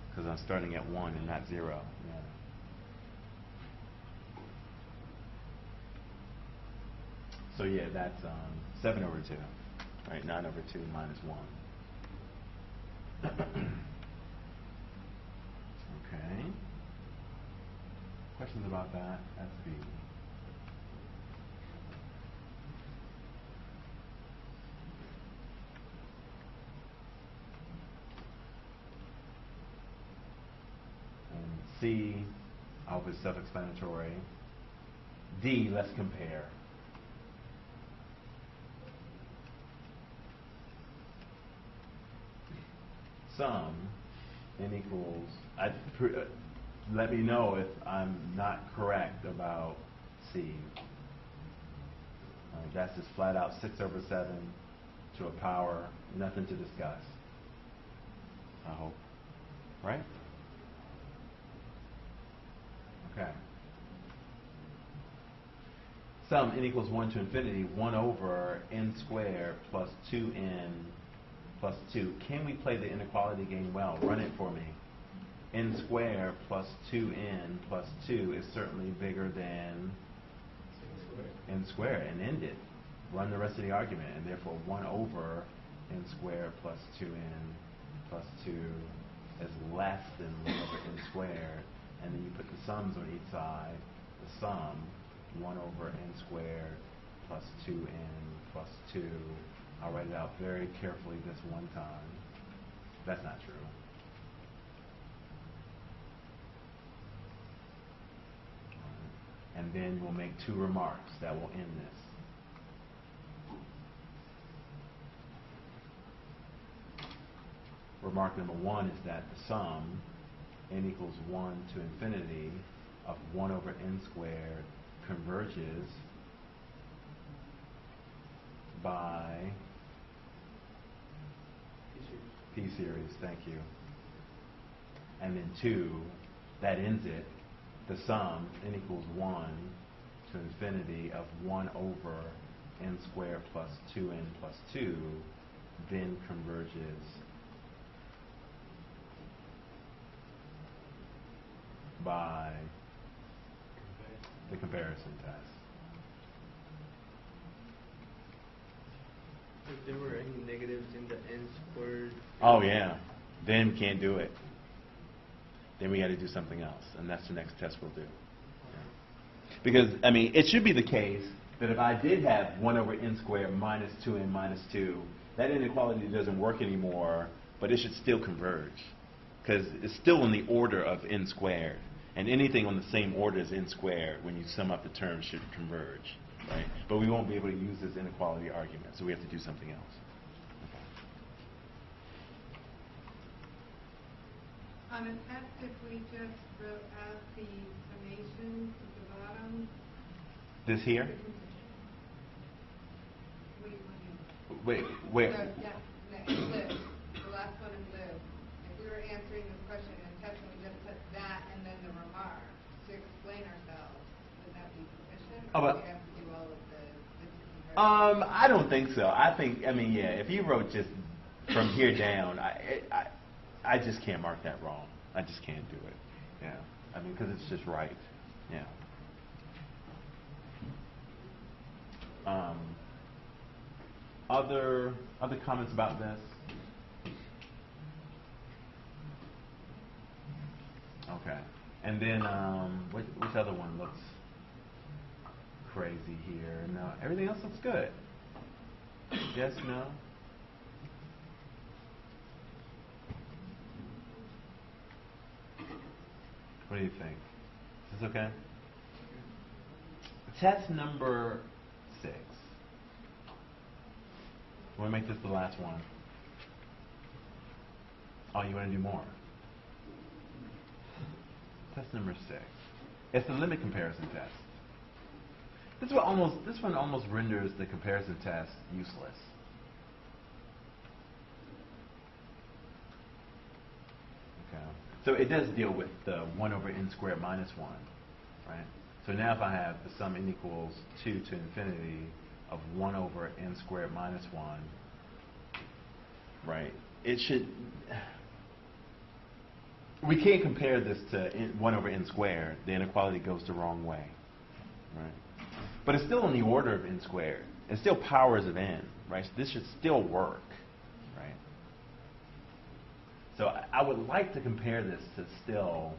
because I'm starting at 1 and not 0. Yeah. So yeah, that's 7 over 2. Right, 9 over 2 minus 1. Okay. Questions about that? That's B. And C, I hope it's self-explanatory. D, let's compare. Sum n equals, let me know if I'm not correct about C. That's just flat out 6 over 7 to a power, nothing to discuss. I hope. Right? Okay. Sum n equals 1 to infinity, 1 over n squared plus 2n plus 2. Can we play the inequality game well? Run it for me. N squared plus 2n plus 2 is certainly bigger than n squared, and end it. Run the rest of the argument, and therefore 1 over n squared plus 2n plus 2 is less than 1 over n squared, and then you put the sums on each side. The sum, 1 over n squared plus 2n plus 2. I'll write it out very carefully this one time. That's not true. And then we'll make 2 remarks that will end this. Remark number 1 is that the sum, n equals 1 to infinity, of 1 over n squared converges by P-series, thank you. And then 2, that ends it. The sum, n equals 1 to infinity of 1 over n squared plus 2n plus 2, then converges by the comparison test. If there were any negatives in the n squared... Oh yeah, then can't do it. Then we got to do something else, and that's the next test we'll do. Because, I mean, it should be the case that if I did have 1 over n squared minus 2n minus 2, that inequality doesn't work anymore but it should still converge because it's still in the order of n squared. And anything on the same order as n squared, when you sum up the terms, should converge, right? But we won't be able to use this inequality argument, so we have to do something else. On a test, if we just wrote out the summations at the bottom. This here? Wait, Wait. No, yeah, no, in live. The last one in live. If we were answering this question in test and we just put that and then the remark to explain ourselves, would that be sufficient? Oh, Or but- do we have to do all of the I don't think so. I mean, yeah, if you wrote just from here down, I just can't mark that wrong. I just can't do it. Yeah. I mean, because it's just right. Yeah. Other comments about this? Okay. And then, which other one looks crazy here? No, everything else looks good. Yes, no? What do you think? Is this okay? Test number 6. Want to make this the last one? Oh, you want to do more? Test number 6. It's the limit comparison test. This one almost renders the comparison test useless. Okay. So it does deal with the 1 over n squared minus 1, right? So now if I have the sum n equals 2 to infinity of 1 over n squared minus 1, right? It should... We can't compare this to 1 over n squared. The inequality goes the wrong way, right? But it's still in the order of n squared. It's still powers of n, right? So this should still work, right? So I would like to compare this to still...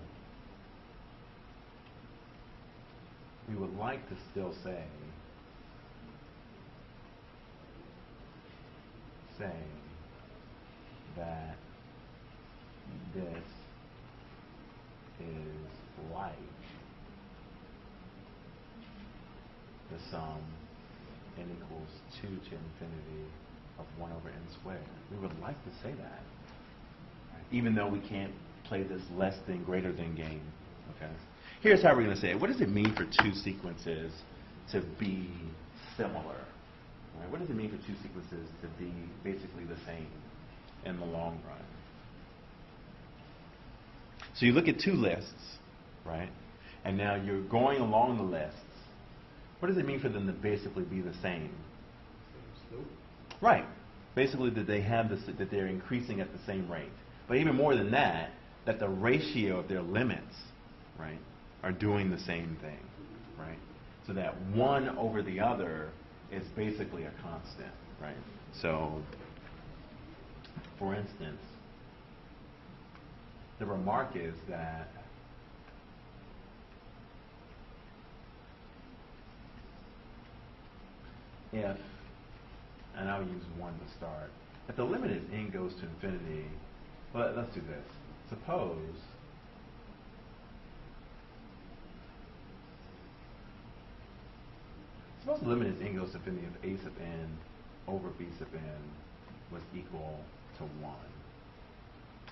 We would like to still say that this is like the sum n equals 2 to infinity of 1 over n squared. We would like to say that, even though we can't play this less than greater than game. Okay. Here's how we're going to say it. What does it mean for two sequences to be similar? Right? What does it mean for two sequences to be basically the same in the long run? So you look at two lists, right? And now you're going along the lists. What does it mean for them to basically be the same? Right. Basically that they have this, that they're increasing at the same rate. But even more than that, that the ratio of their limits, right, are doing the same thing, right? So that one over the other is basically a constant, right? So, for instance, the remark is that if, and I'll use 1 to start, if the limit as n goes to infinity, well, let's do this. Suppose the limit as n goes to infinity of a sub n over b sub n was equal to 1.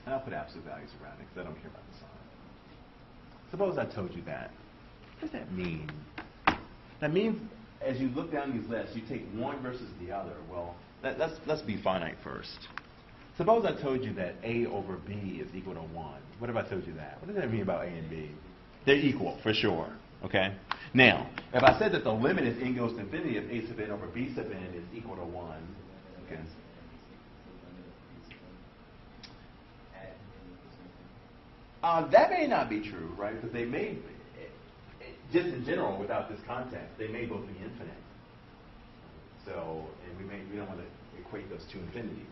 And I'll put absolute values around it because I don't care about the sign. Suppose I told you that. What does that mean? That means as you look down these lists, you take one versus the other. Well, let's be finite first. Suppose I told you that a over b is equal to 1. What if I told you that? What does that mean about a and b? They're equal, for sure. Okay? Now, if I said that the limit as n goes to infinity of a sub n over b sub n is equal to 1, okay? That may not be true, right? Because they may, just in general, without this context, they may both be infinite. So, and we don't want to equate those two infinities.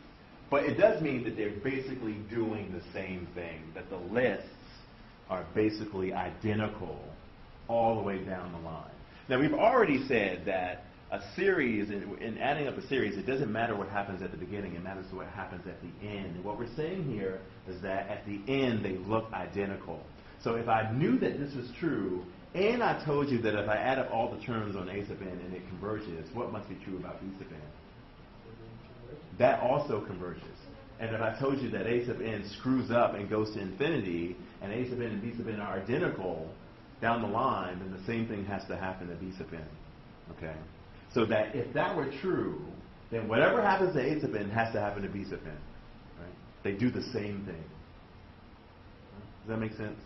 But it does mean that they're basically doing the same thing, that the lists are basically identical all the way down the line. Now, we've already said that a series, in adding up a series, it doesn't matter what happens at the beginning, it matters what happens at the end. And what we're saying here is that at the end they look identical. So if I knew that this was true, and I told you that if I add up all the terms on A sub n and it converges, what must be true about B sub n? That also converges. And if I told you that A sub n screws up and goes to infinity, and A sub n and B sub n are identical down the line, then the same thing has to happen to B sub n. Okay? So that if that were true, then whatever happens to A sub n has to happen to B sub n. Right? They do the same thing. Does that make sense?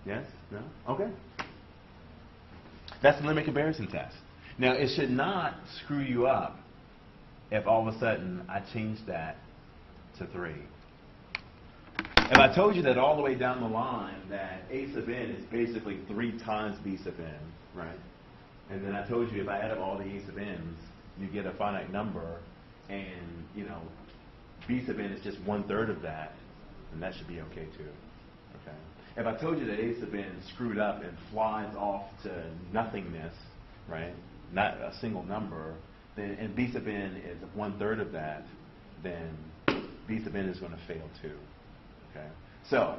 Yes? No? Okay. That's the limit comparison test. Now, it should not screw you up if all of a sudden I change that to 3. If I told you that all the way down the line that A sub n is basically 3 times B sub n, right? And then I told you if I add up all the A sub n's, you get a finite number, and, you know, B sub n is just 1/3 of that, then that should be okay too. Okay? If I told you that A sub n screwed up and flies off to nothingness, right? Not a single number, then, and B sub n is 1/3 of that, then B sub n is going to fail too. Okay? So,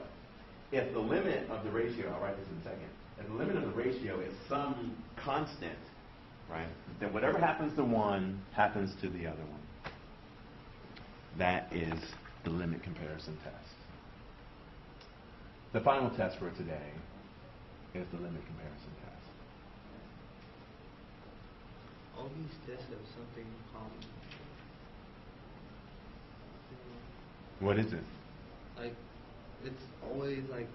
if the limit of the ratio, I'll write this in a second, if the limit of the ratio is some constant, right, then whatever happens to one happens to the other one. That is the limit comparison test. The final test for today is the limit comparison test. All these tests have something in common. What is it? Like, it's always like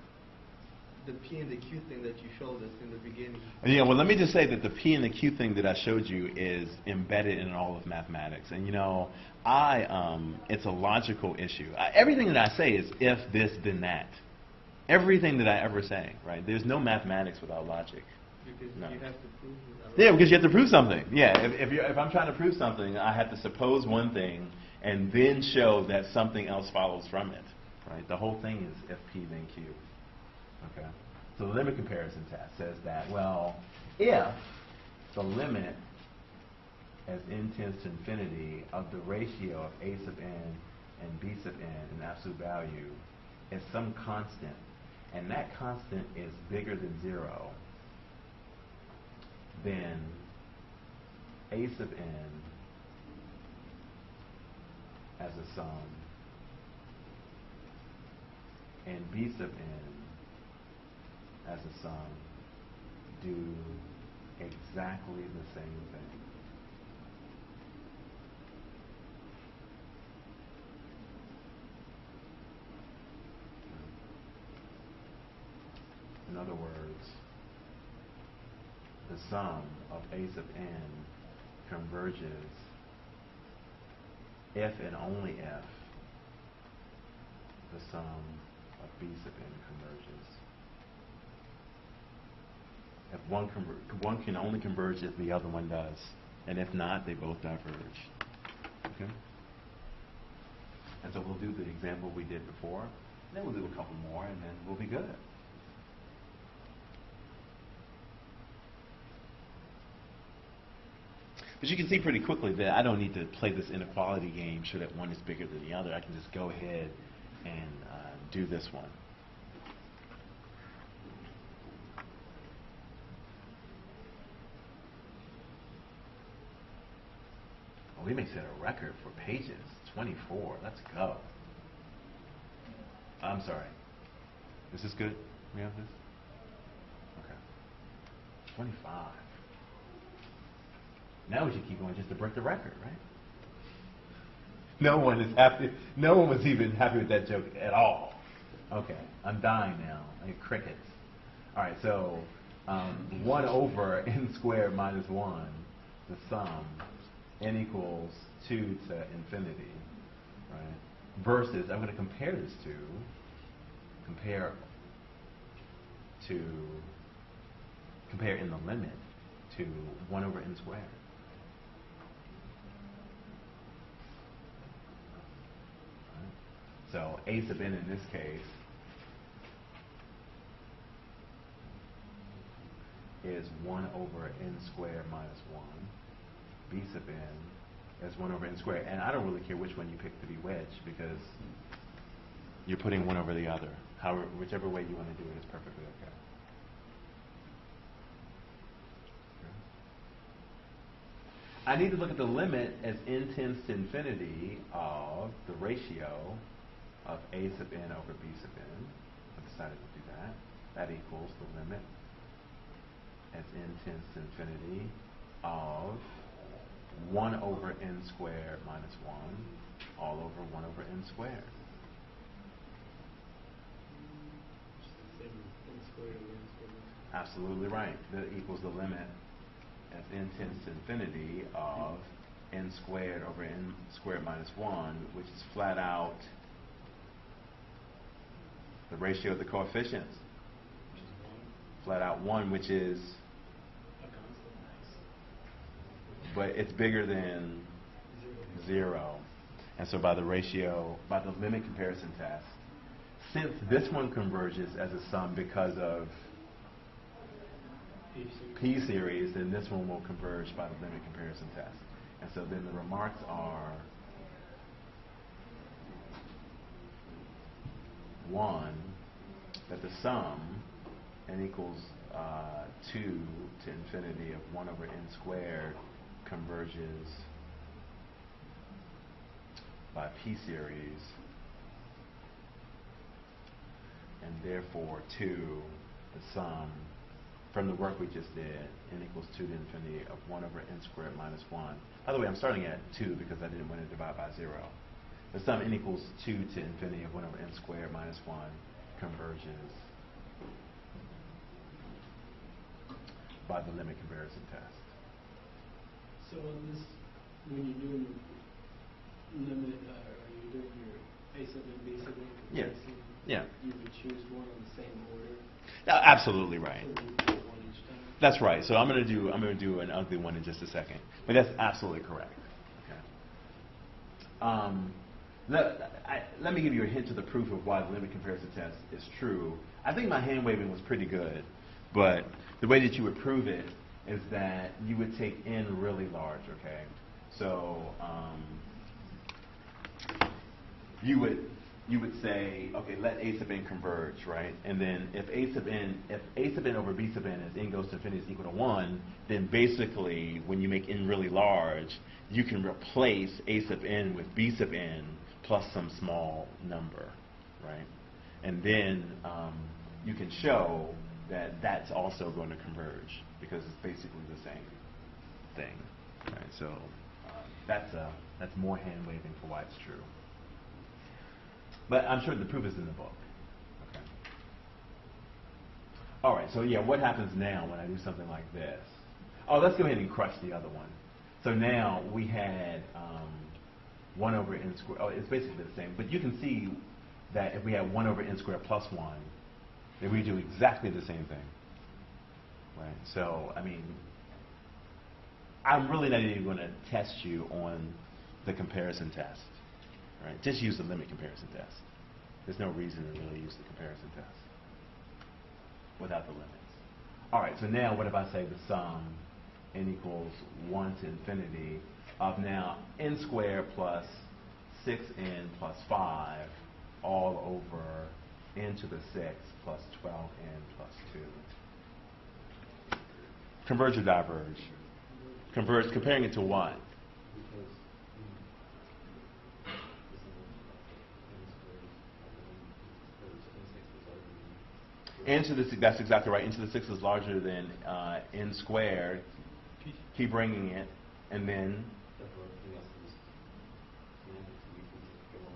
the P and the Q thing that you showed us in the beginning. Yeah, well, let me just say that the P and the Q thing that I showed you is embedded in all of mathematics. And, you know, it's a logical issue. Everything that I say is if this, then that. Everything that I ever say, right? There's no mathematics without logic. Because No. you have to prove it. Yeah, because you have to prove something. Yeah, if I'm trying to prove something, I have to suppose one thing and then show that something else follows from it, right? The whole thing is if P then Q. Okay? So the limit comparison test says that, well, if the limit as n tends to infinity of the ratio of A sub n and B sub n in absolute value is some constant, and that constant is bigger than 0, then A sub n as a sum and B sub n as a sum do exactly the same thing. In other words, the sum of A sub n converges if and only if the sum of B sub n converges. If one can only converge if the other one does, and if not, they both diverge. Okay? And so we'll do the example we did before, and then we'll do a couple more, and then we'll be good. But you can see pretty quickly that I don't need to play this inequality game so that one is bigger than the other. I can just go ahead and do this one. We may set a record for pages, 24. Let's go. I'm sorry. Is this good? We have this? Okay. 25. Now we should keep going just to break the record, right? No one is happy. No one was even happy with that joke at all. Okay. I'm dying now. I get crickets. All right. So 1 over n squared minus 1, the sum, n equals 2 to infinity, right? Versus, I'm going to compare this to, compare in the limit to 1 over n squared. Right? So A sub n in this case is 1 over n squared minus 1. B sub n is 1 over n squared. And I don't really care which one you pick to be wedged because you're putting one over the other. However, whichever way you want to do it is perfectly okay. I need to look at the limit as n tends to infinity of the ratio of a sub n over b sub n. I decided to do that. That equals the limit as n tends to infinity of 1 over n squared minus 1 all over 1 over n squared. Same as n squared over n squared. Absolutely right. That equals the limit as n tends to infinity of n squared over n squared minus 1, which is flat out the ratio of the coefficients. Which is 1. Flat out 1, which is, A constant. but it's bigger than 0. And so by the ratio, by the limit comparison test, since this one converges as a sum because of P series, then this one will converge by the limit comparison test. And so then the remarks are 1, that the sum n equals 2 to infinity of 1 over n squared converges by P series, and therefore 2, the sum from the work we just did, n equals 2 to infinity of 1 over n squared minus 1. By the way, I'm starting at 2 because I didn't want to divide by 0. The sum n equals 2 to infinity of 1 over n squared minus 1 converges by the limit comparison test. So on this, when you're doing your limit, are you doing your a sub n, b sub n Yeah. comparison? Yeah. You would choose one in the same order. Absolutely right. So you do one each time. That's right. So I'm going to do an ugly one in just a second. But that's absolutely correct. Okay. Let me give you a hint to the proof of why the limit comparison test is true. I think my hand waving was pretty good, but the way that you would prove it is that you would take n really large. Okay. So you would say, okay, let a sub n converge, right? And then if a sub n over b sub n as n goes to infinity is equal to 1, then basically when you make n really large, you can replace a sub n with b sub n plus some small number, right? And then you can show that that's also going to converge because it's basically the same thing, right? So that's more hand waving for why it's true. But I'm sure the proof is in the book. Okay. All right, so yeah, what happens now when I do something like this? Oh, let's go ahead and crush the other one. So now we had 1 over n squared. Oh, it's basically the same. But you can see that if we had 1 over n squared plus 1, then we do exactly the same thing. Right? So, I mean, I'm really not even going to test you on the comparison test. Right? Just use the limit comparison test. There's no reason to really use the comparison test without the limits. All right, so now what if I say the sum n equals 1 to infinity of now n squared plus 6n plus 5 all over n to the 6 plus 12n plus 2. Converge or diverge? Converge, comparing it to what? N to the 6, that's exactly right. N to the 6 is larger than n squared. Keep bringing it, and then.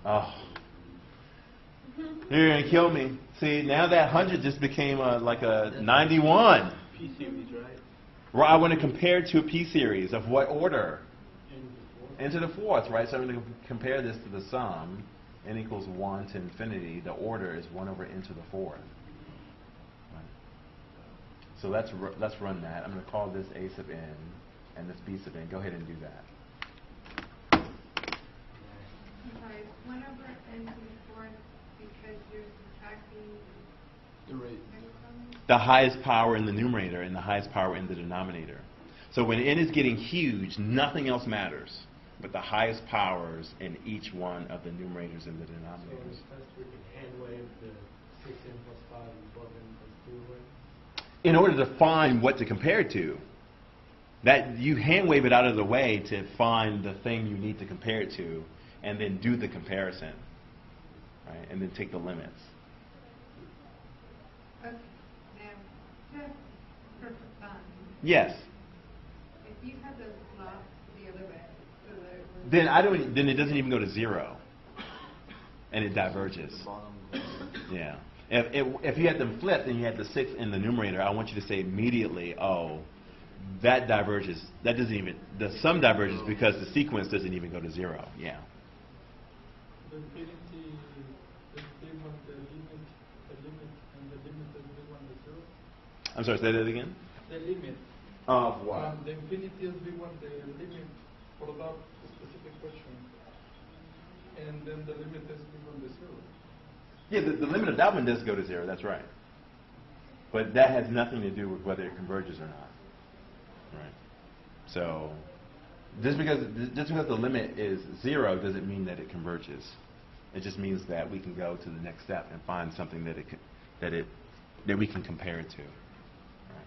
Oh, you're gonna kill me. See, now that 100 just became like a 91. P series, right? Well, I want to compare to a P series of what order? N to the 4th, right? So I'm going to compare this to the sum. N equals 1 to infinity. The order is 1 over n to the 4th. So let's run that. I'm going to call this a sub n and this b sub n. Go ahead and do that. I'm sorry, 1 over n to the 4th because you're subtracting The rate. exponents? the highest power in the numerator and the highest power in the denominator. So when n is getting huge, nothing else matters but the highest powers in each one of the numerators and the So denominators. first we can hand wave the 6n plus 5 and 12n plus 2 away. In order to find what to compare it to, that you hand wave it out of the way to find the thing you need to compare it to, and then do the comparison, right? And then take the limits. Okay, now, just for fun, Yes. if you had those swapped the other way, so that it was... Then it doesn't even go to 0, and it diverges. The bottom. Yeah. If you had them flipped and you had the 6 in the numerator, I want you to say immediately, oh, that diverges. That doesn't even, the sum diverges because the sequence doesn't even go to 0. Yeah. The infinity is b1 the limit, and the limit is b1 the 0. I'm sorry, say that again? The limit. Of what? The infinity is b1 the limit for that specific question. And then the limit is b1 the 0. Yeah, the limit of that one does go to 0, that's right. But that has nothing to do with whether it converges or not. Right. So just because the limit is 0 doesn't mean that it converges. It just means that we can go to the next step and find something that we can compare it to. Right.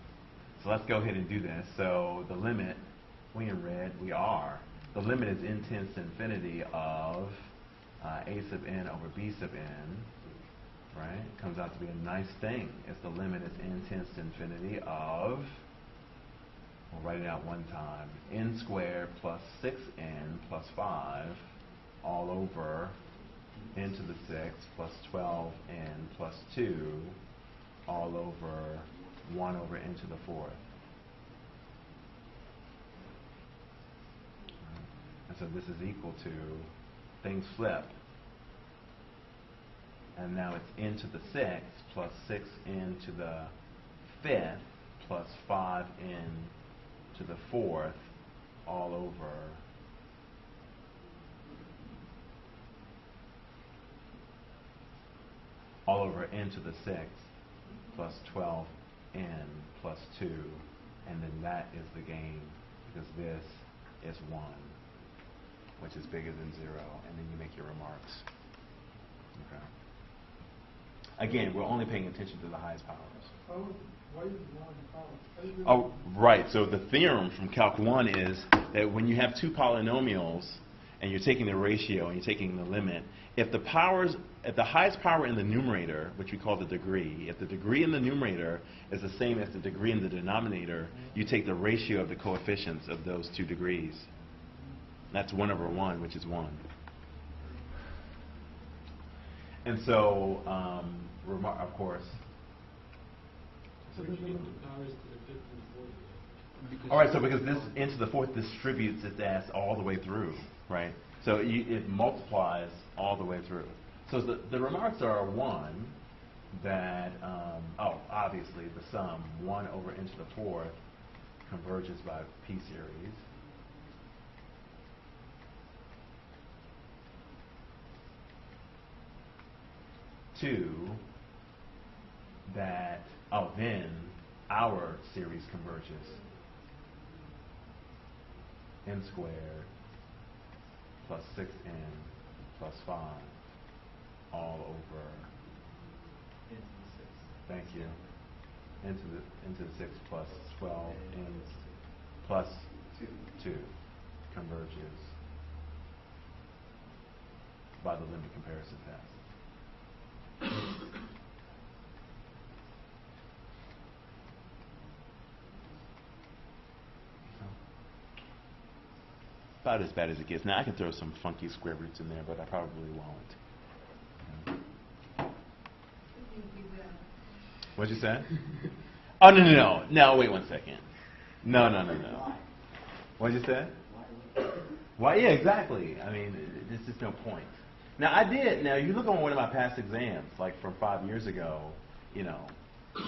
So let's go ahead and do this. So the limit, we in red, we are. The limit is n tends to infinity of a sub n over b sub n. Right? Comes out to be a nice thing. If the limit is n tends to infinity of, we'll write it out one time, n squared plus 6n plus 5 all over n to the 6 plus 12n plus 2 all over 1 over n to the 4th. And so this is equal to, things flip. And now it's n to the 6th plus 6n to the 5th plus 5n to the 4th all over n to the 6th plus 12n plus 2, and then that is the gain because this is 1, which is bigger than 0, and then you make your remarks. Okay. Again, we're only paying attention to the highest powers. Why is 1 power? How is it- Oh, right. So the theorem from Calc 1 is that when you have two polynomials and you're taking the ratio and you're taking the limit, if the highest power in the numerator, which we call the degree, if the degree in the numerator is the same as the degree in the denominator, you take the ratio of the coefficients of those two degrees. That's 1 over 1, which is 1. And so, of course. So you get the powers to the 5th and 4th. All right, so because this n to the 4th distributes its ass all the way through, right? So it multiplies all the way through. So the remarks are, one, that, obviously the sum, 1 over n to the 4th, converges by p-series. Two, that, then our series converges. N squared plus 6n plus 5 all over, Into the 6. thank you, into the 6 plus 12n plus 2 converges by the limit comparison test. About as bad as it gets. Now I can throw some funky square roots in there, but I probably won't. What'd you say? Oh, no, wait 1 second. No. What'd you say? Why, yeah, exactly. I mean, there's just no point. Now, you look on one of my past exams, like from 5 years ago,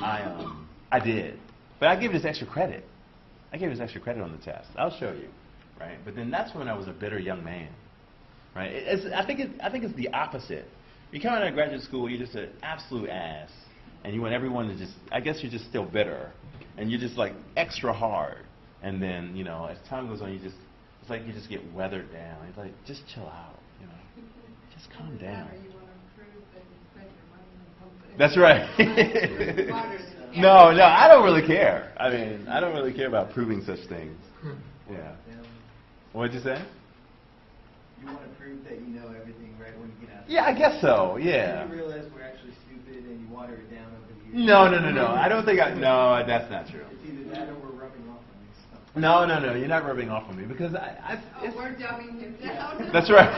I did. But I gave this extra credit. I gave this extra credit on the test. I'll show you, right? But then that's when I was a bitter young man, right? I think it's the opposite. You come out of graduate school, you're just an absolute ass, and you want everyone to just, I guess you're just still bitter, and you're just like extra hard, and then, you know, as time goes on, you just, it's like you just get weathered down. It's like, just chill out, you know, just calm down. You want to prove that you spent your money on something. That's right. No, I don't really care. I mean, I don't really care about proving such things. Yeah. What'd you say? You want to prove that you know everything right when you get out. Yeah, I guess so. Yeah. And you realize we're actually stupid and you water it down over the years. No. I don't think no, that's not true. It's either that or we're rubbing off on you. So. No. You're not rubbing off on me because We're dumbing him down. That's right.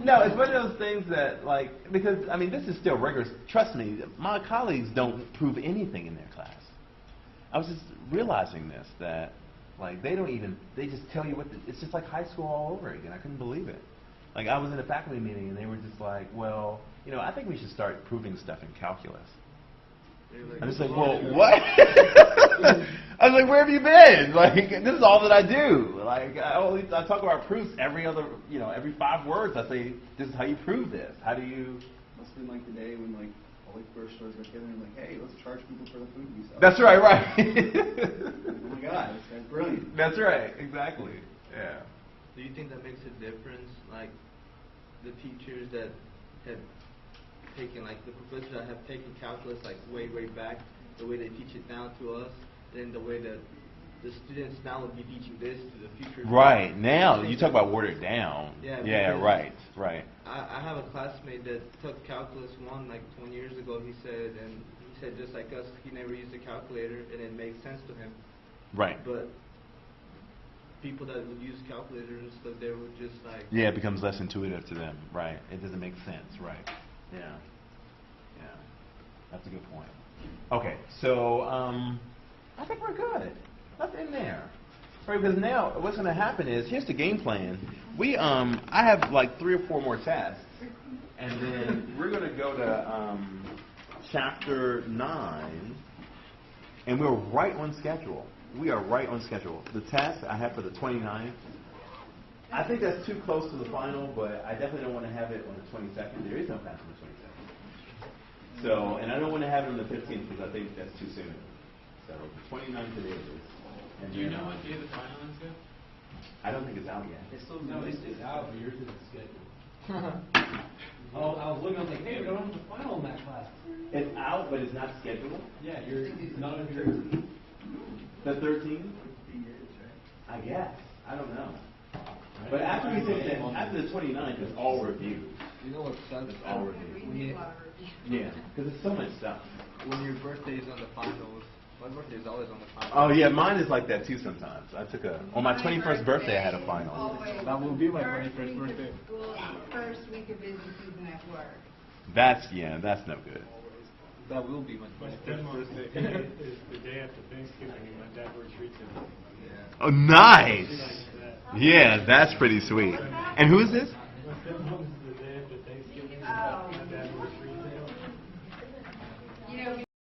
No, it's one of those things that, like, because, I mean, this is still rigorous. Trust me, my colleagues don't prove anything in their class. I was just realizing this, that, like, they just tell you it's just like high school all over again. I couldn't believe it. Like, I was in a faculty meeting, and they were just like, well, you know, I think we should start proving stuff in calculus. I'm just like, well, what? I was like, where have you been? Like, this is all that I do. Like, I talk about proofs every 5 words. I say, this is how you prove this. How do you? Must have been like the day when like all the grocery stores got together and like, hey, let's charge people for the food we sell. That's right. Oh my God, this guy's brilliant. That's right. Exactly. Yeah. Do you think that makes a difference, like the teachers that have taken, like the professors that have taken calculus like way back, the way they teach it now to us, and the way that the students now would be teaching this to the future? Right. Now, you talk about watered down. Yeah, right. I have a classmate that took calculus 1 like 20 years ago, he said, and he said just like us, he never used a calculator, and it makes sense to him. Right. But people that would use calculators and stuff, they would just like... Yeah, it becomes less intuitive to them. Right. It doesn't make sense. Right. Yeah. That's a good point. Okay, so I think we're good. Nothing there. Right, because now what's going to happen is, here's the game plan. I have like 3 or 4 more tests, and then we're going to go to chapter 9, and we're right on schedule. We are right on schedule. The test I have for the 29th, I think that's too close to the final, but I definitely don't want to have it on the 22nd. There is no class on the 22nd. So, and I don't want to have it on the 15th because I think that's too soon. So, the 29th it is. And Do you know what day the final is yet? I don't think it's out yet. It's still No, it's out, but yours isn't scheduled. Oh, I was looking, I was like, hey, we don't have the final in that class. It's out, but it's not scheduled. Yeah, none of your. The 13th? I guess. I don't know. But after we take that, after the 29th, it's all review. You know what sucks? It's all review. We need a lot of review. Yeah, because it's so much stuff. When your birthday is on the finals, my birthday is always on the finals. Oh yeah, mine is like that too sometimes. On my 21st birthday I had a final. Always. That will be my First 21st week of birthday. School, first week of busy season at work. That's no good. That will be my My 21st stepmom's birthday. birthday is the day after Thanksgiving, and my dad works retail. Yeah. Oh, nice. She likes that. Yeah, that's pretty sweet. And who is this?